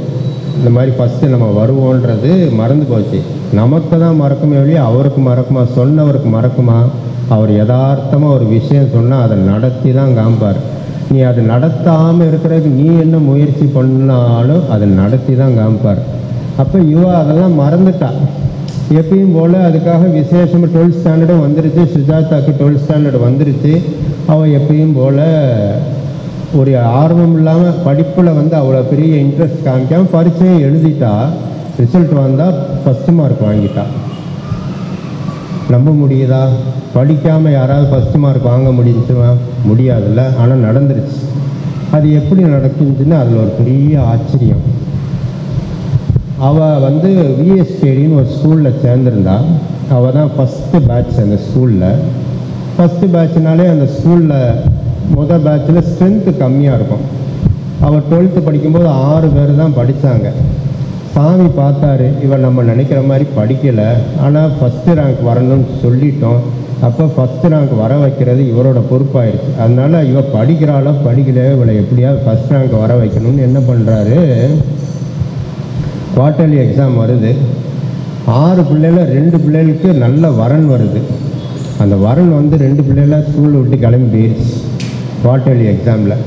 இந்த மாதிரி ஃபஸ்ட்டு நம்ம வருவோன்றது மறந்து போச்சு. நமக்கு தான் மறக்குமே ஒழிய அவருக்கு மறக்குமா? சொன்னவருக்கு மறக்குமா? அவர் யதார்த்தமாக ஒரு விஷயம் சொன்னால் அதை நடத்தி தான் காமிப்பார். நீ அதை நடத்தாமல் இருக்கிறதுக்கு நீ என்ன முயற்சி பண்ணாலும் அதை நடத்தி தான் காமிப்பார். அப்போ அதெல்லாம் மறந்துட்டா. எப்பயும் போல் அதுக்காக விசேஷமாக 12th ஸ்டாண்டர்டும் வந்துருச்சு. சுஜாதாவுக்கு 12th ஸ்டாண்டர்டு வந்துருச்சு. அவள் எப்பயும் போல் ஒரு ஆர்வம் இல்லாமல் படிப்பில் வந்து அவ்வளோ பெரிய இன்ட்ரெஸ்ட் காமிக்காமல் பரீட்சையை எழுதிட்டா. ரிசல்ட் வந்தால் ஃபஸ்ட்டு மார்க் வாங்கிட்டா. நம்ப முடியுதா? படிக்காமல் யாராவது ஃபஸ்ட்டு மார்க் வாங்க முடிஞ்சுமா? முடியாதுல்ல. ஆனால் நடந்துருச்சு. அது எப்படி நடக்குச்சுன்னு அதில் ஒரு பெரிய ஆச்சரியம். அவள் வந்து விஎஸ்கேடின்னு ஒரு ஸ்கூலில் சேர்ந்துருந்தா. அவள் தான் ஃபஸ்ட்டு பேட்ச் அந்த ஸ்கூலில். ஃபஸ்ட்டு பேட்ச்னாலே அந்த ஸ்கூலில் முதல் பேட்சில் ஸ்ட்ரென்த்து கம்மியாக இருக்கும். அவள் 12th படிக்கும்போது 6 பேர் தான் படித்தாங்க. சாமி பார்த்தாரு, இவன் நம்ம நினைக்கிற மாதிரி படிக்கலை, ஆனால் ஃபஸ்ட்டு ரேங்க் வரணும்னு சொல்லிட்டோம். அப்போ ஃபஸ்ட்டு ரேங்க் வர வைக்கிறது இவரோட பொறுப்பாயிருச்சு. அதனால் இவள் படிக்கிறாளோ படிக்கலையோ இவளை எப்படியாவது ஃபஸ்ட் ரேங்க் வர வைக்கணும்னு என்ன பண்ணுறாரு, குவார்ட்டர்லி எக்ஸாம் வருது. 6 பிள்ளைகள் 2 பிள்ளைகளுக்கு நல்ல வரன் வருது. அந்த வரன் வந்து 2 பிள்ளைகளாக ஸ்கூலில் விட்டு கிளம்பி போயிடுச்சு. குவார்ட்டர்லி எக்ஸாமில்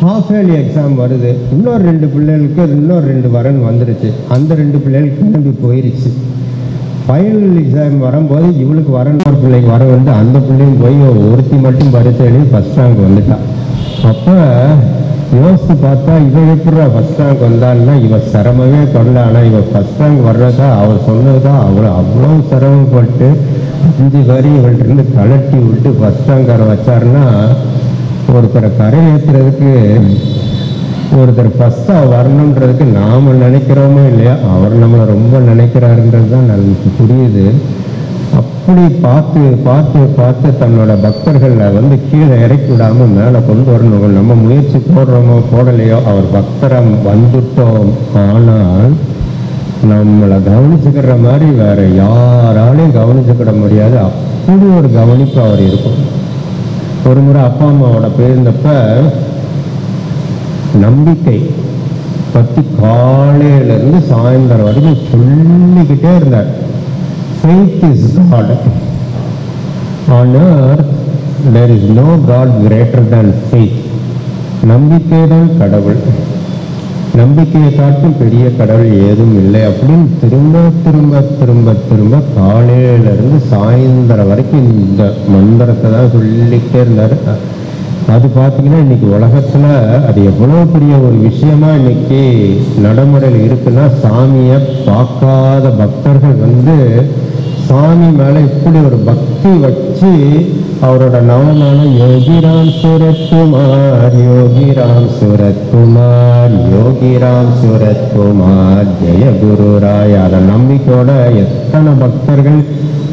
ஹாஃப் இயர்லி எக்ஸாம் வருது. இன்னொரு 2 பிள்ளைகளுக்கு இன்னொரு 2 வரன் வந்துடுச்சு. அந்த 2 பிள்ளைகளுக்கு கிளம்பி போயிடுச்சு. ஃபைனல் எக்ஸாம் வரும்போது இவளுக்கு வரன் ஒரு பிள்ளைக்கு வர வந்து அந்த பிள்ளையும் போய் ஒருத்தி மட்டும் பரிசை எழுதி ஃபஸ்ட் ரேங்க் வந்துட்டான். அப்போ யோசித்து பார்த்தா இவன் எப்படா ஃபஸ்ட் ரேங்க் வந்தான்னா இவன் சிரமமே பண்ணல. ஆனால் இவன் ஃபஸ்ட் ரேங்க் வர்றதா அவர் சொன்னதா அவ்வளோ சிரமப்பட்டு 5 வரி இவள்கிட்ட கலட்டி விட்டு ஃபஸ்ட் ரேங்க் வர வச்சாருன்னா, ஒருத்தரை கரை ஏற்றுறதுக்கு ஒருத்தர் ஃபஸ்ட்டாக வரணுன்றதுக்கு நாம் நினைக்கிறோமோ இல்லையா, அவர் நம்மளை ரொம்ப நினைக்கிறாருன்றது தான் நமக்கு புரியுது. அப்படி பார்த்து பார்த்து பார்த்து தன்னோட பக்தர்களை வந்து கீழே இறக்கி விடாமல் மேலே கொண்டு வரணும். நம்ம முயற்சி போடுறோமோ போடலையோ அவர் பக்தரம் வந்துட்டோம். ஆனால் நம்மளை கவனிச்சுக்கிற மாதிரி வேற யாராலையும் கவனிச்சுக்கிட முடியாது. அப்படி ஒரு கவனிப்பு அவர் இருக்கும். ஒரு முறை அப்பா அம்மாவோட போயிருந்தப்ப நம்பிக்கை பற்றி காலையிலேருந்து சாயந்தரம் வரைக்கும் சொல்லிக்கிட்டே இருந்தார். Faith is God. On earth there is no God greater than faith. நம்பிக்கை தான் கடவுள், நம்பிக்கையை காட்டும் பெரிய கடவுள் ஏதும் இல்லை அப்படின்னு திரும்ப திரும்ப திரும்ப திரும்ப காலையிலேருந்து சாயந்தரம் வரைக்கும் இந்த மந்திரத்தை தான் சொல்லிக்கிட்டே இருந்தார். அது பார்த்தீங்கன்னா இன்னைக்கு உலகத்தில் அது எவ்வளோ பெரிய ஒரு விஷயமா இன்னைக்கு நடைமுறையில் இருக்குன்னா, சாமியை பார்க்காத பக்தர்கள் சாமி மேலே இப்படி ஒரு பக்தி வச்சு அவரோட நாமமான யோகிராம் சூரத்குமார், யோகிராம் சூரத்குமார், யோகிராம் சூரத்குமார், ஜெய குரு ராய், அதை நம்பிக்கையோட எத்தனை பக்தர்கள்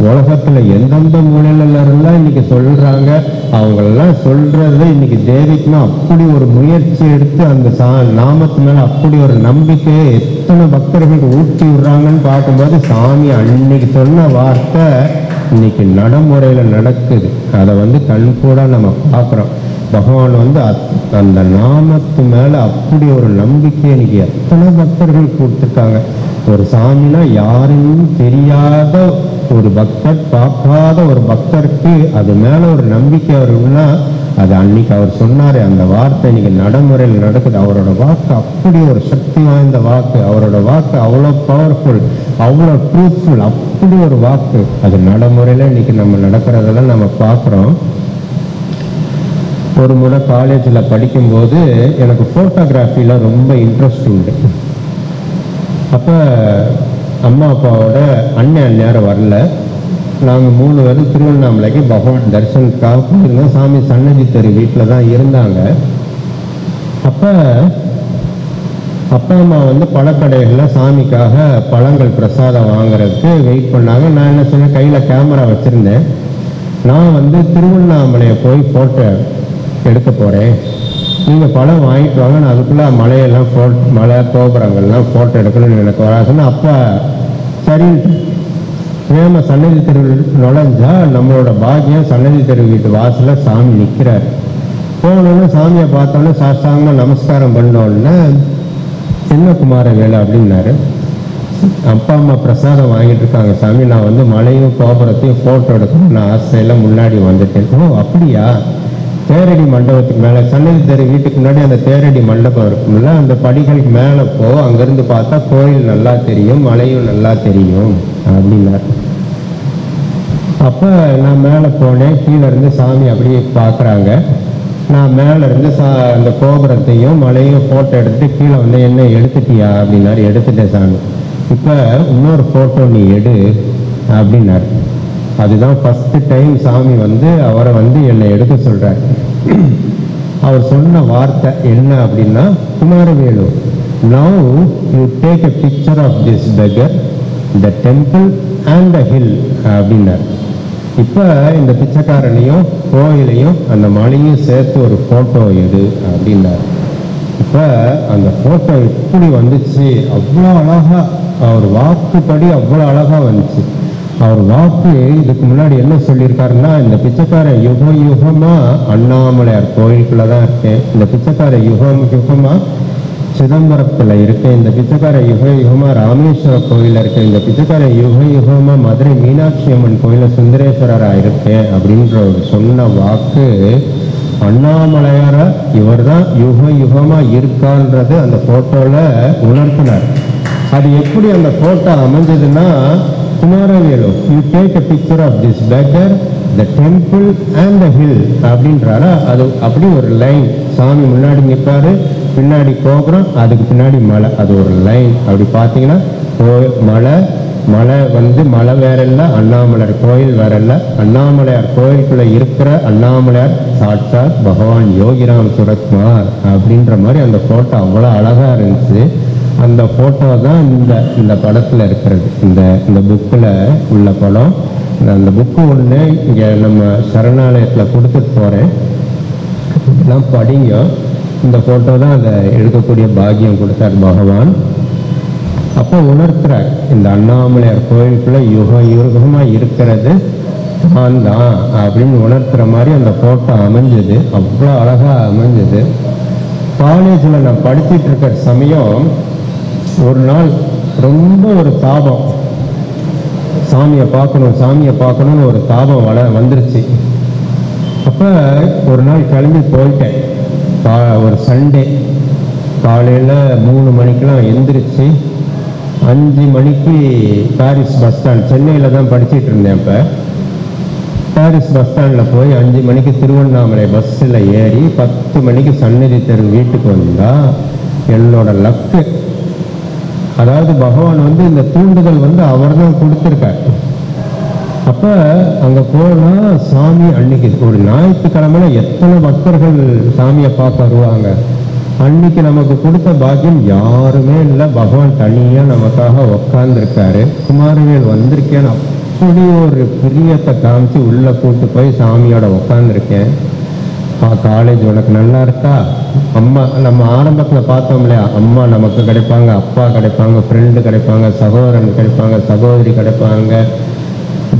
உலகத்தில் எந்தெந்த மூலையில இருந்தால் இன்னைக்கு சொல்றாங்க. அவங்களெல்லாம் சொல்றது இன்னைக்கு தேவிக்குன்னா அப்படி ஒரு முயற்சி எடுத்து அந்த நாமத்து மேலே அப்படி ஒரு நம்பிக்கையை எத்தனை பக்தர்களுக்கு ஊட்டி விடுறாங்கன்னு பார்க்கும்போது, சாமி அன்னைக்கு சொன்ன வார்த்தை இன்னைக்கு நடைமுறையில் நடக்குது. அதை கண் கூட நம்ம பார்க்குறோம். பகவான் அந்த நாமத்து மேலே அப்படி ஒரு நம்பிக்கை இன்னைக்கு எத்தனை பக்தர்கள் கொடுத்துருக்காங்க. ஒரு சாமினா யாருன்னு தெரியாத ஒரு பக்தர், பார்க்காத ஒரு பக்தருக்கு அது மேலே ஒரு நம்பிக்கை அவருன்னா, அது அன்னைக்கு அவர் சொன்னார் அந்த வார்த்தை இன்னைக்கு நடைமுறையில் நடக்குது. அவரோட வாக்கு அப்படி ஒரு சக்தி வாய்ந்த வாக்கு, அவரோட வாக்கு அவ்வளோ பவர்ஃபுல், அவ்வளோ ட்ரூத்ஃபுல், அப்படி ஒரு வாக்கு. அது நடைமுறையில் இன்னைக்கு நம்ம நடக்கிறதெல்லாம் நம்ம பார்க்குறோம். ஒரு முறை காலேஜில் படிக்கும்போது எனக்கு ஃபோட்டோகிராஃபியில் ரொம்ப இன்ட்ரெஸ்ட் உண்டு. அப்போ அம்மா அப்பாவோட அண்ணன் நேரம் வரல, நாங்கள் 3 பேரும் திருவண்ணாமலைக்கு பகவான் தரிசனத்துக்காக போயிருந்தோம். சாமி சன்னதி தெரு வீட்டில் தான் இருந்தாங்க. அப்போ அப்பா அம்மா பழக்கடைகளில் சாமிக்காக பழங்கள் பிரசாதம் வாங்குறதுக்கு வெயிட் பண்ணாங்க. நான் என்ன சொன்னேன், கையில் கேமரா வச்சுருந்தேன். நான் திருவண்ணாமலையை போய் ஃபோட்டோ எடுக்க போகிறேன், நீங்கள் பழம் வாங்கிட்டு வாங்க, நான் அதுக்குள்ளே மலையெல்லாம் மலை கோபுரங்கள்லாம் ஃபோட்டோ எடுக்கணும்னு எனக்கு வராதுன்னு. அப்பா சரின்ட்டு வேம சன்னதி தெரு நுழைஞ்சா நம்மளோட பாக்கியம் சன்னதி தெரு வீட்டு வாசலில் சாமி நிற்கிறார். போனோன்னு சாமியை பார்த்தோன்னே சாஸ்தாங்க நமஸ்காரம் பண்ணோன்னே, என்ன குமார வேலை அப்படின்னாரு. அப்பா அம்மா பிரசாதம் வாங்கிட்டு இருக்காங்க சாமி, நான் மலையும் கோபுரத்தையும் ஃபோட்டோ எடுக்கணும்னு ஆசையெல்லாம் முன்னாடி வந்துட்டேன். ஓ அப்படியா? தேரடி மண்டபத்துக்கு மேலே சன்னதி தெரு வீட்டுக்கு முன்னாடி அந்த தேரடி மண்டபம் இருக்கும்ல, அந்த படிகளுக்கு மேலே போ, அங்கேருந்து பார்த்தா கோயில் நல்லா தெரியும், மலையும் நல்லா தெரியும் அப்படின்னாரு. அப்போ நான் மேலே போனேன். கீழே இருந்து சாமி அப்படியே பார்க்குறாங்க. நான் மேலே இருந்து அந்த கோபுரத்தையும் மலையும் ஃபோட்டோ எடுத்துட்டு கீழே என்ன எடுத்துட்டியா அப்படின்னாரு. எடுத்துட்டேன் சாமி. இப்போ இன்னொரு ஃபோட்டோ நீ எடு அப்படின்னாரு. அதுதான் ஃபஸ்ட்டு டைம் சாமி அவரை என்னை எடுக்க சொல்கிறார். அவர் சொன்ன வார்த்தை என்ன அப்படின்னா, Kumaravelu, now you take a picture of this beggar, the temple and the hill அப்படின்னார். இப்போ இந்த பிச்சைக்காரனையும் கோயிலையும் அந்த மலையும் சேர்த்து ஒரு ஃபோட்டோ எடு அப்படின்னார். இப்போ அந்த ஃபோட்டோ எப்படி வந்துச்சு, அவ்வளோ அழகாக, அவர் வாக்குப்படி அவ்வளோ அழகாக வந்துச்சு. அவர் வாக்கு இதுக்கு முன்னாடி என்ன சொல்லியிருக்காருன்னா, இந்த பிச்சைக்கார யுகமா அண்ணாமலையார் கோயிலுக்குள்ள தான் இருக்கேன், இந்த பிச்சைக்கார யுகமா சிதம்பரத்தில் இருக்கேன், இந்த பிச்சைக்கார யுகமா ராமேஸ்வர கோயிலில் இருக்கேன், இந்த பிச்சைக்கார யுகமா மதுரை மீனாட்சி அம்மன் கோயிலில் சுந்தரேஸ்வரராக இருக்கேன் அப்படின்ற ஒரு சொன்ன வாக்கு அண்ணாமலையார இவர் தான் யுகமா இருக்கான்றது அந்த ஃபோட்டோவில் உணர்த்தினார். அது எப்படி அந்த ஃபோட்டோ அமைஞ்சதுன்னா, Kumaravelu, you take a picture of this beggar, the temple and the hill அப்படின்றாரா. அது அப்படி ஒரு லைன், சாமி முன்னாடி நிற்பாரு, பின்னாடி கோபுரம், அதுக்கு பின்னாடி மலை, அது ஒரு லைன். அப்படி பார்த்தீங்கன்னா மலை மலை வேற இல்லை, அண்ணாமலையார் கோயில் வேற இல்லை. அண்ணாமலையார் கோயிலுக்குள்ள இருக்கிற அண்ணாமலையார் சாட்சாத் பகவான் யோகிராம் சூரத்குமார் அப்படின்ற மாதிரி அந்த ஃபோட்டோ அவ்வளோ அழகாக இருந்துச்சு. அந்த ஃபோட்டோ தான் இந்த படத்தில் இருக்கிறது, இந்த புக்கில் உள்ள படம். அந்த புக்கு ஒன்று இங்கே நம்ம சரணாலயத்தில் கொடுத்துட்டு போகிறேன், எல்லாம் படிங்க. இந்த ஃபோட்டோ தான் அதை எடுக்கக்கூடிய பாக்கியம் கொடுத்தார் பகவான். அப்போ உணர்த்துறார், இந்த அண்ணாமலையார் கோயிலுக்குள்ள யுகமாக இருக்கிறது நான் தான் அப்படின்னு உணர்த்துற மாதிரி அந்த ஃபோட்டோ அமைஞ்சது. அவ்வளோ அழகாக அமைஞ்சது. காலேஜில் நான் படிச்சுட்டு இருக்கிற சமயம் ஒரு நாள் ரொம்ப ஒரு தாபம், சாமியை பார்க்கணும்னு ஒரு தாபம் வந்துருச்சு. அப்போ ஒரு நாள் கிளம்பி போயிட்டேன். ஒரு சண்டே காலையில் 3 மணிக்கெலாம் எந்திரிச்சு 5 மணிக்கு பாரிஸ் பஸ் ஸ்டாண்ட், சென்னையில் தான் படிச்சுட்டு இருந்தேன். இப்போ பாரிஸ் பஸ் ஸ்டாண்டில் போய் 5 மணிக்கு திருவண்ணாமலை பஸ்ஸில் ஏறி 10 மணிக்கு சன்னதி தெரு வீட்டுக்கு வந்தால் என்னோட லக்கு. அதாவது பகவான் வந்து இந்த தூண்டுதல் வந்து அவர் தான் கொடுத்துருக்கார். அப்போ அங்கே போனால் சாமி அன்னைக்கு ஒரு ஞாயிற்றுக்கிழமையில எத்தனை பக்தர்கள் சாமியை பார்க்க வருவாங்க. அன்னைக்கு நமக்கு கொடுத்த பாக்கியம் யாருமே இல்லை. பகவான் தனியாக நமக்காக உக்காந்துருக்காரு. குமாரவேல் வந்திருக்கேன்னு அப்படி ஒரு பிரியத்தை காமிச்சு உள்ளே கூட்டு போய் சாமியோட உக்காந்துருக்கேன். காலேஜ் உனக்கு நல்லா இருக்கா? அம்மா நம்ம ஆரம்பத்தில் பார்த்தோம் இல்லையா, அம்மா நமக்கு கிடைப்பாங்க, அப்பா கிடைப்பாங்க, ஃப்ரெண்டு கிடைப்பாங்க, சகோதரன் கிடைப்பாங்க, சகோதரி கிடைப்பாங்க,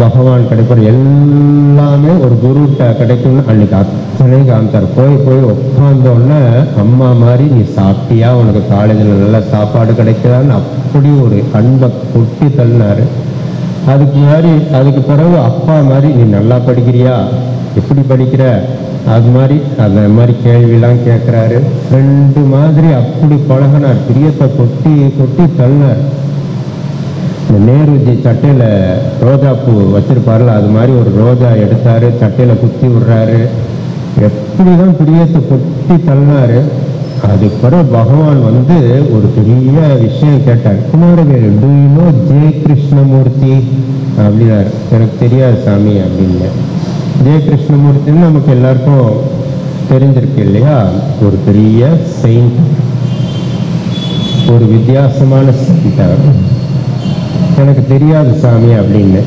பகவான் கிடைப்பார், எல்லாமே ஒரு குருட்ட கிடைக்கும்னு அன்னைக்கு அத்தனை காமிச்சார். போய் உட்காந்தோடனே அம்மா மாதிரி நீ சாப்பிட்டியா, உனக்கு காலேஜில் நல்ல சாப்பாடு கிடைக்குதான்னு அப்படி ஒரு அன்பை கொட்டி தள்ளினார். அதுக்கு பிறகு அப்பா மாதிரி நீ நல்லா படிக்கிறியா, எப்படி படிக்கிற, அது மாதிரி அந்த மாதிரி கேள்வியெல்லாம் கேட்குறாரு. ஃப்ரெண்டு மாதிரி அப்படி பழகினார். பிரியத்தை கொட்டி தள்ளினார். இந்த நேருஜி சட்டையில் ரோஜா பூ வச்சிருப்பார்ல, அது மாதிரி ஒரு ரோஜா எடுத்தார், சட்டையில் குத்தி விடுறாரு. எப்படி தான் பிரியத்தை கொட்டி தள்ளினார். அதுக்கு பிறகு பகவான் வந்து ஒரு பெரிய விஷயம் கேட்டார். குமாரவேல், டு யூ நோ ஜெய கிருஷ்ணமூர்த்தி அப்படின்னாரு. எனக்கு தெரியாது சாமி அப்படின்னு. ஜெய கிருஷ்ணமூர்த்தின்னு நமக்கு எல்லாருக்கும் தெரிஞ்சிருக்கு இல்லையா, ஒரு பெரிய செயின்ட், ஒரு வித்தியாசமான செயின்ட். எனக்கு தெரியாது சாமி அப்படின்னு.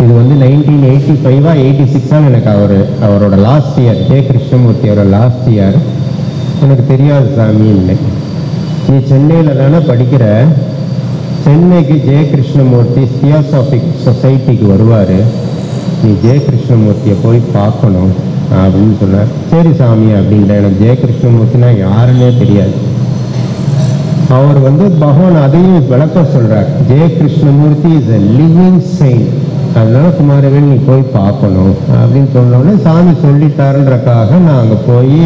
இது வந்து 1985 86 எனக்கு அவரோட லாஸ்ட் இயர், ஜெய கிருஷ்ணமூர்த்தியோட லாஸ்ட் இயர். எனக்கு தெரியாது சாமின்னு. நீ சென்னையில் தானே படிக்கிற, சென்னைக்கு ஜெய கிருஷ்ணமூர்த்தி தியோசாபிக் சொசைட்டிக்கு வருவார், நீ ஜெய கிருஷ்ணமூர்த்தியை போய் பார்க்கணும் அப்படின்னு சொன்னார். சரி சாமி அப்படின்ற. எனக்கு ஜெய கிருஷ்ணமூர்த்தினா யாருன்னே தெரியாது. அவர் வந்து பகவான் அதையும் விளக்க சொல்றார். Jaya Krishnamurti is a living saint, அதனால குமாரவேல் நீ போய் பார்க்கணும் அப்படின்னு சொன்னோடனே சாமி சொல்லிட்டாருன்றக்காக நான் அங்கே போய்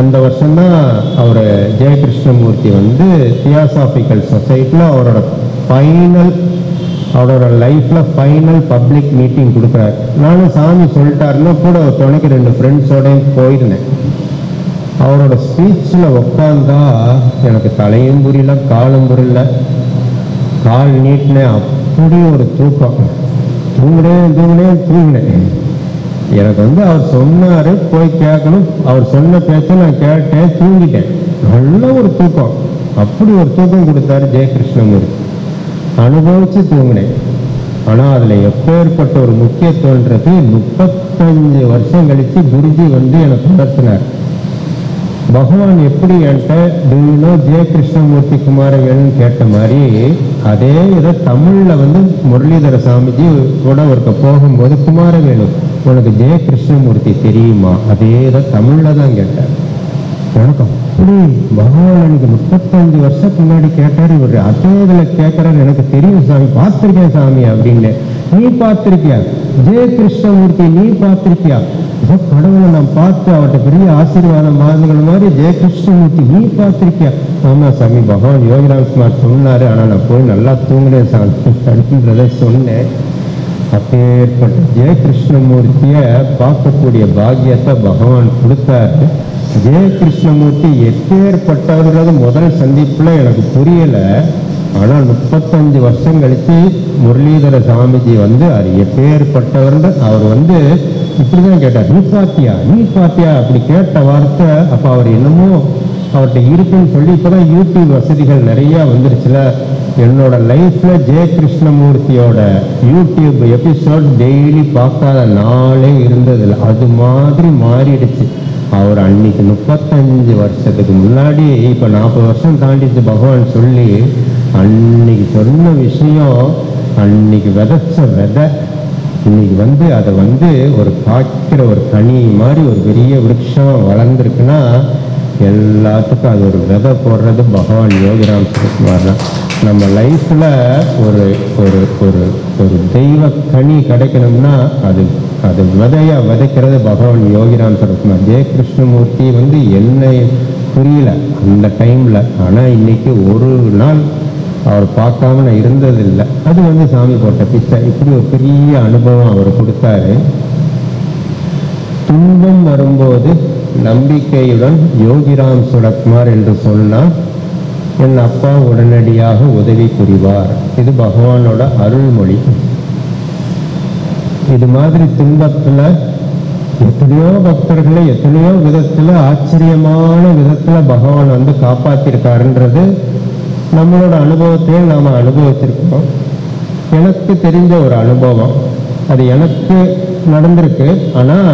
அந்த வருஷம்தான் அவர் ஜெய கிருஷ்ணமூர்த்தி வந்து தியோசாபிக்கல் சொசைட்டியில் அவரோட லைஃப்பில் ஃபைனல் பப்ளிக் மீட்டிங் கொடுக்குறாரு. நானும் சாமி சொல்லிட்டாருன்னா கூட துணைக்கு 2 ஃப்ரெண்ட்ஸோடையும் போயிருந்தேன். அவரோட ஸ்பீச்சில் உட்காந்தா எனக்கு தலையும் புரியல, காலும் புரியல, கால் நீட்டினேன், அப்படி ஒரு தூக்கம். தூங்கினேன். எனக்கு வந்து அவர் சொன்னார் போய் கேட்கணும், அவர் சொன்ன பேச்சை நான் கேட்டேன், தூங்கிட்டேன். நல்ல ஒரு தூக்கம், அப்படி ஒரு தூக்கம் கொடுத்தாரு ஜெய கிருஷ்ணமூர்த்தி. அனுபவிச்சு தூங்கினேன். ஆனால் அதில் எப்பேற்பட்ட ஒரு முக்கியத்துவன்றது 35 வருஷம் கழித்து குருஜி வந்து எனக்கு உணர்த்தினார். பகவான் எப்படி என்கிட்ட டு யூ நோ ஜெய கிருஷ்ணமூர்த்தி குமாரவேல்னு கேட்ட மாதிரி அதே இதை தமிழில் வந்து முரளிதர சாமிஜி கூட ஒருக்க போகும்போது குமாரவேலு உனக்கு ஜெய கிருஷ்ணமூர்த்தி தெரியுமா, அதே இதை தமிழில் தான் கேட்டார். எனக்கு அப்படி பகவான் எனக்கு 35 வருஷத்துக்கு முன்னாடி கேட்டார், இவர் அதே இதில் கேட்குறாரு. எனக்கு தெரியும் சாமி, பார்த்துருக்கேன் சாமி அப்படின்னு. நீ பார்த்துருக்கியா ஜெய கிருஷ்ணமூர்த்தி, நீ பார்த்துருக்கியா? கடவுளை நான் பார்த்து அவர்கிட்ட பெரிய ஆசீர்வாதம் மாறுங்கிற மாதிரி ஜெய கிருஷ்ணமூர்த்தி நீ பார்த்துருக்கியா? ஆமாம் சாமி, பகவான் யோகிராம் குமார் சொன்னார், ஆனால் நான் போய் நல்லா தூங்கினேன் சாமி அப்படின்றத சொன்னேன். அப்பேற்பட்ட ஜெய கிருஷ்ணமூர்த்தியை பார்க்கக்கூடிய பாக்கியத்தை பகவான் கொடுத்தாரு. ஜெய கிருஷ்ணமூர்த்தி எப்பேற்பட்டவர்ன்றது முதல் சந்திப்பில் எனக்கு புரியலை. ஆனால் 35 வருஷம் கழித்து முரளிதர சாமிஜி வந்து அது எப்பேற்பட்டவர்ன்ற அவர் வந்து இப்படிதான் கேட்டார். நீ பார்த்தியா அப்படி கேட்ட வார்த்தை. அப்போ அவர் என்னமோ அவர்கிட்ட இருக்குன்னு சொல்லி இப்போதான் யூடியூப் வசதிகள் நிறையா வந்துருச்சுல. என்னோட லைஃப்பில் ஜெய கிருஷ்ணமூர்த்தியோட யூடியூப் எபிசோட் டெய்லி பார்க்காத நாளே இருந்ததில்லை. அது மாதிரி மாறிடுச்சு. அவர் அன்னைக்கு 35 வருஷத்துக்கு முன்னாடி, இப்போ 40 வருஷம் தாண்டிச்சு பகவான் சொல்லி, அன்னைக்கு சொன்ன விஷயம், அன்னைக்கு விதைச்ச விதை இன்னைக்கு வந்து அதை வந்து ஒரு காய்க்கிற ஒரு கனி மாதிரி ஒரு பெரிய விருட்சம் வளர்ந்துருக்குன்னா எல்லாத்துக்கும் அது ஒரு விதை போடுறது பகவான் யோகிராம் சுரத்குமார் தான். நம்ம லைஃப்பில் ஒரு ஒரு ஒரு ஒரு தெய்வ கனி கிடைக்கணும்னா அது விதையாக விதைக்கிறது பகவான் யோகிராம் சுரத்குமார். ஜெய கிருஷ்ணமூர்த்தி என்னை புரியல அந்த டைமில். ஆனால் இன்னைக்கு ஒரு நாள் அவர் பார்க்காம நான் இருந்ததில்லை. அது சாமி போட்ட பிச்சை. இப்படி ஒரு பெரிய அனுபவம் அவர் கொடுத்தாரு. துன்பம் வரும்போது நம்பிக்கையுடன் யோகிராம் சுரத்குமார் என்று சொன்னால் என் அப்பா உடனடியாக உதவி புரிவார். இது பகவானோட அருள்மொழி. இது மாதிரி துன்பத்தில் எத்தனையோ பக்தர்களை எத்தனையோ விதத்தில் ஆச்சரியமான விதத்தில் பகவான் காப்பாற்றிருக்காருன்றது நம்மளோட அனுபவத்தையும் நாம் அனுபவிச்சிருக்கோம். எனக்கு தெரிஞ்ச ஒரு அனுபவம், அது எனக்கு நடந்திருக்கு. ஆனால்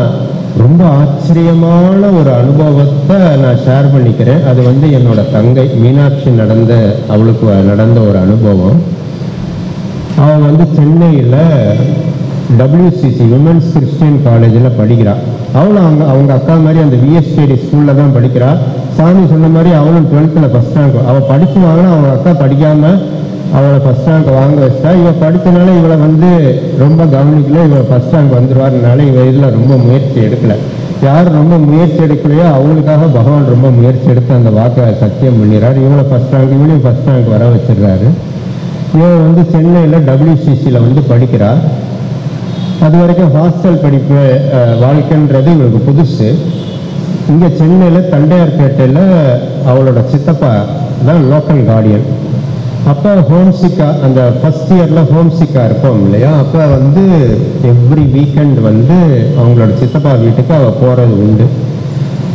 ரொம்ப ஆச்சரியமான ஒரு அனுபவத்தை நான் ஷேர் பண்ணிக்கிறேன். அது என்னோட தங்கை மீனாட்சி அவளுக்கு நடந்த ஒரு அனுபவம். அவள் சென்னையில் WCC விமென்ஸ் கிறிஸ்டியன் காலேஜில் படிக்கிறாள். அவளும் அவங்க அக்கா மாதிரி அந்த VSKD ஸ்கூலில் தான் படிக்கிறாள். சாமி சொன்ன மாதிரி அவளும் 12th ஃபஸ்ட் ரேங்க். அவள் படித்து வாங்கினா அவங்க அக்கா படிக்காமல் அவளை ஃபஸ்ட் ரேங்க் வாங்க வச்சிட்டா. இவள் படித்தனால இவளை ரொம்ப கவனிக்கல. இவள் ஃபஸ்ட் ரேங்க் வந்துடுவார்னால இவள் இதில் ரொம்ப முயற்சி எடுக்கலை. யார் ரொம்ப முயற்சி எடுக்கலையோ அவங்களுக்காக பகவான் ரொம்ப முயற்சி எடுத்து அந்த வாக்கை சத்தியம் பண்ணிடுறாரு. இவளை ஃபஸ்ட் ரேங்க், இவளையும் ஃபஸ்ட் ரேங்க் வர வச்சிடுறாரு. இவன் சென்னையில் WCCயில் படிக்கிறாள். அது வரைக்கும் ஹாஸ்டல் படிப்பு வாழ்க்கைன்றது இவளுக்கு புதுசு. இங்கே சென்னையில் தண்டையார்பேட்டையில் அவளோட சித்தப்பா தான் லோக்கல் கார்டியன். அப்போ ஹோம்சிக்கா, அந்த ஃபஸ்ட் இயரில் ஹோம்சிக்கா இருப்போம் இல்லையா, அப்போ எவ்ரி வீக்கெண்ட் அவங்களோட சித்தப்பா வீட்டுக்கு அவள் போகிறது உண்டு.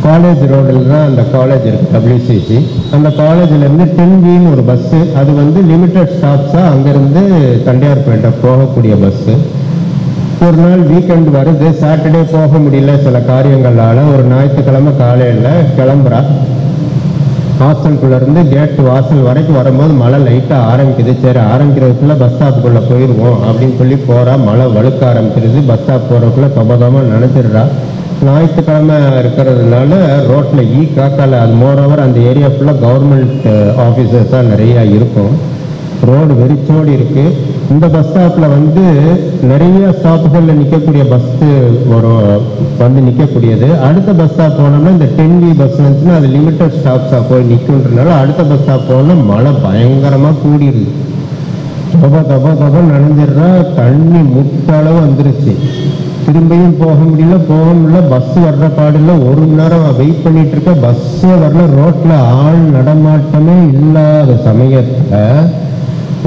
காலேஜ் ரோடில் தான் அந்த காலேஜ் இருக்குது WCC. அந்த காலேஜிலேருந்து 10Vன்னு ஒரு பஸ்ஸு, அது லிமிட்டட் ஸ்டாப்ஸாக அங்கேருந்து தண்டையார்பேட்டை போகக்கூடிய பஸ்ஸு. ஒரு நாள் வீக்கெண்ட் வருது, சாட்டர்டே போக முடியல சில காரியங்களால். ஒரு ஞாயிற்றுக்கிழமை காலையில் கிளம்புறா. ஹாஸ்டலுக்குள்ளேருந்து கேட்டு வாசல் வரைக்கும் வரும்போது மழை லைட்டாக ஆரம்பிக்குது. சரி, ஆரம்பிக்கிறதுக்குள்ளே பஸ் ஸ்டாப்புக்குள்ளே போயிடுவோம் அப்படின்னு சொல்லி போகிறா. மழை வழுக்க ஆரம்பிச்சிருது. பஸ் ஸ்டாப் போகிறதுக்குள்ளே தொபதமாக நினச்சிடுறா. ஞாயிற்றுக்கிழமை இருக்கிறதுனால ரோட்டில் காக்கால. அது மோரோவர் அந்த ஏரியா ஃபுல்லாக கவர்மெண்ட் ஆஃபீஸர்ஸாக நிறையா இருக்கும். ரோடு வெறிச்சோடு இருக்குது. இந்த பஸ் ஸ்டாப்பில் நிறைய ஸ்டாப்புகளில் நிற்கக்கூடிய பஸ்ஸு நிற்கக்கூடியது. அடுத்த பஸ் ஸ்டாப் போனோம்னா இந்த 10V பஸ் வந்துச்சுன்னா அது லிமிட்டட் ஸ்டாப்ஸாக போய் நிற்குன்றதுனால அடுத்த பஸ் ஸ்டாப் போனோம்னா மழை பயங்கரமாக கூடிடுது. தொப நனைஞ்சிடுறா. தண்ணி முட்டளவு வந்துருச்சு. திரும்பியும் போக முடியல. பஸ் வர்ற பாடில் ஒரு மணி நேரம் வெயிட் பண்ணிட்டு இருக்க. பஸ்ஸே வரல. ரோட்டில் ஆள் நடமாட்டமே இல்லாத சமயத்தில்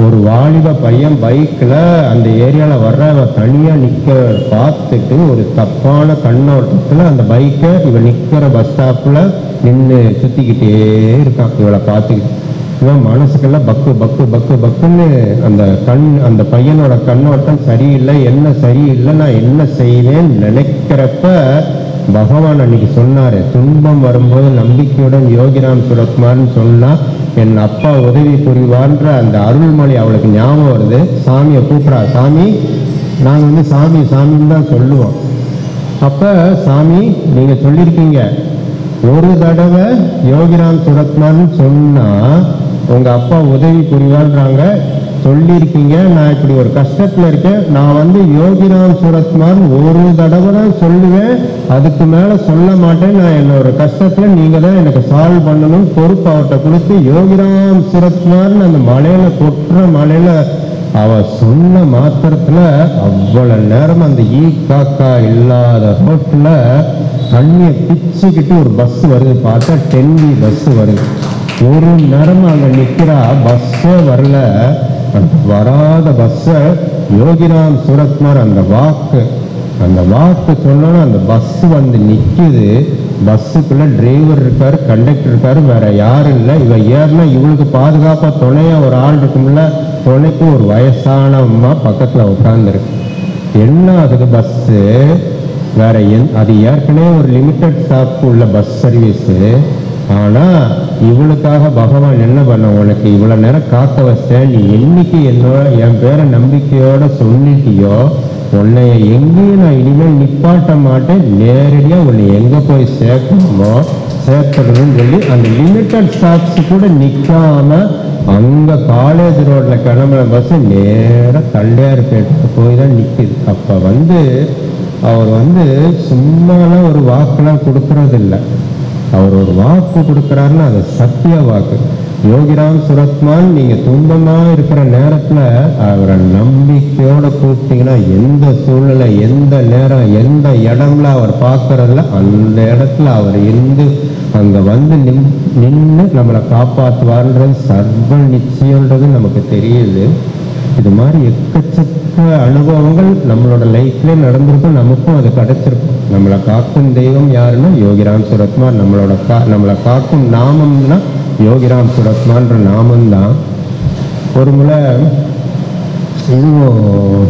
ஒரு வாலிப பையன் பைக்கில் அந்த ஏரியாவில் வர்ற தனியாக நிற்க பார்த்துட்டு ஒரு தப்பான கண்ணோட்டத்தில் அந்த பைக்கை இவன் நிற்கிற பஸ் ஸ்டாப்பில் நின்று சுற்றிக்கிட்டே இருக்கான். இவளை பார்த்துக்கிட்டு இவன் மனசுக்கெல்லாம் பக்குன்னு அந்த பையனோட கண்ணோட்டம் சரியில்லை. என்ன சரியில்லை, நான் என்ன செய்வேன்னு நினைக்கிறப்ப பகவான் அன்னைக்கு சொன்னார், துன்பம் வரும்போது நம்பிக்கையுடன் யோகிராம் சுரத்குமார்னு சொன்னால் என் அப்பா உதவி புரிவான்ற அந்த அருள்மொழி அவளுக்கு ஞாபகம் வருது. சாமியை கூப்பிட்றா. சாமி, நாங்கள் சாமின்னு தான் சொல்லுவோம். அப்போ சாமி நீங்கள் சொல்லியிருக்கீங்க ஒரு தடவை யோகிராம் சுரத்குமார்னு சொன்னால் உங்கள் அப்பா உதவி புரிவான்றாங்க சொல்லியிருக்கீங்க. நான் இப்படி ஒரு கஷ்டத்தில் இருக்கேன். நான் யோகிராம் சுரத்குமார் ஒரு தடவை தான் சொல்லுவேன், அதுக்கு மேலே சொல்ல மாட்டேன். நான் என்னோட கஷ்டத்தில் நீங்கள் தான் எனக்கு சால்வ் பண்ணணும். பொறுப்பு அவர்கிட்ட கொடுத்து யோகிராம் சுரத்குமார்னு அந்த மலையில் கொட்டுற மலையில் அவள் சொன்ன மாத்திரத்தில் அவ்வளோ நேரம் அந்த காக்கா இல்லாத ரோட்டில் தண்ணியை பிச்சுக்கிட்டு ஒரு பஸ் வருது. பார்த்தா 10V பஸ்ஸு வருது. ஒரு நேரம் அங்கே நிற்கிறா. பஸ்ஸே வரல. வராத பஸ்ஸை யோகிராம் சுரத்குமார் அந்த வாக்கு சொன்னோன்னா அந்த பஸ் நிற்கிது. பஸ்ஸுக்குள்ள டிரைவர் இருக்காரு, கண்டக்டர் இருக்காரு, வேற யாரும் இல்லை. இவ ஏறினா இவளுக்கு பாதுகாப்பாக துணையாக ஒரு ஆள் இருக்கும்ல, துணைக்கு ஒரு வயசான அம்மா பக்கத்தில் உட்காந்துருக்கு. என்ன ஆகுது, பஸ்ஸு வேற அது ஏற்கனவே ஒரு லிமிட்டட் ஸ்டாப் உள்ள பஸ் சர்வீஸு. ஆனால் இவளுக்காக பகவான் என்ன பண்ண, உனக்கு இவ்வளோ நேரம் காக்க வச்சேன், நீ என்னைக்கு என் பேரை நம்பிக்கையோட சொல்லிட்டியோ உன்னைய எங்கேயும் நான் இனிமேல் நிப்பாட்ட மாட்டேன். நேரடியாக உன்னை எங்கே போய் சேர்க்கணுமோ சேர்த்துறதுன்னு சொல்லி அந்த லிமிட்டட் ஸ்டாப்ஸ் கூட நிற்காம அங்கே காலேஜ் ரோட்டில் கிளம்புற பஸ்ஸு நேராக தள்ளியார்பேட்டுக்கு போய் தான் நிற்கிது. அப்போ அவர் சும்மாலாம் ஒரு வாக்குலாம் கொடுக்கறதில்ல. அவர் ஒரு வாக்கு கொடுக்குறாருன்னா அது சத்திய வாக்கு. யோகிராம் சுரத்மான் நீங்கள் துன்பமாக இருக்கிற நேரத்தில் அவரை நம்பிக்கையோடு கூப்பிட்டீங்கன்னா எந்த சூழ்நிலை, எந்த நேரம், எந்த இடம்ல அவர் பார்க்கறதில்ல, அந்த இடத்துல அவர் இருந்து அங்கே நின்று நம்மளை காப்பாற்றுவார்ன்றது சர்வ நிச்சயன்றது நமக்கு தெரியுது. இது மாதிரி எக்கச்சக்க அனுபவங்கள் நம்மளோட லைஃப்லேயே நடந்திருக்கும், நமக்கும் அது கிடைச்சிருக்கும். நம்மளை காக்கும் தெய்வம் யாருன்னா யோகிராம் சுரத்மான். நம்மளை காக்கும் நாமம்னா யோகிராம் சுரத்மான்ற நாமந்தான். ஒரு முறை இதுவும்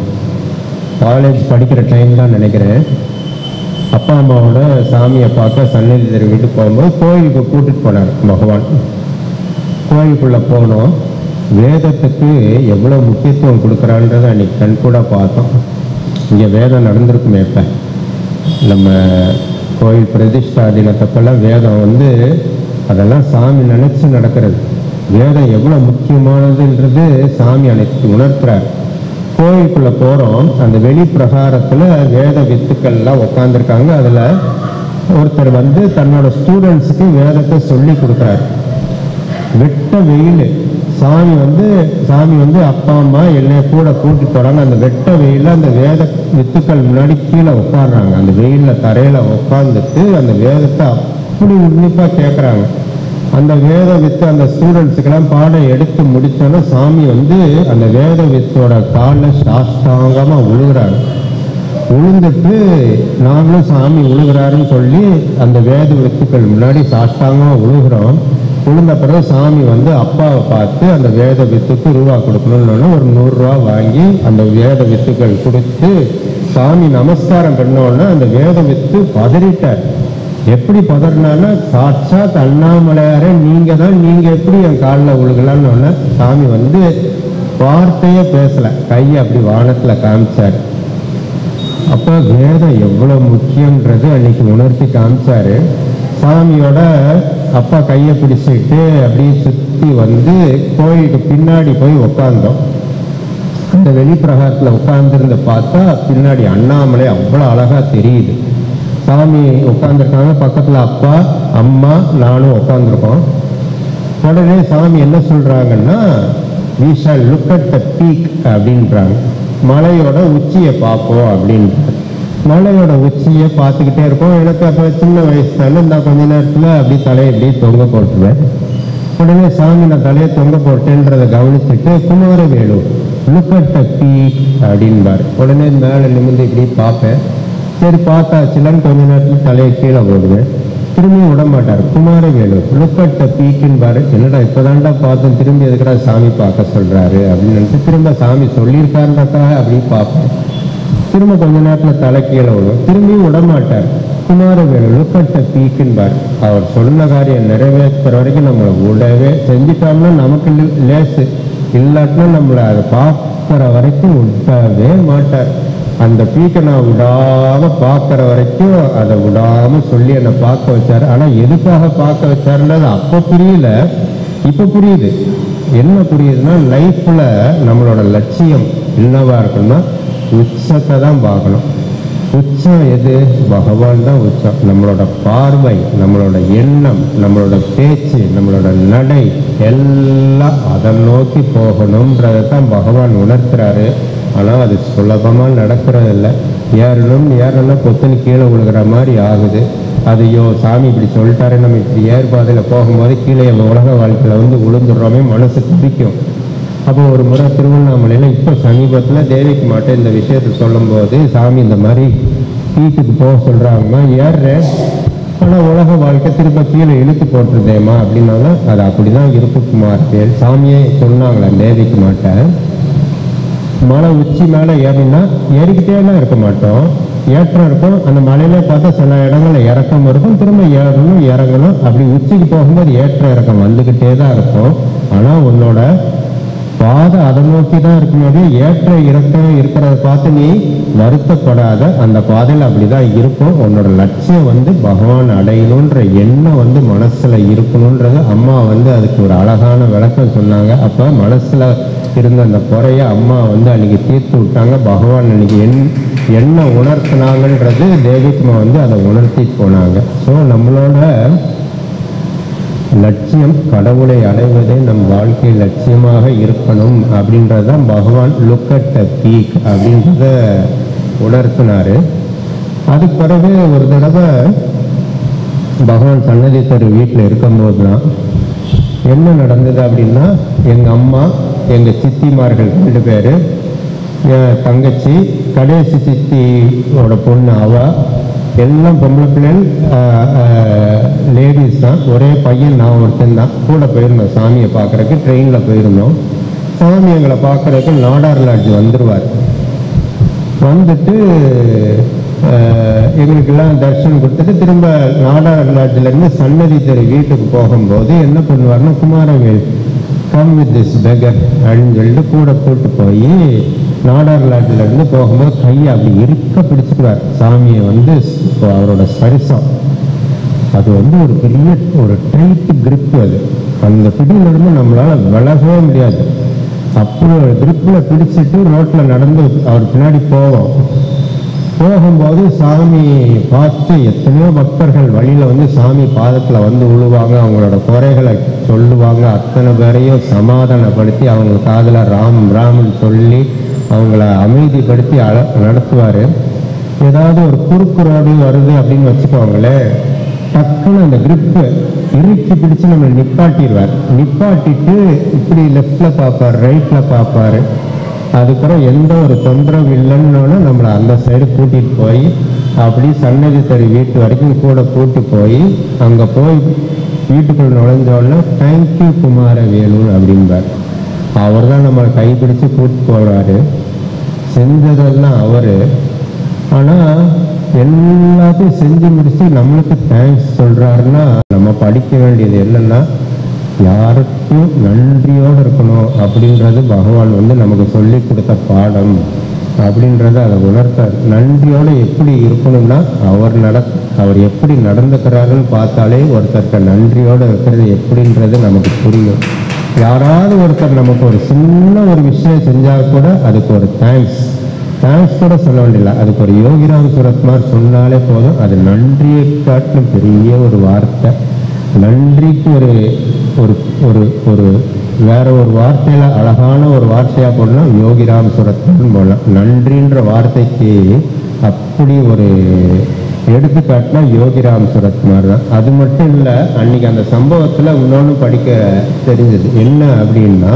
காலேஜ் படிக்கிற டைம் தான் நினைக்கிறேன், அப்பா அம்மாவோட சாமியை பார்க்க சன்னதி வீட்டுக்கு போகும்போது கோயிலுக்கு கூட்டிட்டு போனார் பகவான். கோயிலுக்குள்ளே போனோம். வேதத்துக்கு எவ்வளோ முக்கியத்துவம் கொடுக்குறான்றதை அன்றைக்கி கண்கூட பார்த்தோம். இங்கே வேதம் நடந்திருக்குமே. இப்போ நம்ம கோயில் பிரதிஷ்டா தினத்தப்பெல்லாம் வேதம் அதெல்லாம் சாமி நினச்சி நடக்கிறது. வேதம் எவ்வளோ முக்கியமானதுன்றது சாமி அன்னைக்கு உணர்த்துறார். கோயிலுக்குள்ளே போகிறோம். அந்த வெளி பிரகாரத்தில் வேத வித்துக்கள்லாம் உட்காந்துருக்காங்க. அதில் ஒருத்தர் தன்னோட ஸ்டூடெண்ட்ஸுக்கு வேதத்தை சொல்லி கொடுக்குறாரு. வெட்ட வெயில். சாமி அப்பா அம்மா என்னை கூட கூட்டிட்டு போறாங்க. அந்த வெட்ட வெயில அந்த வேத வித்துக்கள் முன்னாடி கீழே உட்காடுறாங்க. அந்த வெயில்ல தரையில உட்காந்துட்டு அந்த வேதத்தை அப்படி உன்னிப்பா கேட்கறாங்க. அந்த வேத வித்து அந்த ஸ்டூடெண்ட்ஸுக்கெல்லாம் பாடம் எடுத்து முடிச்சோன்னா சாமி அந்த வேத வித்தோட காலில் சாஷ்டாங்கமா உழுகுறாங்க. உழுந்துட்டு நாங்களும் சாமி உழுகிறாருன்னு சொல்லி அந்த வேத வித்துக்கள் முன்னாடி சாஷ்டாங்கமா உழுகிறோம். உழுந்த பிறகு சாமி அப்பாவை பார்த்து அந்த வேத வித்துக்கு ரூபா கொடுக்கணும்னு ஒரு 100 ரூபா வாங்கி அந்த வேத வித்துக்கள் கொடுத்து சாமி நமஸ்காரம் பண்ணோன்னா அந்த வேத வித்து பதறிட்டார். எப்படி பதறினான்னா, சாட்சாத் அண்ணாமலையாரே நீங்க எப்படி என் காலில் உழுகலான்னு சாமி வார்த்தையே பேசல, கையை அப்படி வானத்துல காமிச்சாரு. அப்போ வேதம் எவ்வளோ முக்கியன்றது அன்னைக்கு உணர்த்தி காமிச்சாரு. சாமியோட அப்பா கையை பிடிச்சிட்டு அப்படியே சுற்றி கோயிலுக்கு பின்னாடி போய் உட்காந்தோம். அந்த வெளிப்பிரகாரத்தில் உட்கார்ந்துருந்த பார்த்தா பின்னாடி அண்ணாமலை அவ்வளோ அழகாக தெரியுது. சாமி உட்காந்துருக்காங்க, பக்கத்தில் அப்பா அம்மா நானும் உட்காந்துருக்கோம். உடனே சாமி என்ன சொல்கிறாங்கன்னா, we shall look at the peak அப்படின்றாங்க. மலையோட உச்சியை பார்ப்போம் அப்படின்றாங்க. மலையோட உச்சியை பார்த்துக்கிட்டே இருக்கோம். எனக்கு அப்போ சின்ன வயசு தானே, நான் கொஞ்ச நேரத்தில் அப்படி தலையை இப்படி தொங்க போட்டுருவேன். உடனே சாமி நான் தலையை தொங்க போட்டேன்றதை கவனிச்சுட்டு Kumaravelu look at the peak அப்படின்பார். உடனே மேலே நிமிர்ந்து இப்படி பார்ப்பேன். சரி பார்த்தாச்சுலன்னு கொஞ்ச நேரத்தில் தலையை கீழே போடுவேன். திரும்பி விட மாட்டார். குமாரவேலு லுக் அட் த பீக்குன்னு பாரு. என்னடா இப்போதான்டா பார்த்தோம், திரும்பி எதுக்கடா சாமி பார்க்க சொல்கிறாரு அப்படின்னு நினச்சி திரும்ப சாமி சொல்லியிருக்காருன்றக்காக அப்படி பார்ப்பேன். திரும்ப கொஞ்ச நேரத்தில் தலை கீழே விடும். திரும்பியும் விடமாட்டார். குமாரவேலு லுக் அட் த பீக்குன்னு பாரு. அவர் சொன்ன காரியம் நிறைவேற்றுற வரைக்கும் நம்மளை விடவே, செஞ்சிட்டோம்னா நமக்கு லேசு, இல்லாட்டினா நம்மளை அதை பார்க்குற வரைக்கும் விடவே மாட்டார். அந்த பீக்கை நான் விடாம பார்க்குற வரைக்கும் அதை விடாம சொல்லி என்னை பார்க்க வச்சார். ஆனால் எதுக்காக பார்க்க வச்சாருன்றது அப்போ புரியல, இப்போ புரியுது. என்ன புரியுதுன்னா, லைஃப்ல நம்மளோட லட்சியம் என்னவா இருக்குன்னா உச்சத்தை தான் பார்க்கணும். உச்சம் எது? பகவான் தான் உச்சம். நம்மளோட பார்வை, நம்மளோட எண்ணம், நம்மளோட பேச்சு, நம்மளோட நடை எல்லாம் அதை நோக்கி போகணும்ன்றதை தான் பகவான் உணர்த்துறாரு. ஆனால் அது சுலபமாக நடக்கிறதில்ல. ஏறணும்னா பொத்துன்னு கீழே விழுகிற மாதிரி ஆகுது. அதையோ சாமி இப்படி சொல்லிட்டாரு, நம்ம இப்படி ஏற்பாதையில் போகும்போது கீழே உலக வாழ்க்கையில் விழுந்துடுறோமே, மனசு துடிக்கும். அப்போ ஒரு முறை திருவண்ணாமலையில் இப்போ சமீபத்தில் தேவிக்கு மாட்டேன் இந்த விஷயத்தை சொல்லும்போது சாமி இந்த மாதிரி வீட்டுக்கு போக சொல்கிறாங்கம்மா, ஏறுறேன், ஆனால் உலக வாழ்க்கை திரும்ப கீழே இழுத்து போட்டுருதேம்மா அப்படின்னாலும் அது அப்படி தான் இருக்குமார். சாமியே சொன்னாங்களே தேவிக்கு மாட்டேன். மலை உச்சி மேலே ஏறினா ஏறிக்கிட்டேலாம் இருக்க மாட்டோம், ஏற்றம் இருக்கும். அந்த மலையில பார்த்தா சில இடங்களில் இறக்கம் இருக்கும், திரும்ப ஏறணும் இறங்கணும். அப்படி உச்சிக்கு போகும்போது ஏற்ற இறக்கம் வந்துக்கிட்டே தான் இருக்கும். ஆனால் உன்னோட பாதை அதை நோக்கி தான் இருக்கும்போது ஏற்ற இறக்கம் இருக்கிறத பார்த்து நீ வருத்தப்படாத, அந்த பாதையில் அப்படிதான் இருக்கும். உன்னோட லட்சியம் வந்து பகவான் அடையணுன்ற எண்ணம் வந்து மனசுல இருக்கணுன்றது அம்மா வந்து அதுக்கு ஒரு அழகான விளக்கம் சொன்னாங்க. அப்ப மனசுல இருந்த அந்த குறைய அம்மா வந்து அன்னைக்கு தீர்த்து விட்டாங்க. பகவான் அன்னைக்கு என்ன உணர்த்தினாங்கன்றது தேவிக்குமா வந்து அதை உணர்த்தி போனாங்க. ஸோ நம்மளோட லட்சியம் கடவுளை அடைவதே நம் வாழ்க்கை லட்சியமாக இருக்கணும் அப்படின்றதான் பகவான் லுக் அட் த பீக் அப்படின்றத உணர்த்தினாரு. அதுக்கு பிறகு ஒரு தடவை பகவான் சன்னதி தெரு வீட்டில் இருக்கும்போது தான் என்ன நடந்தது அப்படின்னா, எங்கள் அம்மா எங்கள் சித்திமார்கள் 2 பேர், என் தங்கச்சி கடைசி சித்தியோட பொண்ணு அவ, எல்லாம் பொம்பளை பிள்ளைகள் லேடிஸ் தான். ஒரே பையன் நான் ஒருத்தன் தான். கூட போயிருந்தோம் சாமியை பார்க்குறதுக்கு, ட்ரெயினில் போயிருந்தோம். சாமி எங்களை பார்க்குறதுக்கு நாடார் லாட்ஜ் வந்துடுவார். வந்துட்டு எங்களுக்கெல்லாம் தரிசனம் கொடுத்துட்டு திரும்ப நாடார் லாட்ஜிலேருந்து சன்னதி தெரு வீட்டுக்கு போகும்போது என்ன பண்ணுவார்னா, Kumaravel come with this beggar அப்படின்னு சொல்லிட்டு கூட கூட்டு போய் நாடார் லாட்ஜிலேருந்து போகும்போது கையை அப்படி இருக்க பிடிச்சிக்குவார். சாமியை வந்து அவரோட ஸ்பரிசம் அது வந்து ஒரு பெரிய ஒரு டைட் கிரிப். அது அந்த பிடியிலிருந்து நம்மளால் விலகவே முடியாது. அப்புறம் கிரிப்பில் பிடிச்சிட்டு ரோட்டில் நடந்து அவர் பின்னாடி போகும்போது சாமி பார்த்து எத்தனையோ பக்தர்கள் வழியில் வந்து சாமி பாதத்தில் வந்து விழுவாங்க, அவங்களோட குறைகளை சொல்லுவாங்க. அத்தனை பேரையும் சமாதானப்படுத்தி அவங்க காதில் ராம் ராம்னு சொல்லி அவங்கள அமைதிப்படுத்தி நடத்துவார். ஏதாவது ஒரு குறுக்கு ரோடு வருது அப்படின்னு வச்சுக்கோங்களேன், டக்குன்னு அந்த கிரிப்பு இறுக்கி பிடிச்சு நம்மளை நிப்பாட்டிடுவார். நிப்பாட்டிட்டு இப்படி லெஃப்டில் பார்ப்பார், ரைட்டில் பார்ப்பார். அதுக்கப்புறம் எந்த ஒரு தொந்தரவு இல்லைன்னு நம்மளை அந்த சைடு கூட்டிகிட்டு போய் அப்படி சன்னதி தெரு வீட்டு வரைக்கும் கூட கூட்டி போய் அங்கே போய் வீட்டுக்குள்ள நுழைஞ்சோடனே தேங்க்யூ குமாரவேலு அப்படின்பார். அவர் தான் நம்மளை கைப்பிடிச்சு கூட்டு போவார். செஞ்சதெல்லாம் அவர். ஆனால் எல்லாத்தையும் செஞ்சு முடிச்சு நம்மளுக்கு தேங்க்ஸ் சொல்கிறாருன்னா, நம்ம படிக்க வேண்டியது என்னன்னா, யாருக்கும் நன்றியோடு இருக்கணும் அப்படின்றது பகவான் வந்து நமக்கு சொல்லி கொடுத்த பாடம் அப்படின்றத அதை உணர்த்தார். நன்றியோடு எப்படி இருக்கணும்னா, அவர் எப்படி நடந்துக்கிறாருன்னு பார்த்தாலே ஒருத்தருக்கு நன்றியோடு இருக்கிறது எப்படின்றது நமக்கு புரியும். யாராவது ஒருத்தர் நமக்கு ஒரு சின்ன ஒரு விஷயம் செஞ்சால் கூட அதுக்கு ஒரு தேங்க்ஸ் கூட சொல்ல வேண்டியதில்லை, அதுக்கு ஒரு யோகிராம் சுரத்குமார் சொன்னாலே போதும். அது நன்றியை காட்டிலும் பெரிய ஒரு வார்த்தை. நன்றிக்கு ஒரு ஒரு ஒரு வேற ஒரு வார்த்தையில அழகான ஒரு வார்த்தையா போடலாம், யோகிராம் சுரத்குமார்னு போடலாம். நன்றின்ற வார்த்தைக்கு அப்படி ஒரு எடுத்துக்காட்டினா யோகிராம் சுரத்குமார் தான். அது மட்டும் இல்லை, அன்னைக்கு அந்த சம்பவத்தில் இன்னொன்று படிக்க தெரிஞ்சது என்ன அப்படின்னா,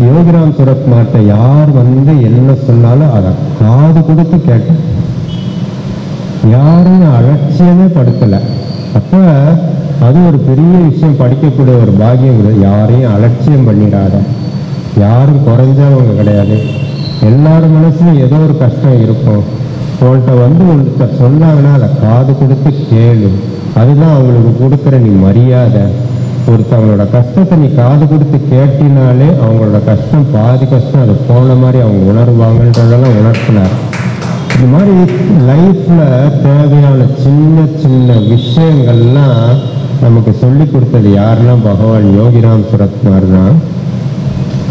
யோகிராம் சுரத்குமார்ட்ட யார் வந்து என்ன சொன்னாலும் அதை காது கொடுத்து கேட்டேன். யாரும் அலட்சியமே படுத்தலை. அப்போ அது ஒரு பெரிய விஷயம், படிக்கக்கூடிய ஒரு பாக்கியம். யாரையும் அலட்சியம் பண்ணிடாத, யாரும் குறைஞ்சவங்க கிடையாது. எல்லாரும் மனசுலையும் ஏதோ ஒரு கஷ்டம் இருக்கும். உங்கள்கிட்ட வந்து ஒருத்தர் சொன்னாங்கன்னா அதை காது கொடுத்து கேளு. அதுதான் அவங்களுக்கு கொடுக்குற நீ மரியாதை. ஒருத்தவங்களோட கஷ்டத்தை நீ காது கொடுத்து கேட்டினாலே அவங்களோட கஷ்டம் பாதி கஷ்டம் அது போன மாதிரி அவங்க உணர்வாங்கன்றதெல்லாம் உணர்த்தினார். இது மாதிரி லைஃப்பில் தேவையான சின்ன சின்ன விஷயங்கள்லாம் நமக்கு சொல்லி கொடுத்தது யாருன்னா பகவான் யோகிராம் சுரத்குமார் தான்.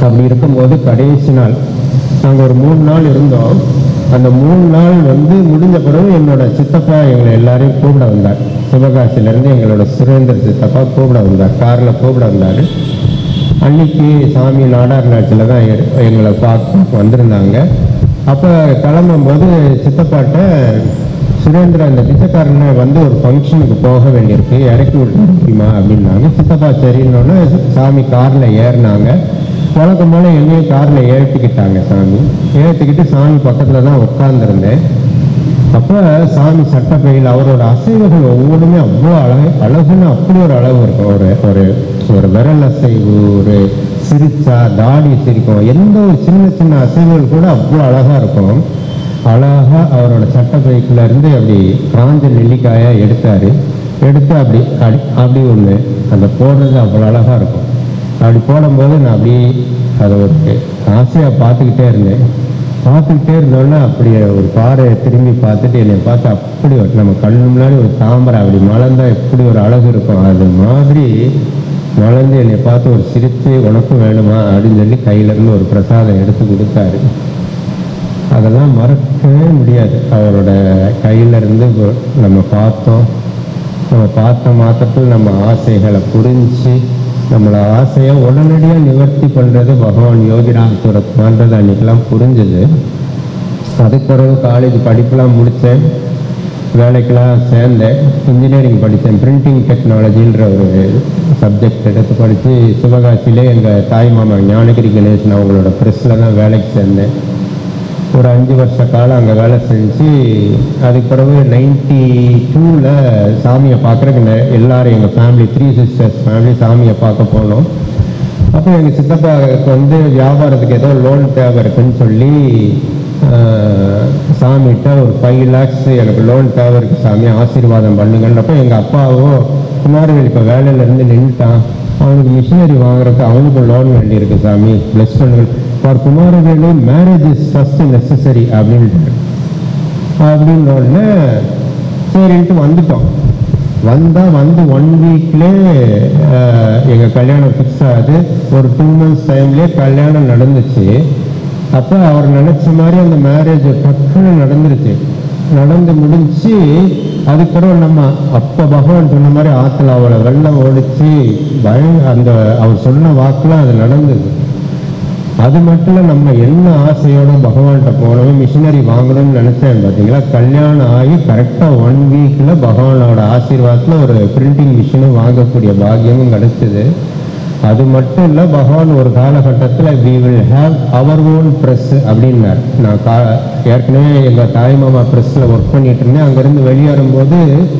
அப்படி இருக்கும்போது கடைசி நாள் நாங்கள் ஒரு 3 நாள் இருந்தோம். அந்த 3 நாள் வந்து முடிஞ்ச பிறகு என்னோட சித்தப்பா எங்களை எல்லாரையும் கூப்பிட வந்தார். சிவகாசியிலேருந்து எங்களோட சுரேந்தர் சித்தப்பா கூப்பிட வந்தார், காரில் கூப்பிட வந்தார். அன்னைக்கு சாமி நாடார் லாட்ஜில் தான் எங்களை பார்த்து வந்திருந்தாங்க. அப்போ கிளம்பும்போது சித்தப்பாட்ட, சுரேந்திரா இந்த பிச்சைக்காரனை வந்து ஒரு ஃபங்க்ஷனுக்கு போக வேண்டியிருக்கு, இறக்கி விட்டு முடியுமா அப்படின்னாங்க. சித்தப்பா சரின்னொன்னே சாமி காரில் ஏறினாங்க. வழக்கம் போல என்னையும் காரில் ஏற்றிக்கிட்டாங்க. ஏற்றிக்கிட்டு சாமி பக்கத்தில் தான் உட்கார்ந்துருந்தேன். அப்போ சாமி சட்டப்பையில் அவரோட அசைவுகள் ஒவ்வொன்றுமே அவ்வளோ அழகுன்னு அப்படி ஒரு அளவு இருக்கும். ஒரு ஒரு விரல் அசைவு, ஒரு சிரிச்சா தாடி சிரிக்கும், எந்த ஒரு சின்ன சின்ன அசைவுகள் கூட அவ்வளோ அழகாக இருக்கும். அழகாக அவரோட சட்டப்பைக்குள்ள இருந்து அப்படி காஞ்ச நெல்லிக்காயாக எடுத்தார். எடுத்து அப்படி ஒன்று அந்த போடுறது அவ்வளோ அழகாக இருக்கும். அப்படி போடும்போது நான் அப்படி அதை ஒரு ஆசையாக பார்த்துக்கிட்டே இருந்தோன்னே அப்படி ஒரு பாறையை திரும்பி பார்த்துட்டு என்னை பார்த்து அப்படி நம்ம கண்ணு முன்னாடி ஒரு தாமரை அப்படி மலர்ந்தா எப்படி ஒரு அழகு இருக்கும் அது மாதிரி மலர்ந்து என்னை பார்த்து ஒரு சிரித்து உனக்கும் வேணுமா அப்படின்னு சொல்லி கையிலேருந்து ஒரு பிரசாதம் எடுத்து கொடுத்தாரு. அதெல்லாம் மறக்கவே முடியாது. அவரோட கையிலேருந்து நம்ம பார்த்த மாத்திரத்தில் நம்ம ஆசைகளை புரிஞ்சு நம்மளை ஆசையை உடனடியாக நிவர்த்தி பண்ணுறது பகவான் யோகிராம் சூரத்மான்றது அன்றைக்கெல்லாம் புரிஞ்சுது. அதுக்கு பிறகு காலேஜ் படிப்பெலாம் முடித்தேன், வேலைக்கெல்லாம் சேர்ந்தேன், இன்ஜினியரிங் படித்தேன். பிரிண்டிங் டெக்னாலஜின்ற ஒரு சப்ஜெக்ட் எடுத்து படித்து சிவகாசியிலே எங்கள் தாய் மாமா ஞானகிரி கணேசன் அவங்களோட ப்ரெஸ்ஸில் தான் வேலைக்கு சேர்ந்தேன். ஒரு 5 வருஷ காலம் அங்கே வேலை செஞ்சு அதுக்கு பிறகு 92ல் சாமியை பார்க்குறதுக்கு எல்லோரும் எங்கள் ஃபேமிலி 3 சிஸ்டர்ஸ் ஃபேமிலி சாமியை பார்க்க போனோம். அப்போ எங்கள் சித்தப்பாவுக்கு வந்து வியாபாரத்துக்கு ஏதோ லோன் தேவை இருக்குன்னு சொல்லி சாமிகிட்ட ஒரு 5 lakhs எனக்கு லோன் தேவை இருக்குது சாமி ஆசீர்வாதம் பண்ணுங்கன்றப்போ எங்கள் அப்பாவும் குமாரவேல் இப்போ வேலையிலேருந்து நின்றுட்டான், அவனுக்கு மிஷினரி வாங்குறதுக்கு அவனுக்கும் லோன் வேண்டியிருக்கு சாமி ப்ளஸ் பண்ணுங்கள் for Kumaravelu marriage is first necessary அப்படின்னோடனே சரின்ட்டு வந்துட்டோம். வந்து 1 வீக்லேயே எங்கள் கல்யாணம் ஃபிக்ஸ் ஆகுது. ஒரு 2 months டைம்லேயே கல்யாணம் நடந்துச்சு. அப்போ அவர் நினச்ச மாதிரி அந்த மேரேஜ் டக்குன்னு நடந்து முடிஞ்சு அதுக்கப்புறம் நம்ம அப்போ பகவான் சொன்ன மாதிரி ஆற்றுல அவளை வெள்ளம் ஓடிச்சு அந்த அவர் சொன்ன வாக்குலாம் அது நடந்தது. அது மட்டும் இல்லை, நம்ம என்ன ஆசையோட பகவான்கிட்ட போனோம் மிஷினரி வாங்கணும்னு நினச்சேன் பார்த்தீங்களா, கல்யாணம் ஆகி கரெக்டாக 1 வீக்கில் பகவானோட ஆசீர்வாதத்தில் ஒரு பிரிண்டிங் மிஷினும் வாங்கக்கூடிய பாக்கியமும் கிடைச்சிது. அது மட்டும் இல்லை, பகவான் ஒரு காலகட்டத்தில் we will have our own press அப்படின்னார். நான் ஏற்கனவே எங்கள் தாய் மாமா ப்ரெஸ்ஸில் ஒர்க் பண்ணிட்டு இருந்தேன். அங்கேருந்து வெளியேறும்போது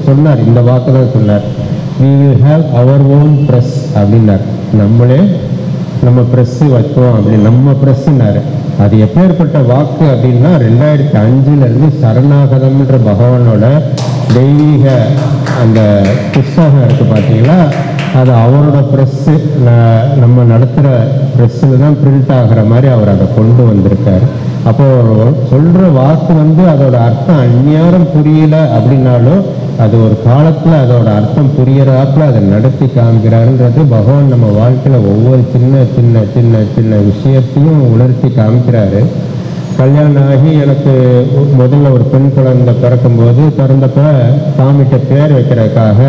சொன்னார், இந்த வாக்கு தான் சொன்னார், we will have our own press அப்படின்னார். நம்மளே நம்ம ப்ரெஸ்ஸு வைப்போம் அப்படின்னு நம்ம ப்ரெஸ்ஸுனாரு. அது எப்பேற்பட்ட வாக்கு அப்படின்னா 2005 சரணாகதம்ன்ற பகவானோட தெய்வீக அந்த புஸ்தகம் இருக்குது பார்த்தீங்களா, அது அவரோட ப்ரெஸ்ஸு நம்ம நடத்துகிற ப்ரெஸ்ஸில் தான் பிரிண்ட் ஆகிற மாதிரி அவர் அதை கொண்டு வந்திருக்கார். அப்போது சொல்கிற வாக்கு அதோட அர்த்தம் அந்நியாரம் புரியல அப்படின்னாலும் அது ஒரு காலத்தில் அதோட அர்த்தம் புரியறாப்புல அதை நடத்தி காமிக்கிறாருன்றது பகவான் நம்ம வாழ்க்கையில் ஒவ்வொரு சின்ன சின்ன சின்ன சின்ன விஷயத்தையும் உணர்த்தி காமிக்கிறாரு. கல்யாணம் ஆகி எனக்கு முதல்ல ஒரு பெண் குழந்தை பிறந்தப்ப சாமிகிட்ட பேர் வைக்கிறதுக்காக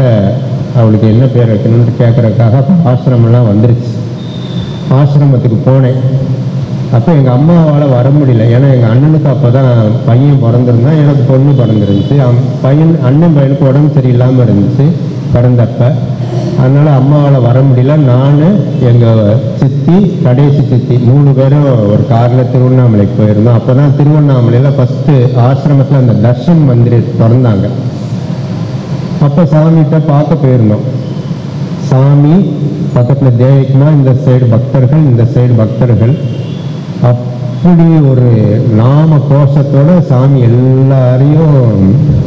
அவளுக்கு என்ன பேர் வைக்கணும்னு கேட்குறதுக்காக ஆசிரமெல்லாம் வந்துருச்சு. ஆசிரமத்துக்கு போனேன். அப்போ எங்கள் அம்மாவால் வர முடியல, ஏன்னா எங்கள் அண்ணனுக்கு அப்போ தான் பையன் பிறந்திருந்தான், எனக்கு பொண்ணு பிறந்துருந்துச்சு. அண்ணன் பையனுக்கு உடம்பு சரியில்லாமல் இருந்துச்சு பிறந்தப்ப. அதனால் அம்மாவால் வர முடியல. நான் எங்கள் சித்தி கடைசி சித்தி 3 பேரும் ஒரு காரில் திருவண்ணாமலைக்கு போயிருந்தோம். அப்போ தான் திருவண்ணாமலையில் ஃபஸ்ட்டு ஆசிரமத்தில் அந்த தர்ஷன் மந்திர் திறந்தாங்க. அப்போ சாமிகிட்ட பார்க்க போயிருந்தோம். சாமி பக்கத்தில் தேவிக்குமா, இந்த சைடு பக்தர்கள், இந்த சைடு பக்தர்கள். அப்படி ஒரு நாம கோஷத்தோட சாமி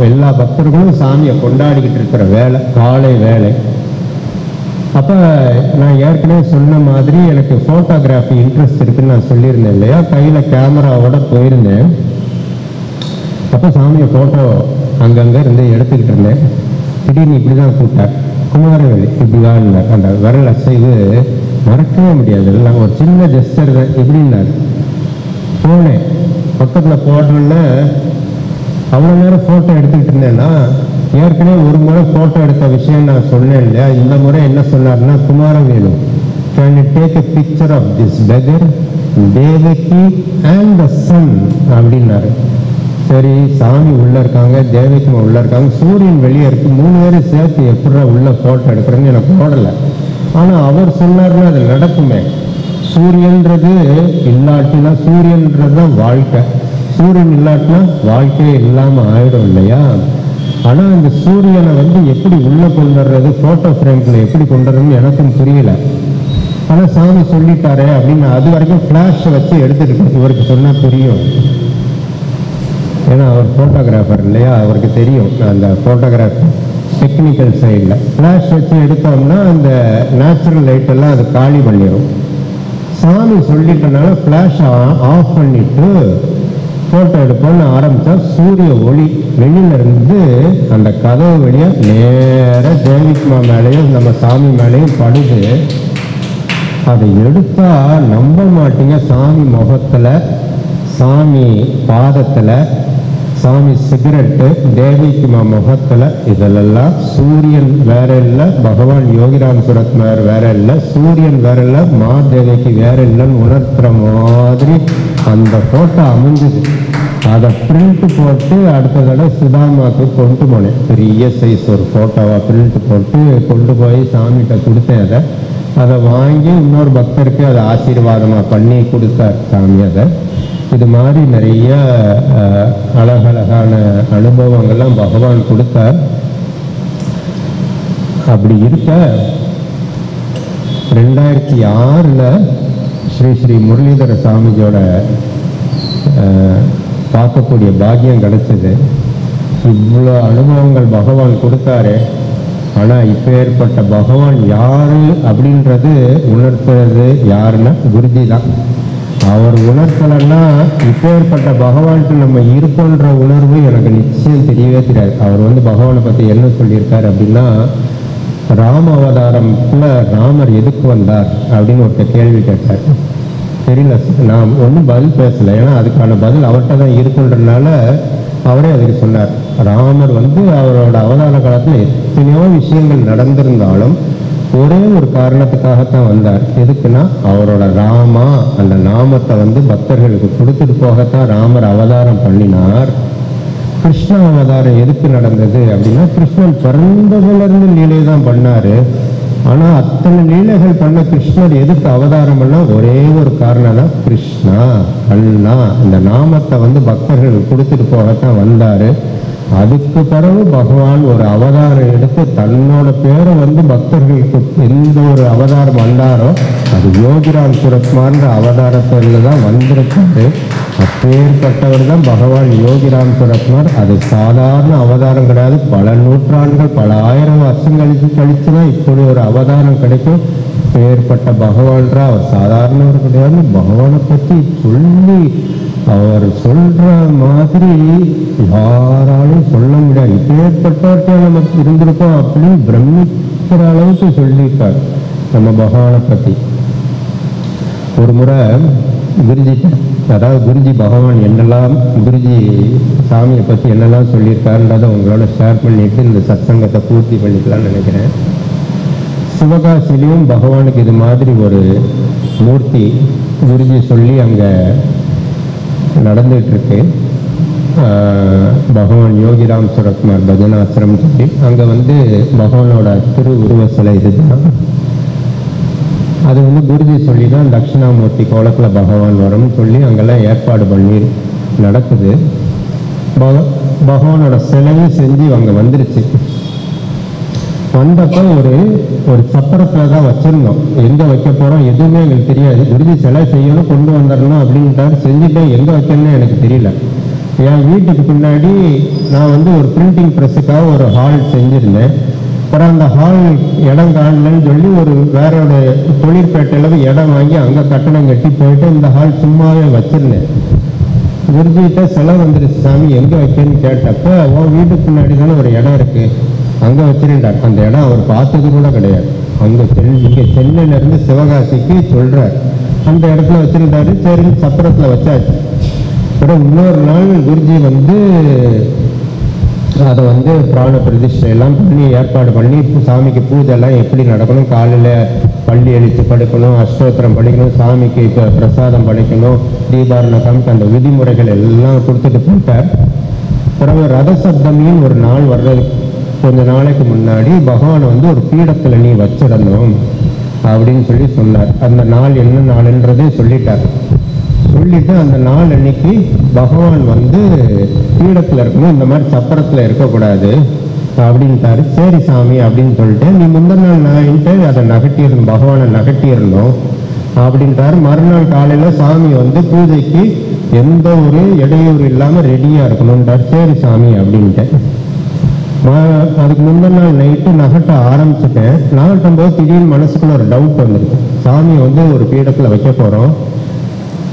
எல்லா பக்தர்களும் சாமியை கொண்டாடிக்கிட்டு இருக்கிற வேலை, காலை வேலை. அப்போ நான் ஏற்கனவே சொன்ன மாதிரி எனக்கு ஃபோட்டோகிராஃபி இன்ட்ரெஸ்ட் இருக்குன்னு நான் சொல்லியிருந்தேன் இல்லையா, கையில் கேமராவோட போயிருந்தேன். அப்போ சாமியை ஃபோட்டோ அங்கங்கே இருந்து எடுத்துக்கிட்டு இருந்தேன். திடீர்னு இப்படி தான் கூப்பிட்டார், குமாரவேலு இப்படி தான். அந்த விரல் அசைவு மறக்கவே முடியாது. எல்லாம் ஒரு சின்ன ஜெஸ்டர் தான். எப்படின்னாரு, போனேன் பக்கத்தில் போடணுன்னு அவ்வளோ நேரம் ஃபோட்டோ எடுத்துக்கிட்டு இருந்தேன்னா, ஏற்கனவே ஒரு முறை ஃபோட்டோ எடுத்த விஷயம் நான் சொன்னேன் இல்லையா, இந்த முறை என்ன சொன்னார்னா, Kumaravelu can you take a picture of this beggar Devaki and the son அப்படின்னாரு. சரி, சாமி உள்ளே இருக்காங்க, தேவகிமா உள்ளே இருக்காங்க, சூரியன் வெளியே இருக்கு, 3 பேரும் சேர்த்து எப்படா உள்ள ஃபோட்டோ எடுக்கிறேன்னு எனக்கு போடலை. ஆனால் அவர் சொன்னார்னா அது நடக்குமே. சூரியன்றது இல்லாட்டினா, சூரியன்றது தான் வாழ்க்கை, சூரியன் இல்லாட்டினா வாழ்க்கையே இல்லாமல் ஆயிடும் இல்லையா. ஆனால் அந்த சூரியனை எப்படி உள்ளே கொண்டு வர்றது, ஃபோட்டோ ஃப்ரேம்ல எப்படி கொண்டு வர்றதுன்னு எனக்கும் புரியல. ஆனால் சாமி சொல்லிட்டாரே அப்படின்னு அது வரைக்கும் ஃப்ளாஷை வச்சு எடுத்துக்கிட்டு இவருக்கு சொன்னால் புரியும். ஏன்னா அவர் ஃபோட்டோகிராஃபர் இல்லையா, அவருக்கு தெரியும் அந்த ஃபோட்டோகிராஃபர் டெக்னிக்கல் சைடில். ஃப்ளாஷ் வச்சு எடுத்தோம்னா அந்த நேச்சுரல் லைட் எல்லாம் அது காலி பண்ணிடும். சாமி சொல்லிட்டனால ஃப்ளாஷ் ஆஃப் பண்ணிட்டு ஃபோட்டோ எடுப்போம்னு ஆரம்பித்தா சூரிய ஒளி வெளியிலேருந்து அந்த கதவு வழியாக நேராக தேவிக்குமா மேலேயும் நம்ம சாமி மேலேயும் படுது. அதை எடுத்தால் நம்ப மாட்டீங்க, சாமி முகத்தில், சாமி பாதத்தில், சாமி சிகரெட்டு, தேவிக்குமா முகத்தில், இதிலெல்லாம் சூரியன் வேற இல்லை, பகவான் யோகிராம் சுரத்குமார் வேற இல்லை, சூரியன் வேற இல்லை, மாதேவிக்கு வேற இல்லைன்னு உணர்த்துற மாதிரி அந்த ஃபோட்டோ அமைஞ்சுது. அதை பிரிண்ட் போட்டு அடுத்த தடவை சுதாமாவுக்கு கொண்டு போனேன். பெரிய சைஸ் ஒரு ஃபோட்டோவாக பிரிண்ட் போட்டு கொண்டு போய் சாமிகிட்ட கொடுத்தேன். அதை வாங்கி இன்னொரு பக்தருக்கு அதை ஆசீர்வாதமாக பண்ணி கொடுத்தார் சாமி. அதை இது மாதிரி நிறைய அழகழகான அனுபவங்கள்லாம் பகவான் கொடுத்தார். அப்படி இருக்க 2006 ஸ்ரீ ஸ்ரீ முரளிதர சாமிஜியோட பார்க்கக்கூடிய பாக்கியம் கிடைச்சது. இவ்வளோ அனுபவங்கள் பகவான் கொடுத்தாரு. ஆனால் இப்போ ஏற்பட்ட பகவான் யாரு அப்படின்றது உணர்த்துறது யாருன்னா குருஜி தான். அவர் உணர்த்தலைன்னா இப்போ ஏற்பட்ட பகவான்ட்டு நம்ம இருக்கோன்ற உணர்வு எனக்கு நிச்சயம் தெரியவே தெரியாது. அவர் பகவானை பற்றி என்ன சொல்லியிருக்காரு அப்படின்னா, ராம அவதாரத்தில் ராமர் எதுக்கு வந்தார் அப்படின்னு ஒருத்தர் கேள்வி கேட்டார். தெரியல, நான் ஒன்றும் பதில் பேசலை. ஏன்னா அதுக்கான பதில் அவர்கிட்ட தான் இருக்குன்றதுனால அவரே அதுக்கு சொன்னார். ராமர் அவரோட அவதார காலத்தில் எத்தனையோ விஷயங்கள் நடந்திருந்தாலும் ஒரே ஒரு காரணத்துக்காகத்தான் வந்தார். எதுக்குன்னா அவரோட ராமா அந்த நாமத்தை பக்தர்களுக்கு கொடுத்துட்டு போகத்தான் ராமர் அவதாரம் பண்ணினார். கிருஷ்ண அவதாரம் எதுக்கு நடந்தது அப்படின்னா, கிருஷ்ணன் பிறந்ததுலேருந்து லீலை தான் பண்ணாரு. ஆனால் அத்தனை லீலைகள் பண்ண கிருஷ்ணர் எதுக்கு அவதாரம் பண்ணா, ஒரே ஒரு காரணம் தான், கிருஷ்ணா அண்ணா இந்த நாமத்தை பக்தர்களுக்கு கொடுத்துட்டு போகத்தான் வந்தாரு. அதுக்கு பிறகு பகவான் ஒரு அவதாரம் எடுத்து தன்னோட பேரை பக்தர்களுக்கு எந்த ஒரு அவதாரம் வந்தாரோ அது யோகிராம் சுரத்குமார்ன்ற அவதாரத்தில் தான் வந்திருக்காரு. அப்பேற்பட்டவர் தான் பகவான் யோகிராம் சுரத்குமார். அது சாதாரண அவதாரம் கிடையாது. பல நூற்றாண்டுகள், பல ஆயிரம் வருஷம் கழிச்சு தான் இப்படி ஒரு அவதாரம் கிடைக்கும். பேர்பட்ட பகவான்றா அவர் சாதாரணவர் கிடையாது. பகவானை பற்றி சொல்லி அவர் சொல்ற மாதிரி யாராலும் சொல்ல முடியாது. இப்பேற்பட்ட நமக்கு இருந்திருக்கோம் அப்படின்னு பிரமிக்கிற அளவுக்கு சொல்லியிருக்கார் நம்ம பகவானை பற்றி. ஒரு முறை குருஜி, அதாவது குருஜி பகவான் என்னெல்லாம், குருஜி சாமியை பற்றி என்னெல்லாம் சொல்லியிருக்காருன்றதை உங்களோட ஷேர் பண்ணிட்டு இந்த சத்சங்கத்தை பூர்த்தி பண்ணிக்கலாம்னு நினைக்கிறேன். சிவகாசிலையும் பகவானுக்கு இது மாதிரி ஒரு மூர்த்தி குருஜி சொல்லி அங்கே நடந்துகிட்ருக்கு. பகவான் யோகிராம் சுரத்குமார் பஜனாசிரம் சொல்லி அங்கே பகவானோட திரு உருவ சிலை இதுதான். அது குருஜி சொல்லி தான் தட்சிணாமூர்த்தி கோலத்தில் பகவான் வரும்னு சொல்லி அங்கெல்லாம் ஏற்பாடு பண்ணி நடக்குது. பகவானோட சிலையும் செஞ்சு அங்கே வந்துருச்சு. வந்தப்போ ஒரு சப்பரத்தில் தான் வச்சிருந்தோம். எங்கே வைக்க போகிறோம் எதுவுமே எங்களுக்கு தெரியாது. குருஜி சிலை செய்யணும், கொண்டு வந்துடணும் அப்படின்ட்டாரு. செஞ்சுட்டேன், எங்கே வைக்கணும்னு எனக்கு தெரியல. என் வீட்டுக்கு பின்னாடி நான் ஒரு பிரிண்டிங் ப்ரெஸ்ஸுக்காக ஒரு ஹால் செஞ்சுருந்தேன். அப்புறம் அந்த ஹால் இடம் காணலன்னு சொல்லி வேற ஒரு தொழிற்பேட்டையில் இடம் வாங்கி அங்கே கட்டணம் கட்டி போயிட்டு இந்த ஹால் சும்மாவே வச்சிருந்தேன். குருஜிகிட்ட சிலை வந்துருச்சு, சாமி எங்கே வைக்கணும்னு கேட்டப்போ, உன் வீட்டுக்கு பின்னாடி தானே ஒரு இடம் இருக்குது, அங்கே வச்சிருந்தார். அந்த இடம் அவர் பார்த்தது கூட கிடையாது. அங்கே இங்கே சென்னையிலேருந்து சிவகாசிக்கு சொல்கிறார், அந்த இடத்துல வச்சிருந்தாரு. சரி சப்பரத்தில் வச்சாச்சு. அப்புறம் இன்னொரு நாள் குருஜி அதை பிராண பிரதிஷ்டை எல்லாம் பண்ணி ஏற்பாடு பண்ணி சாமிக்கு பூஜை எல்லாம் எப்படி நடக்கணும், காலையில் பள்ளி அழித்து படுக்கணும், அஷ்டோத்திரம் படிக்கணும், சாமிக்கு இப்போ பிரசாதம் படைக்கணும், தீபாரண காமிக்கு அந்த விதிமுறைகள் எல்லாம் கொடுத்துட்டு போயிட்டார். பிறகு ரத சப்தமின்னு ஒரு நாள் வர்றதுக்கு கொஞ்ச நாளைக்கு முன்னாடி பகவான் ஒரு பீடத்தில் நீ வச்சிடணும் அப்படின்னு சொல்லி சொன்னார். அந்த நாள் என்ன நாள்ன்றதே சொல்லிட்டார். சொல்லிட்டு அந்த நாள் அன்னைக்கு பகவான் பீடத்தில் இருக்கணும், இந்த மாதிரி சப்பரத்தில் இருக்கக்கூடாது அப்படின்ட்டாரு. சரி சாமி அப்படின்னு சொல்லிட்டு நீ முந்தின நாள் நாயின்ட்டு அதை நகட்டிடணும், பகவானை நகட்டிடணும் அப்படின்ட்டாரு. மறுநாள் காலையில் சாமி பூஜைக்கு எந்த ஒரு இடையூறு இல்லாமல் ரெடியாக இருக்கணும்ன்றார். சரி சாமி அப்படின்ட்டு அதுக்கு முந்தின நாள் நைட்டு நகட்ட ஆரம்பிச்சுட்டேன். நகட்டும் போது திடீர்னு மனசுக்குள்ள ஒரு டவுட் வந்துருக்கு. சாமியை வந்து ஒரு பீடத்தில் வைக்க போகிறோம்,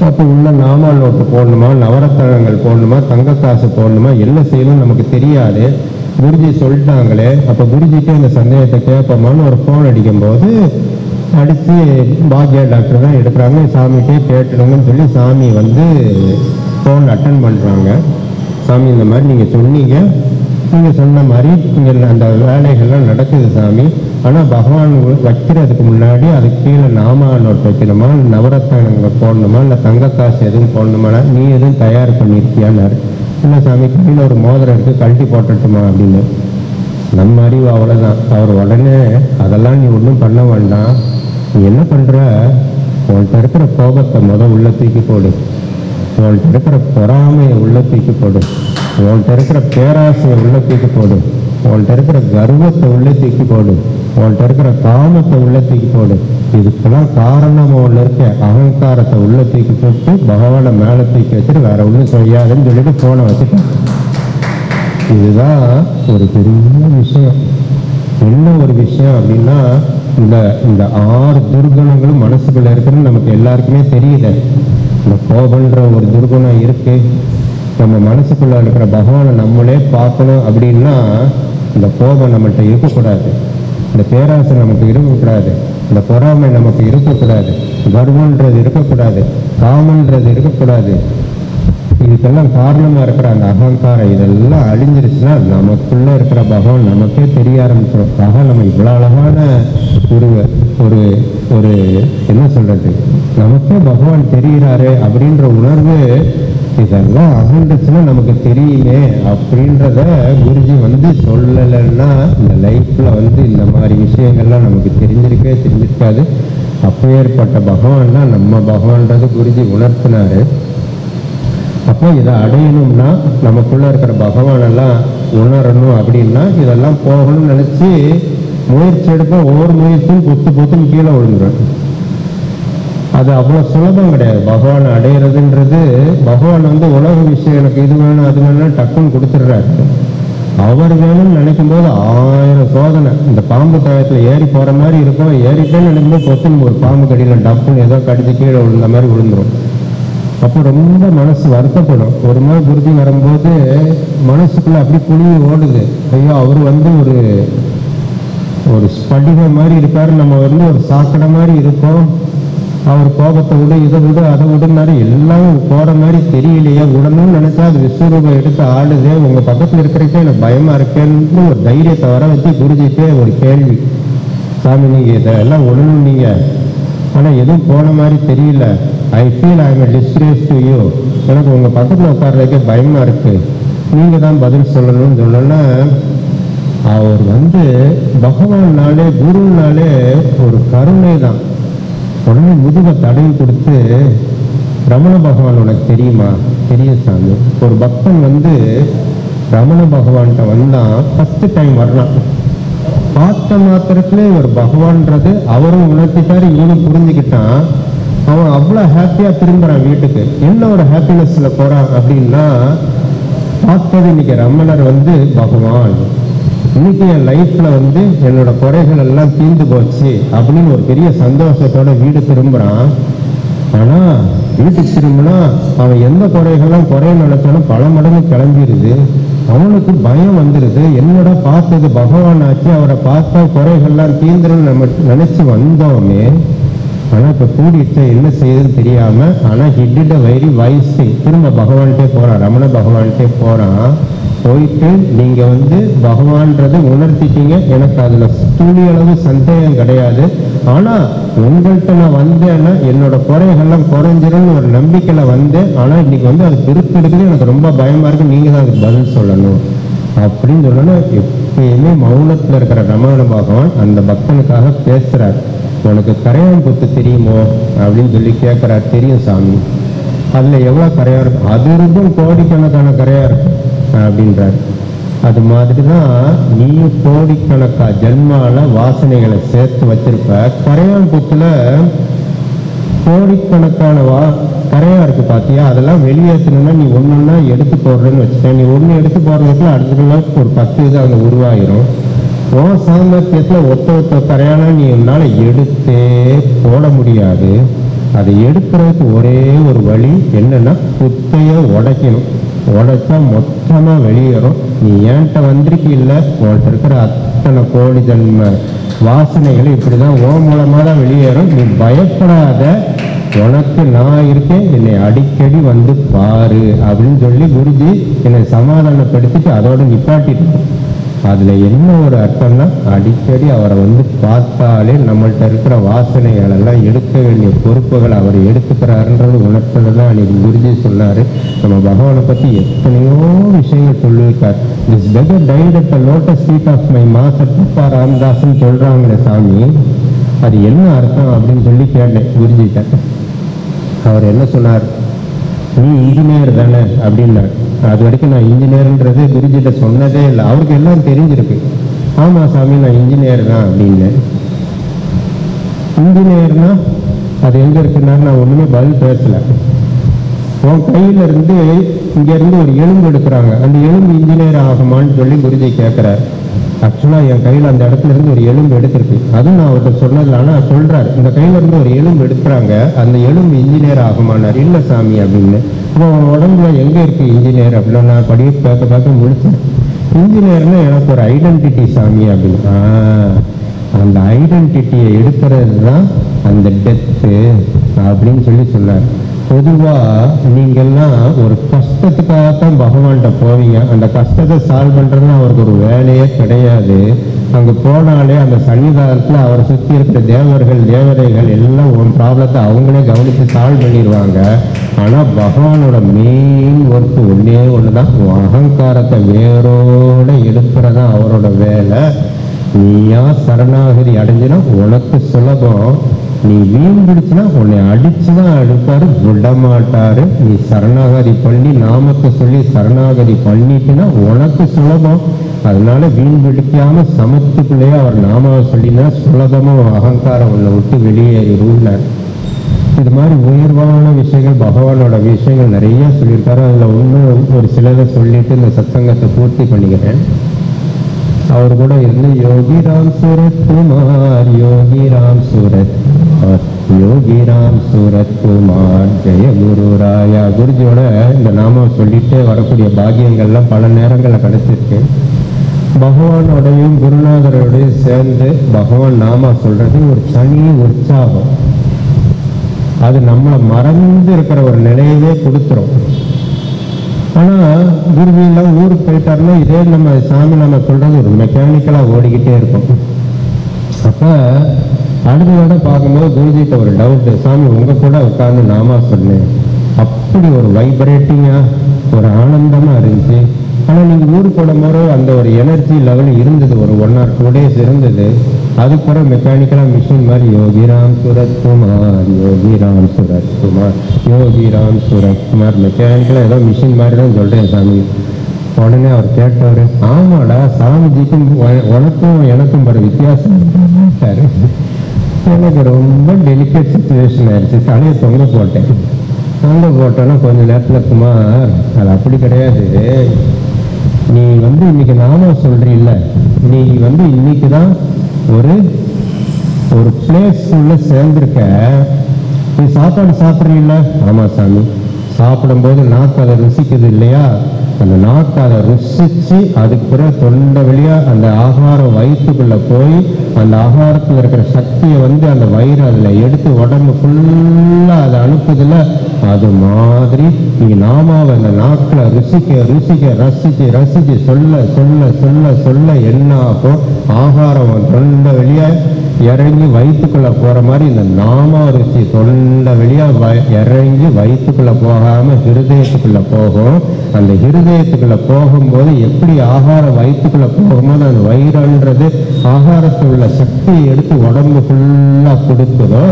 அப்போ உள்ள நாமால் நோட்டு போடணுமா, நவரத்தனங்கள் போடணுமா, தங்க காசு போடணுமா, என்ன செய்யணும் நமக்கு தெரியாது. குருஜி சொல்லிட்டாங்களே, அப்போ குருஜிக்கு அந்த சந்தேகத்தை கேட்போமான்னு ஒரு ஃபோன் அடிக்கும்போது அடித்து பாக்யா டாக்டர் தான் எடுக்கிறாங்க. சாமிகிட்டே கேட்டுடுங்கன்னு சொல்லி சாமி வந்து ஃபோன் அட்டன் பண்ணுறாங்க. சாமி இந்த மாதிரி நீங்கள் சொன்னீங்க, நீங்கள் சொன்ன மாதிரி இங்கே அந்த வேலைகள்லாம் நடக்குது சாமி. ஆனால் பகவான் வைக்கிறதுக்கு முன்னாடி அதுக்கு கீழே நாமா நோட் வைக்கணுமா, நவரத்தனங்கள் போடணுமா, இல்லை தங்கக்காசு எதுவும் போடணுமானா நீ எதுவும் தயார் பண்ணியிருக்கியான்னாரு. இல்லை சாமி கையில் ஒரு மோதிரம் இருக்குது, கழட்டி போட்டுட்டுமா அப்படின்னு. நம்ம அறிவு அவ்வளோதான். அவர் உடனே அதெல்லாம் நீ ஒன்றும் பண்ண வேண்டாம், நீ என்ன பண்ணுற, உன்கிட்ட இருக்கிற கோபத்தை உள்ள தூக்கி போடு, உன்கிட்ட இருக்கிற பொறாமையை உள்ள தூக்கி போடு, உன்கிட்ட இருக்கிற பேராசையை உள்ள தூக்கி போடு, உன்கிட்ட இருக்கிற கர்வத்தை உள்ள தூக்கி போடு, உன்கிட்ட இருக்கிற காமத்தை உள்ள தூக்கி போடு. இதுக்கெல்லாம் காரணம் உள்ள இருக்க அகங்காரத்தை உள்ள தூக்கி போட்டு பகவானை மேலே தூக்கி வச்சுட்டு வேற ஒன்றும் செய்யாதுன்னு சொல்லிட்டு போனை வச்சுட்டேன். இதுதான் ஒரு பெரிய விஷயம். என்ன ஒரு விஷயம் அப்படின்னா, இந்த 6 துர்குணங்களும் மனசுக்குள்ள இருக்குன்னு நமக்கு எல்லாருக்குமே தெரியல. இந்த கோபன்ற ஒரு துர்குணம் இருக்கு. நம்ம மனசுக்குள்ள இருக்கிற பகவானை நம்மளே பார்க்கணும் அப்படின்னா இந்த கோபம் நம்மள்கிட்ட இருக்கக்கூடாது, இந்த பேராசை நமக்கு இருக்கக்கூடாது, இந்த பொறாமை நமக்கு இருக்கக்கூடாது, கர்வன்றது இருக்கக்கூடாது, காமன்றது இருக்கக்கூடாது. இதுக்கெல்லாம் காரணமா இருக்கிற அந்த அகங்காரம் இதெல்லாம் அழிஞ்சிருச்சுன்னா நமக்குள்ள இருக்கிற பகவான் நமக்கே தெரிய ஆரம்பிச்சிடும். ஆக நம்ம இவ்வளவு அழகான ஒரு ஒரு என்ன சொல்றது, நமக்கே பகவான் தெரிகிறாரு அப்படின்ற உணர்வு இதெல்லாம் அகண்டுச்சுன்னா நமக்கு தெரியுமே அப்படின்றத குருஜி வந்து சொல்லலைன்னா இந்த லைஃப்ல வந்து இந்த மாதிரி விஷயங்கள்லாம் நமக்கு தெரிஞ்சிருக்காது. அப்பேற்பட்ட பகவான் தான் நம்ம பகவான்றது குருஜி உணர்த்தினாரு. அப்போ இதை அடையணும்னா நமக்குள்ள இருக்கிற பகவானெல்லாம் உணரணும் அப்படின்னா இதெல்லாம் போகணும்னு நினைச்சு முயற்சி எடுப்போம். ஒவ்வொரு முயற்சியும் பொத்துன்னு கீழே விழுந்துடும். அது அவ்வளோ சுலபம் கிடையாது. பகவானை அடையிறதுன்றது, பகவான் வந்து உலக விஷயம் எனக்கு இது வேணும் அது வேணும் டக்குன்னு கொடுத்துடுறாரு. அவர் வேணும்னு நினைக்கும் போது 1000 சோதனை. இந்த பாம்பு காயத்தில் ஏறி போகிற மாதிரி இருக்கும், ஏறிட்டேன்னு நினைக்கும்போது பொத்துன்னு ஒரு பாம்பு கடியில் டப்புன்னு ஏதோ கடிச்சு கீழே விழுந்த மாதிரி விழுந்துடும். அப்போ ரொம்ப மனசு வருத்தப்படும். ஒரு மாதிரி குருஜி வரும்போது மனசுக்குள்ள அப்படி புளிய ஓடுது. ஐயோ அவர் வந்து ஒரு ஸ்படிகம் மாதிரி இருப்பார், நம்ம வந்து ஒரு சாக்கடை மாதிரி இருப்போம். அவர் கோபத்தை விடு, இதை விடு, அதை விடுனாரு, எல்லாம் போற மாதிரி தெரியலையே, உடனும் நினைச்சா அது விஸ்வரூபம் எடுத்து ஆடுதே, உங்க பக்கத்துல இருக்கிறக்கே எனக்கு பயமா இருக்கேன்னு ஒரு தைரியத்தை வர வச்சு குருஜிக்கே ஒரு கேள்வி, சாமி நீங்க இதெல்லாம் உடனும் நீங்க, ஆனா எதுவும் போன மாதிரி தெரியல, I feel I am disgrace to you, எனக்கு உங்க பக்கத்துல உட்கார்றதுக்கே பயமா இருக்கு, நீங்க தான் பதில் சொல்லணும்னு சொன்னா, அவர் வந்து பகவான்னாலே குருனாலே ஒரு கருணை தான். உடனே முதுக தடவி கொடுத்து, ரமண பகவான் உனக்கு தெரியுமா? தெரியும் சாமி. ஒரு பக்தன் வந்து ரமண பகவான்கிட்ட வந்தான், ஃபர்ஸ்ட் டைம் வரலாம், பார்த்த மாத்திரத்திலே இவர் பகவான்றது அவரும் உணர்த்திட்டாரு, இவனும் புரிஞ்சுக்கிட்டான். அவன் அவ்வளோ ஹாப்பியா திரும்புறான் வீட்டுக்கு. என்ன ஒரு ஹாப்பினஸ்ல போறான் அப்படின்னா, பார்த்தது இன்னைக்கு ரமணர் வந்து பகவான், இன்னைக்கு என் லைஃப்ல வந்து என்னோட குறைகள் எல்லாம் தீர்ந்து போச்சு அப்படின்னு ஒரு பெரிய சந்தோஷத்தோட வீடு திரும்புறான். ஆனா வீட்டுக்கு திரும்பினா அவன் எந்த குறைகள்லாம் குறைன்னு நினைச்சாலும் பல மடங்கு கிளம்பிடுது. அவனுக்கு பயம் வந்துடுது, என்னோட பார்த்தது பகவான் ஆச்சு, அவரை பார்த்தா குறைகள்லாம் தீர்ந்துருன்னு நம்ம நினைச்சு வந்தோமே, ஆனா இப்ப கூடிடுச்சா என்ன செய்யுதுன்னு தெரியாம, ஆனா ஹிட் வெரி வைஸ் திங், திரும்ப பகவான்கிட்டே போறான், ரமண பகவான்கிட்டே போறான். போயிட்டு நீங்க வந்து பகவான்றதை உணர்த்திட்டீங்க, எனக்கு அதுல துளி அளவு சந்தேகம் கிடையாது, ஆனா உங்கள்கிட்ட நான் வந்தேன்னா என்னோட குறைகள்லாம் குறைஞ்சிரும்னு ஒரு நம்பிக்கையில வந்தேன், ஆனா இன்னைக்கு வந்து அது பெருத்து இருக்குது, எனக்கு ரொம்ப பயமா இருக்கு, நீங்க தான் அதுக்கு பதில் சொல்லணும் அப்படின்னு சொல்லணும். எப்பயுமே மௌனத்துல இருக்கிற ரமண பகவான் அந்த பக்தனுக்காக பேசுறார். உனக்கு கரையான் புத்து தெரியுமோ அப்படின்னு சொல்லி கேட்கிறார். தெரியும் சாமி. அதுல எவ்வளவு கரையா இருக்கும்? அது இருக்கும் கோடிக்கணக்கான கரையா இருக்கும் அப்படின்றார். அது மாதிரிதான் நீயும் கோடிக்கணக்கா ஜென்மால வாசனைகளை சேர்த்து வச்சிருப்ப. கரையான் புத்துல கோடிக்கணக்கான கரையா இருக்கு பார்த்தியா, அதெல்லாம் வெளியேற்றணும்னா நீ ஒன்னொன்னா எடுத்து போடுறேன்னு வச்சுட்டேன். நீ ஒன்று எடுத்து போடுறதுக்குள்ள அடுத்த ஒரு 10 இது அங்கே உருவாயிரும். ஓ சாமர்த்தியத்தில் ஒத்த கரையானா நீ உன்னால எடுத்தே போட முடியாது. அதை எடுக்கிறதுக்கு ஒரே ஒரு வழி என்னன்னா குத்தைய உடைக்கணும். உடைச்சா மொத்தமா வெளியேறும். நீ ஏன்ட்ட வந்திருக்கு இல்லை, உன்கிட்ட இருக்கிற அத்தனை கோடி ஜன்ம வாசனைகள் இப்படிதான் ஓ மூலமா தான் வெளியேறும். நீ பயப்படாத, உனக்கு நான் இருக்கேன், என்னை அடிக்கடி வந்து பாரு அப்படின்னு சொல்லி குருஜி என்னை சமாதானப்படுத்திட்டு அதோட நிப்பாட்டிட்டு. அதுல என்ன ஒரு அர்த்தம்னா, அடிக்கடி அவரை வந்து பார்த்தாலே நம்மள்கிட்ட இருக்கிற வாசனைகள் எல்லாம் எடுக்க வேண்டிய பொறுப்புகள் அவர் எடுத்துக்கிறாருன்றது உணர்த்ததான் அன்னைக்கு குருஜி சொன்னாரு. நம்ம பகவானை பத்தி எத்தனையோ விஷயங்கள் சொல்லியிருக்கார். This beggar tied at the lotus feet of my master Papa ராமதாஸ்ன்னு சொல்றாங்களே சாமி, அது என்ன அர்த்தம் அப்படின்னு சொல்லி கேட்டேன் குருஜிட்ட. அவர் என்ன சொன்னார், நீ இன்ஜினியர் தானே அப்படின்னார். அது வரைக்கும் நான் இன்ஜினியர்ன்றது குருஜிட்ட சொன்னதே இல்லை. அவருக்கு எல்லாம் தெரிஞ்சிருக்கு. ஆமா சாமி நான் இன்ஜினியர் தான் அப்படின்னு. இன்ஜினியர்னா அது எங்க இருக்குன்னா நான் ஒண்ணுமே பதில் பேசல. உன் கையில இருந்து இங்க இருந்து ஒரு எலும்பு எடுக்கிறாங்க, அந்த எலும்பு இன்ஜினியர் ஆகுமான்னு சொல்லி குருஜி கேட்கிறார். ஆக்சுவலா என் கையில அந்த இடத்துல இருந்து ஒரு எலும்பு எடுத்திருக்கு, அதுவும் நான் அவர்கிட்ட சொன்னதுல. ஆனா சொல்றாரு, இந்த கையில இருந்து ஒரு எலும்பு எடுக்கிறாங்க, அந்த எலும்பு இன்ஜினியர் ஆகுமானார். இல்ல சாமி அப்படின்னு. இப்போ உடம்புல எங்க இருக்கு இன்ஜினியர் அப்படின்னா நான் பார்க்க முடிச்சேன். இன்ஜினியர்னா எனக்கு ஒரு ஐடென்டிட்டி சாமி அப்படின்னு. அந்த ஐடென்டிட்டியை எடுக்கிறது தான் அந்த டெத்து அப்படின்னு சொல்லி சொன்னார். பொதுவா நீங்கெல்லாம் ஒரு கஷ்டத்துக்காகத்தான் பகவான்கிட்ட போவீங்க. அந்த கஷ்டத்தை சால்வ் பண்றதுன்னு அவருக்கு ஒரு வேலையே கிடையாது. அங்க போனாலே அந்த சன்னிதானத்துல அவரை சுத்தி இருக்கிற தேவர்கள் தேவதைகள் எல்லாம் உன் ப்ராப்ளத்தை அவங்களே கவனித்து சால்வ் பண்ணிடுவாங்க. ஆனா பகவானோட மெயின் ஒர்க் ஒன்னே ஒண்ணுதான், அகங்காரத்தை வேரோட எடுக்கிறதா அவரோட வேலை. நீயா சரணாகதி அடைஞ்சினா உனக்கு சுலபம். நீ வீண் பிடிச்சுனா உன்னை அடிச்சுதான் எடுப்பாரு, விடமாட்டாரு. நீ சரணாகதி பண்ணி நாமத்தை சொல்லி சரணாகதி பண்ணிட்டுனா உனக்கு சுலபம். அதனால வீண் பிடிக்காம சமத்துக்குள்ளேயே அவர் நாமாவை சொல்லினா சுலபமா அகங்காரம் உன்னை விட்டு வெளியேறிடும்ல. இது மாதிரி உயர்வான விஷயங்கள் பகவானோட விஷயங்கள் நிறைய சொல்லியிருக்காரு. அதுல இன்னும் ஒரு சிலதை சொல்லிட்டு இந்த சத்சங்கத்தை பூர்த்தி பண்ணிக்கிறேன். அவர் கூட இருந்து யோகி ராம் சூரத் குமார், யோகி ராம் சூரத், யோகி ராம் சூரத் குமார், ஜெய குரு ராயா. குருஜியோட இந்த நாம சொல்லிட்டு வரக்கூடிய பாக்கியங்கள்லாம் பல நேரங்களில் கிடைச்சிருக்கு. பகவானோடையும் குருநாதரோடையும் சேர்ந்து பகவான் நாமா சொல்றது ஒரு தனி உற்சாகம். அது நம்மளை மறந்து இருக்கிற ஒரு நிலையவே கொடுத்துரும். ஆனா குருவியெல்லாம் ஊருக்கு போயிட்டாருன்னா இதே நம்ம சாமி நம்ம சொல்றது ஒரு மெக்கானிக்கலா ஓடிக்கிட்டே இருக்கும். அப்ப அடுத்த பார்க்கும்போது குருஜிட்ட ஒரு டவுட், சாமி உங்க கூட உட்கார்ந்து நாமா சொன்னேன், அப்படி ஒரு வைப்ரேட்டிங்கா ஒரு ஆனந்தமா இருந்துச்சு. ஆனா நீங்க ஊருக்கு போடும்போது அந்த ஒரு எனர்ஜி லெவல் இருந்தது, ஒரு 1 or 2 days இருந்தது. அதுக்கப்புறம் மெக்கானிக்கலா மிஷின் மாதிரி யோகி ராம் சூரத் குமார், யோகி ராம் சூரத் குமார், யோகி ராம் சூரத் குமார், மெக்கானிக்கலா ஏதோ மிஷின் மாதிரி தான் சொல்றேன் சாமி. உடனே அவர் கேட்டவர், ஆமாடா சாமிஜிக்கும் உனக்கும் எனக்கும் ஒரு வித்தியாசம். எனக்கு ரொம்ப டெலிகேட் சுச்சுவேஷன் ஆயிடுச்சு. தலையை தொங்க போட்டேன். தொங்க போட்டோன்னா கொஞ்ச நேரத்துல குமார் அது அப்படி கிடையாது, நீ இன்னைக்கு நாம சொல்றீல்ல, நீ இன்னைக்கு தான் ஒரு பிளேஸ் உள்ள சேர்ந்திருக்க. நீ சாப்பாடு சாப்பிட்றீல்ல? ஆமா சாமி. சாப்பிடும்போது நாக்கு அதை ருசிக்குது இல்லையா? அந்த நாக்கு அதை ருசிச்சு அதுக்கு பிறகு தொண்டை வழியா அந்த ஆகாரம் வயிற்றுக்குள்ள போய் அந்த ஆகாரத்தில் இருக்கிற சக்தியை அந்த வயிறு அதுல எடுத்து உடம்பு ஃபுல்லா அதை அனுப்புதுல. அது மாதிரி நீங்க நாமாவை அந்த நாக்குல ருசிக்க ருசிக்க ரசிச்சு ரசிச்சு சொல்ல சொல்ல சொல்ல சொல்ல என்ன ஆகும், ஆகாரம் தொண்டை வெளியா இறங்கி வயிற்றுக்குள்ள போற மாதிரி இந்த நாமா ருசி தொண்டை வெளியா இறங்கி வயிற்றுக்குள்ள போகாம ஹிருதயத்துக்குள்ள போகும். அந்த ஹிருதயத்துக்குள்ள போகும்போது எப்படி ஆகாரம் வயிற்றுக்குள்ள போகும்போது அந்த வயிறுன்றது ஆகாரத்தில் உள்ள சக்தியை எடுத்து உடம்பு ஃபுல்லா கொடுக்குதோ,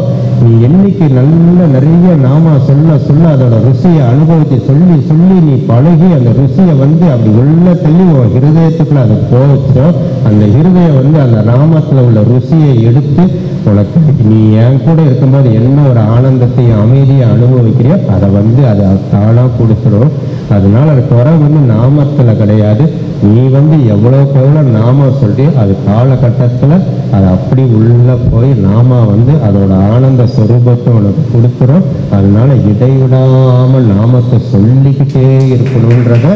நீ என்னைக்கு நல்ல நிறைய நாம சொல்ல சொல்ல அதோட ருசியை அனுபவித்து சொல்லி சொல்லி நீ பழகி அந்த ருசியை வந்து அப்படி உள்ள தள்ளி உன் ஹிருதயத்துக்குள்ள அது போச்சோ, அந்த ஹிருதயம் வந்து அந்த நாமத்துல உள்ள ருசியை எடுத்து உனக்கு நீ என் கூட இருக்கும்போது என்ன ஒரு ஆனந்தத்தையும் அமைதியை அனுபவிக்கிறியோ அதை வந்து அதை தானா கொடுத்துரும். அதனால அது குறை வந்து நாமத்துல கிடையாது. நீ வந்து எவ்வளவுக்கு எவ்வளவு நாம சொல்றியோ அது காலகட்டத்துல அது அப்படி உள்ள போய் நாம வந்து அதோட ஆனந்த சொரூபத்தை உனக்கு கொடுத்துரும். அதனால இடைவிடாம நாமத்தை சொல்லிக்கிட்டே இருக்கணும்ன்றத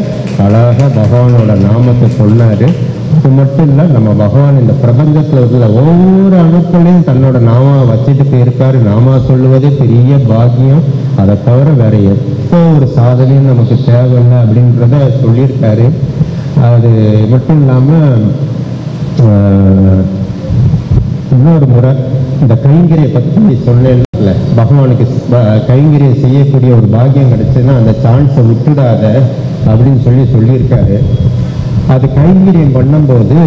அழகா பகவானோட நாமத்தை சொன்னாரு. அது மட்டும் இல்ல, நம்ம பகவான் இந்த பிரபஞ்சத்துல உள்ள ஒவ்வொரு அணுக்களையும் தன்னோட நாமா வச்சுட்டு போயிருக்காரு. நாமா சொல்லுவதே பெரிய பாக்கியம். அதை தவிர வேற எப்போ ஒரு சாதனையும் நமக்கு தேவையில்லை அப்படின்றத சொல்லியிருக்காரு. அது மட்டும் இல்லாம இன்னொரு முறை இந்த கைங்கரியை பற்றி சொன்னேன்ல, பகவானுக்கு கைங்கரியை செய்யக்கூடிய ஒரு பாக்கியம் கிடைச்சதுன்னா அந்த சான்ஸை விட்டுடாத அப்படின்னு சொல்லியிருக்காரு. அது கைங்கரியம் பண்ணும்போது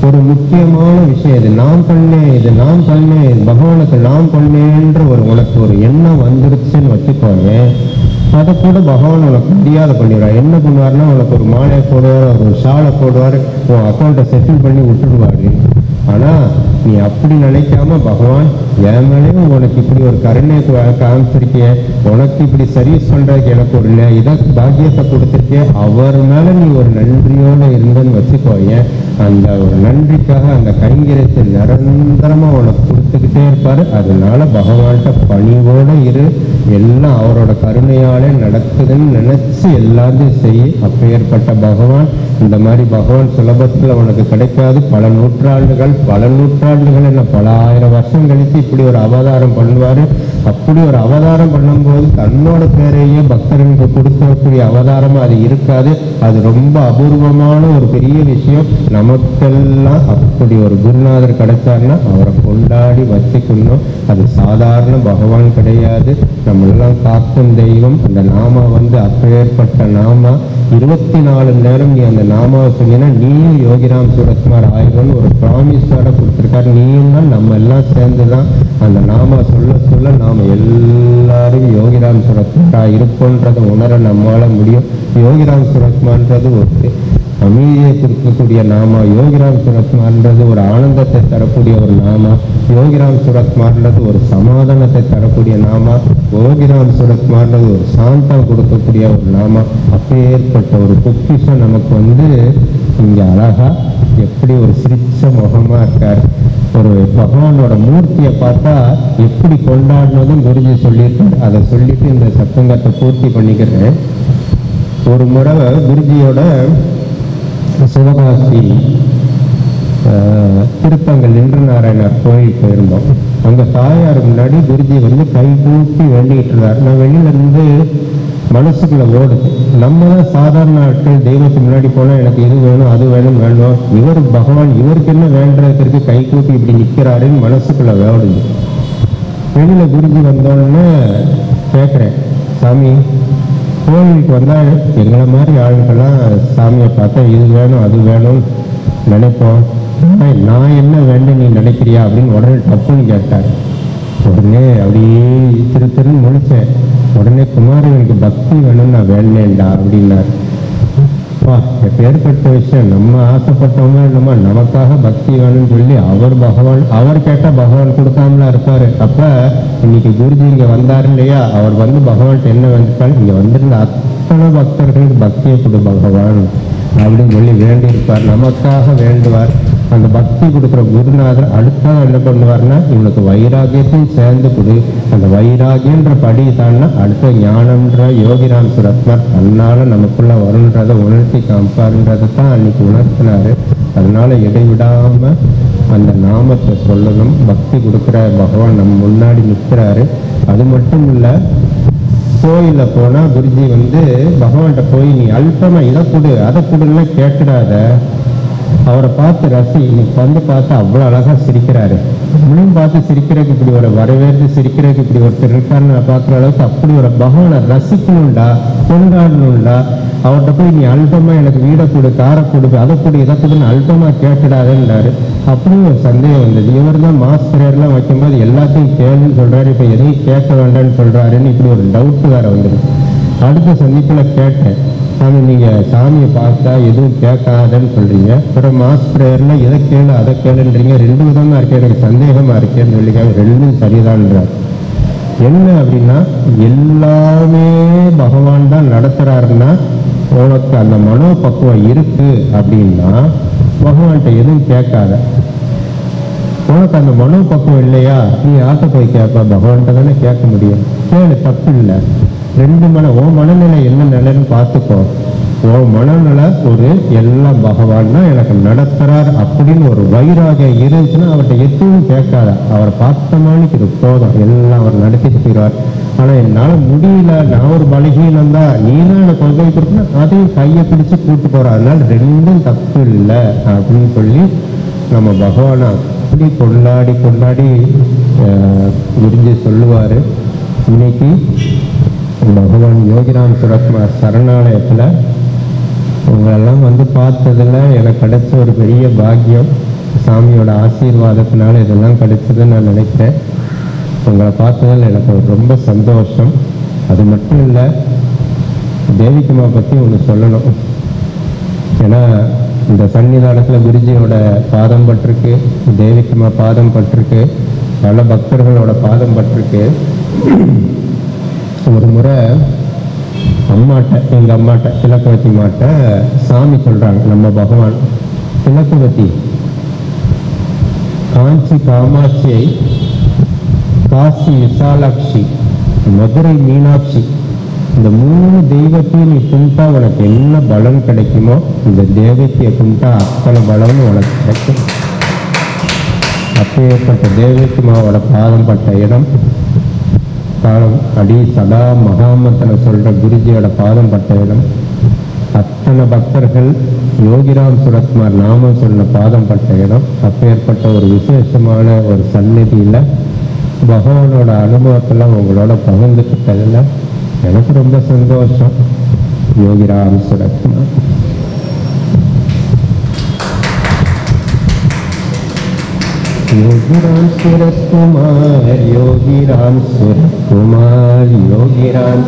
ஒரு முக்கியமான விஷயம், இது நான் பண்ணேன் பகவானுக்கு நான் பண்ணேன்ற உனக்கு ஒரு எண்ணம் வந்துருச்சுன்னு வச்சுக்கோங்க, அதை கூட பகவான் உனக்கு மரியாதை பண்ணிடுவார். என்ன பண்ணுவார்னா உனக்கு ஒரு மாலையை போடுவார், ஒரு ஷாலை போடுவார், உன் அக்கௌண்ட்டை செட்டில் பண்ணி விட்டுடுவாரு. ஆனால் நீ அப்படி நினைக்காம பகவான் என் மேலேயும் உனக்கு இப்படி ஒரு கருணைக்கு காமிச்சிருக்கிய, உனக்கு இப்படி சர்வீஸ் பண்றதுக்கு எனக்கு ஒரு இதை பாக்கியத்தை கொடுத்துருக்கே, அவர் மேல நீ ஒரு நன்றியோட இருந்தன்னு வச்சுக்கோங்க. அந்த ஒரு நன்றிக்காக அந்த கைங்கரியத்தை நிரந்தரமா உனக்கு கொடுத்துக்கிட்டே இருப்பாரு. அதனால பகவான்கிட்ட பணிவோட இரு, எல்லாம் அவரோட கருணையாலே நடக்குதுன்னு நினைச்சு எல்லாத்தையும் செய். அப்பேற்பட்ட பகவான், இந்த மாதிரி பகவான் சுலபத்துல உனக்கு கிடைக்காது. பல நூற்றாண்டுகள் என்ன பல ஆயிரம் வருஷம் கழித்து இப்படி ஒரு அவதாரம் பண்ணுவாரு. அப்படி ஒரு அவதாரம் பண்ணும்போது தன்னோட பேரையே பக்தர்களுக்கு கொடுக்கக்கூடிய அவதாரம் அது இருக்காது. அது ரொம்ப அபூர்வமான ஒரு பெரிய விஷயம். நமக்கெல்லாம் அப்படி ஒரு குருநாதர் கிடைச்சாருன்னா அவரை கொண்டாடி வச்சுக்கணும். அது சாதாரண பகவான் கிடையாது, நம்மளெல்லாம் காக்கும் தெய்வம். அந்த நாமா வந்து அப்பேற்பட்ட நாமா. 24 நேரம் நீ அந்த நாமாவை சொன்னீங்கன்னா நீயும் யோகிராம் சூரத்குமார் ஆயிரம்னு ஒரு ப்ராமிஸோட கொடுத்துருக்காரு. நீயும் தான் நம்ம எல்லாம் சேர்ந்துதான் அந்த நாமா சொல்ல சொல்ல நாம எல்லாரும் யோகிராம் சூரத்குமாரா இருப்போன்றதை உணர நம்மளால முடியும். யோகிராம் சூரத்குமார்ன்றது ஒரு அமைதியை கொடுக்கக்கூடிய நாமா, யோகிராம் சூரத்குமார்ன்றது ஒரு ஆனந்தத்தை தரக்கூடிய ஒரு நாமா, யோகிராம் சூரத்குமார்ன்றது ஒரு சமாதானத்தை தரக்கூடிய நாமா, யோகிராம் சூரத்குமார்ன்றது ஒரு சாந்தம் கொடுக்கக்கூடிய ஒரு நாமா. அப்பேற்பட்ட ஒரு பொக்கிஷம் நமக்கு வந்து இங்க அழகா எப்படி ஒரு சிரிச்ச முகமா இருக்கார். ஒரு பகவானோட மூர்த்தியை பார்த்தா எப்படி கொண்டாடினதும் குருஜி சொல்லியிருக்காரு. அதை சொல்லிட்டு இந்த சத்சங்கத்தை பூர்த்தி பண்ணிக்கிறேன். ஒரு முறை குருஜியோட சிவகாசி திருப்பங்கல் நின்ற நாராயணர் கோயில் போயிருந்தோம். அங்க தாயார் முன்னாடி குருஜி வந்து கை கூப்பி வேண்டிட்டு இருந்தார். நான் வெளியில இருந்து மனசுக்குள்ள ஓடுது. நம்ம தான் சாதாரண ஆட்கள் தெய்வத்துக்கு முன்னாடி போனா எனக்கு இது வேணும் அது வேணும். இவர் பகவான் இவருக்கு என்ன வேண்டதுக்கு கை கூப்பி இப்படி நிற்கிறாருன்னு மனசுக்குள்ள ஓடுது. வெளியில குருஜி வந்தோடனே கேட்குறேன், சாமி கோயிலுக்கு வந்தா எங்களை மாதிரி ஆளுக்கெல்லாம் சாமியை பார்த்தா இது வேணும் அது வேணும் நினைப்போம். நான் என்ன வேண்டும் நீ நினைக்கிறியா அப்படின்னு உடனே தப்புன்னு கேட்டார். உடனே அப்படியே திருன்னு முழிச்சேன். உடனே குமாரனுக்கு பக்தி வேணும்னு நான் வேண்டேன்டா அப்படின்னார். எப்பேற்பட்ட விஷயம், நம்ம ஆசைப்பட்டவங்க நம்ம நமக்காக பக்தி வேணும்னு சொல்லி அவர் கேட்டா பகவான் கொடுக்காமலா இருப்பாரு. அப்ப இன்னைக்கு குருஜி இங்க வந்தாரு இல்லையா, அவர் வந்து பகவான்கிட்ட என்ன வேண்டிப்பாரு, இங்க வந்திருந்த அத்தனை பக்தர்களுக்கு பக்தியை கொடு பகவான் அப்படின்னு சொல்லி வேண்டி இருப்பார், நமக்காக வேண்டுவார். அந்த பக்தி கொடுக்குற குருநாதர் அடுத்தது என்ன பண்ணுவார்னா இவனுக்கு வைராகியத்தையும் சேர்ந்து கொடு. அந்த வைராகியன்ற படி தான்னா அடுத்த ஞானம்ன்ற யோகிராம் சூரத்குமார் தன்னால நமக்குள்ள வருன்றதை உணர்த்தி காமிப்பாருன்றதை தான் அன்னைக்கு உணர்த்தினாரு. அதனால இடைவிடாம அந்த நாமத்தை சொல்லணும். பக்தி கொடுக்குற பகவான் நம்ம முன்னாடி நிற்கிறாரு. அது மட்டும் இல்லை, கோயில போனா குருஜி வந்து பகவான்கிட்ட போய் நீ அல்பமா இதை கொடு அதை கொடுன்னா கேட்டுடாத, அவரை பார்த்து ரசி, இன்னைக்கு வந்து பார்த்து அவ்வளோ அழகாக சிரிக்கிறாரு, நம்மளையும் பார்த்து சிரிக்கிறதுக்கு இப்படி ஒரு வரவேற்று சிரிக்கிறதுக்கு இப்படி ஒருத்தர் இருக்காருன்னு நான் பார்க்குற அளவுக்கு அப்படி ஒரு பகவானை ரசிக்கணும்டா, கொண்டாடணும்டா. அவர்கிட்ட போய் நீ அல்பமாக எனக்கு வீடை கொடு, காரை கொடு, அதை கொடு, இதை கொடுன்னு அல்பமாக கேட்கடாதுன்றாரு. அப்படியும் ஒரு சந்தேகம் வந்தது. இவர் தான் மாஸ்டர்லாம் வைக்கும்போது எல்லாத்தையும் கேளுன்னு சொல்கிறாரு, இப்போ எதையும் கேட்க வேண்டாம்னு சொல்கிறாருன்னு இப்படி ஒரு டவுட்டு வேறு வந்துடுச்சு. அடுத்த சந்திப்பில் கேட்டேன், சாமி நீங்கள் சாமியை பார்த்தா எதுவும் கேட்காதன்னு சொல்கிறீங்க, அப்புறம் மாஸ் ப்ரேயரில் இதை கேளு அதை கேளுன்றீங்க, ரெண்டு விதமாக இருக்கேன், எனக்கு சந்தேகமாக இருக்கேன்னு சொல்லிக்காங்க. ரெண்டும் சரிதான்றார். என்ன அப்படின்னா, எல்லாமே பகவான் தான் நடத்துகிறாருன்னா உனக்கு அந்த மனோபக்குவம் இருக்குது அப்படின்னா பகவான்கிட்ட எதுவும் கேட்காத. உனக்கு அந்த மனோபக்குவம் இல்லையா, நீ ஆட்ட போய் கேட்ப, பகவான்கிட்ட தானே கேட்க முடியும். கேளு, தப்பு இல்லை. ரெண்டு உன் மனநிலை என்ன நிலைன்னு பார்த்துக்கோ. உன் மனநிலை ஒரு எல்லாம் பகவான் தான் எனக்கு நடத்துறார் அப்படின்னு ஒரு வைராகியம் இருந்துச்சுன்னா அவர்கிட்ட எதுவும் கேட்காத. அவரை பார்த்தமானிக்கு இது போதும், எல்லாம் அவர் நடத்திட்டு போயிடுவார். ஆனால் என்னால் முடியல, நான் ஒரு பலகீனம் தான், நீ தான் எனக்கு உதவி கொடுக்கணும், அதையும் கையை பிடிச்சு கூட்டு போற. அதனால ரெண்டும் தப்பு இல்லை அப்படின்னு சொல்லி நம்ம பகவானை அப்படி கொண்டாடி கொண்டாடி விரிஞ்சு சொல்லுவார். இன்னைக்கு பகவான் யோகிராம் சுரத்குமார் சரணாலயத்தில் உங்களெல்லாம் வந்து பார்த்ததில் எனக்கு கிடைச்ச ஒரு பெரிய பாக்கியம். சாமியோட ஆசீர்வாதத்தினால இதெல்லாம் கிடைச்சதுன்னு நான் நினைக்கிறேன். உங்களை பார்த்ததில் எனக்கு ரொம்ப சந்தோஷம். அது மட்டும் இல்லை, தேவிகம்மா பற்றி ஒன்று சொல்லணும். ஏன்னா இந்த சன்னிதானத்தில் குருஜியோட பாதம் பட்டிருக்கு, தேவிகம்மா பாதம் பட்டிருக்கு, பல பக்தர்களோட பாதம் பட்டிருக்கு. ஒரு முறை அம்மாட்ட, எங்கள் அம்மாட்ட, திலக்கவதி மாட்ட சாமி சொல்கிறாங்க, நம்ம பகவான் திலக்கவதி காஞ்சி காமாட்சியை, காசி விசாலாட்சி, மதுரை மீனாட்சி, இந்த 3 தெய்வத்தையும் நீ கும்பிட்டா உனக்கு என்ன பலன் கிடைக்குமோ இந்த தேவத்தையை கும்பிட்டா அத்தனை பலன்னு உனக்கு கிடைக்கும். அப்பேற்பட்ட தேவகிமாவோட பாதம் பட்ட இடம், காலம் அடி சதா மகாமத்தில் சொல்கிற குருஜியோட பாதம் பட்ட இடம், அத்தனை பக்தர்கள் யோகிராம் சுரத்குமார் நாமம் சொன்ன பாதம் பட்ட இடம். அப்பேற்பட்ட ஒரு விசேஷமான ஒரு சந்நிதியில் பகவானோட அனுபவத்தெல்லாம் உங்களோட பகிர்ந்துக்கிட்டதில் எனக்கு ரொம்ப சந்தோஷம். யோகிராம் சுரத்குமார். योगीराम सूरत कुमार, योगीराम सूरत कुमार, योगीराम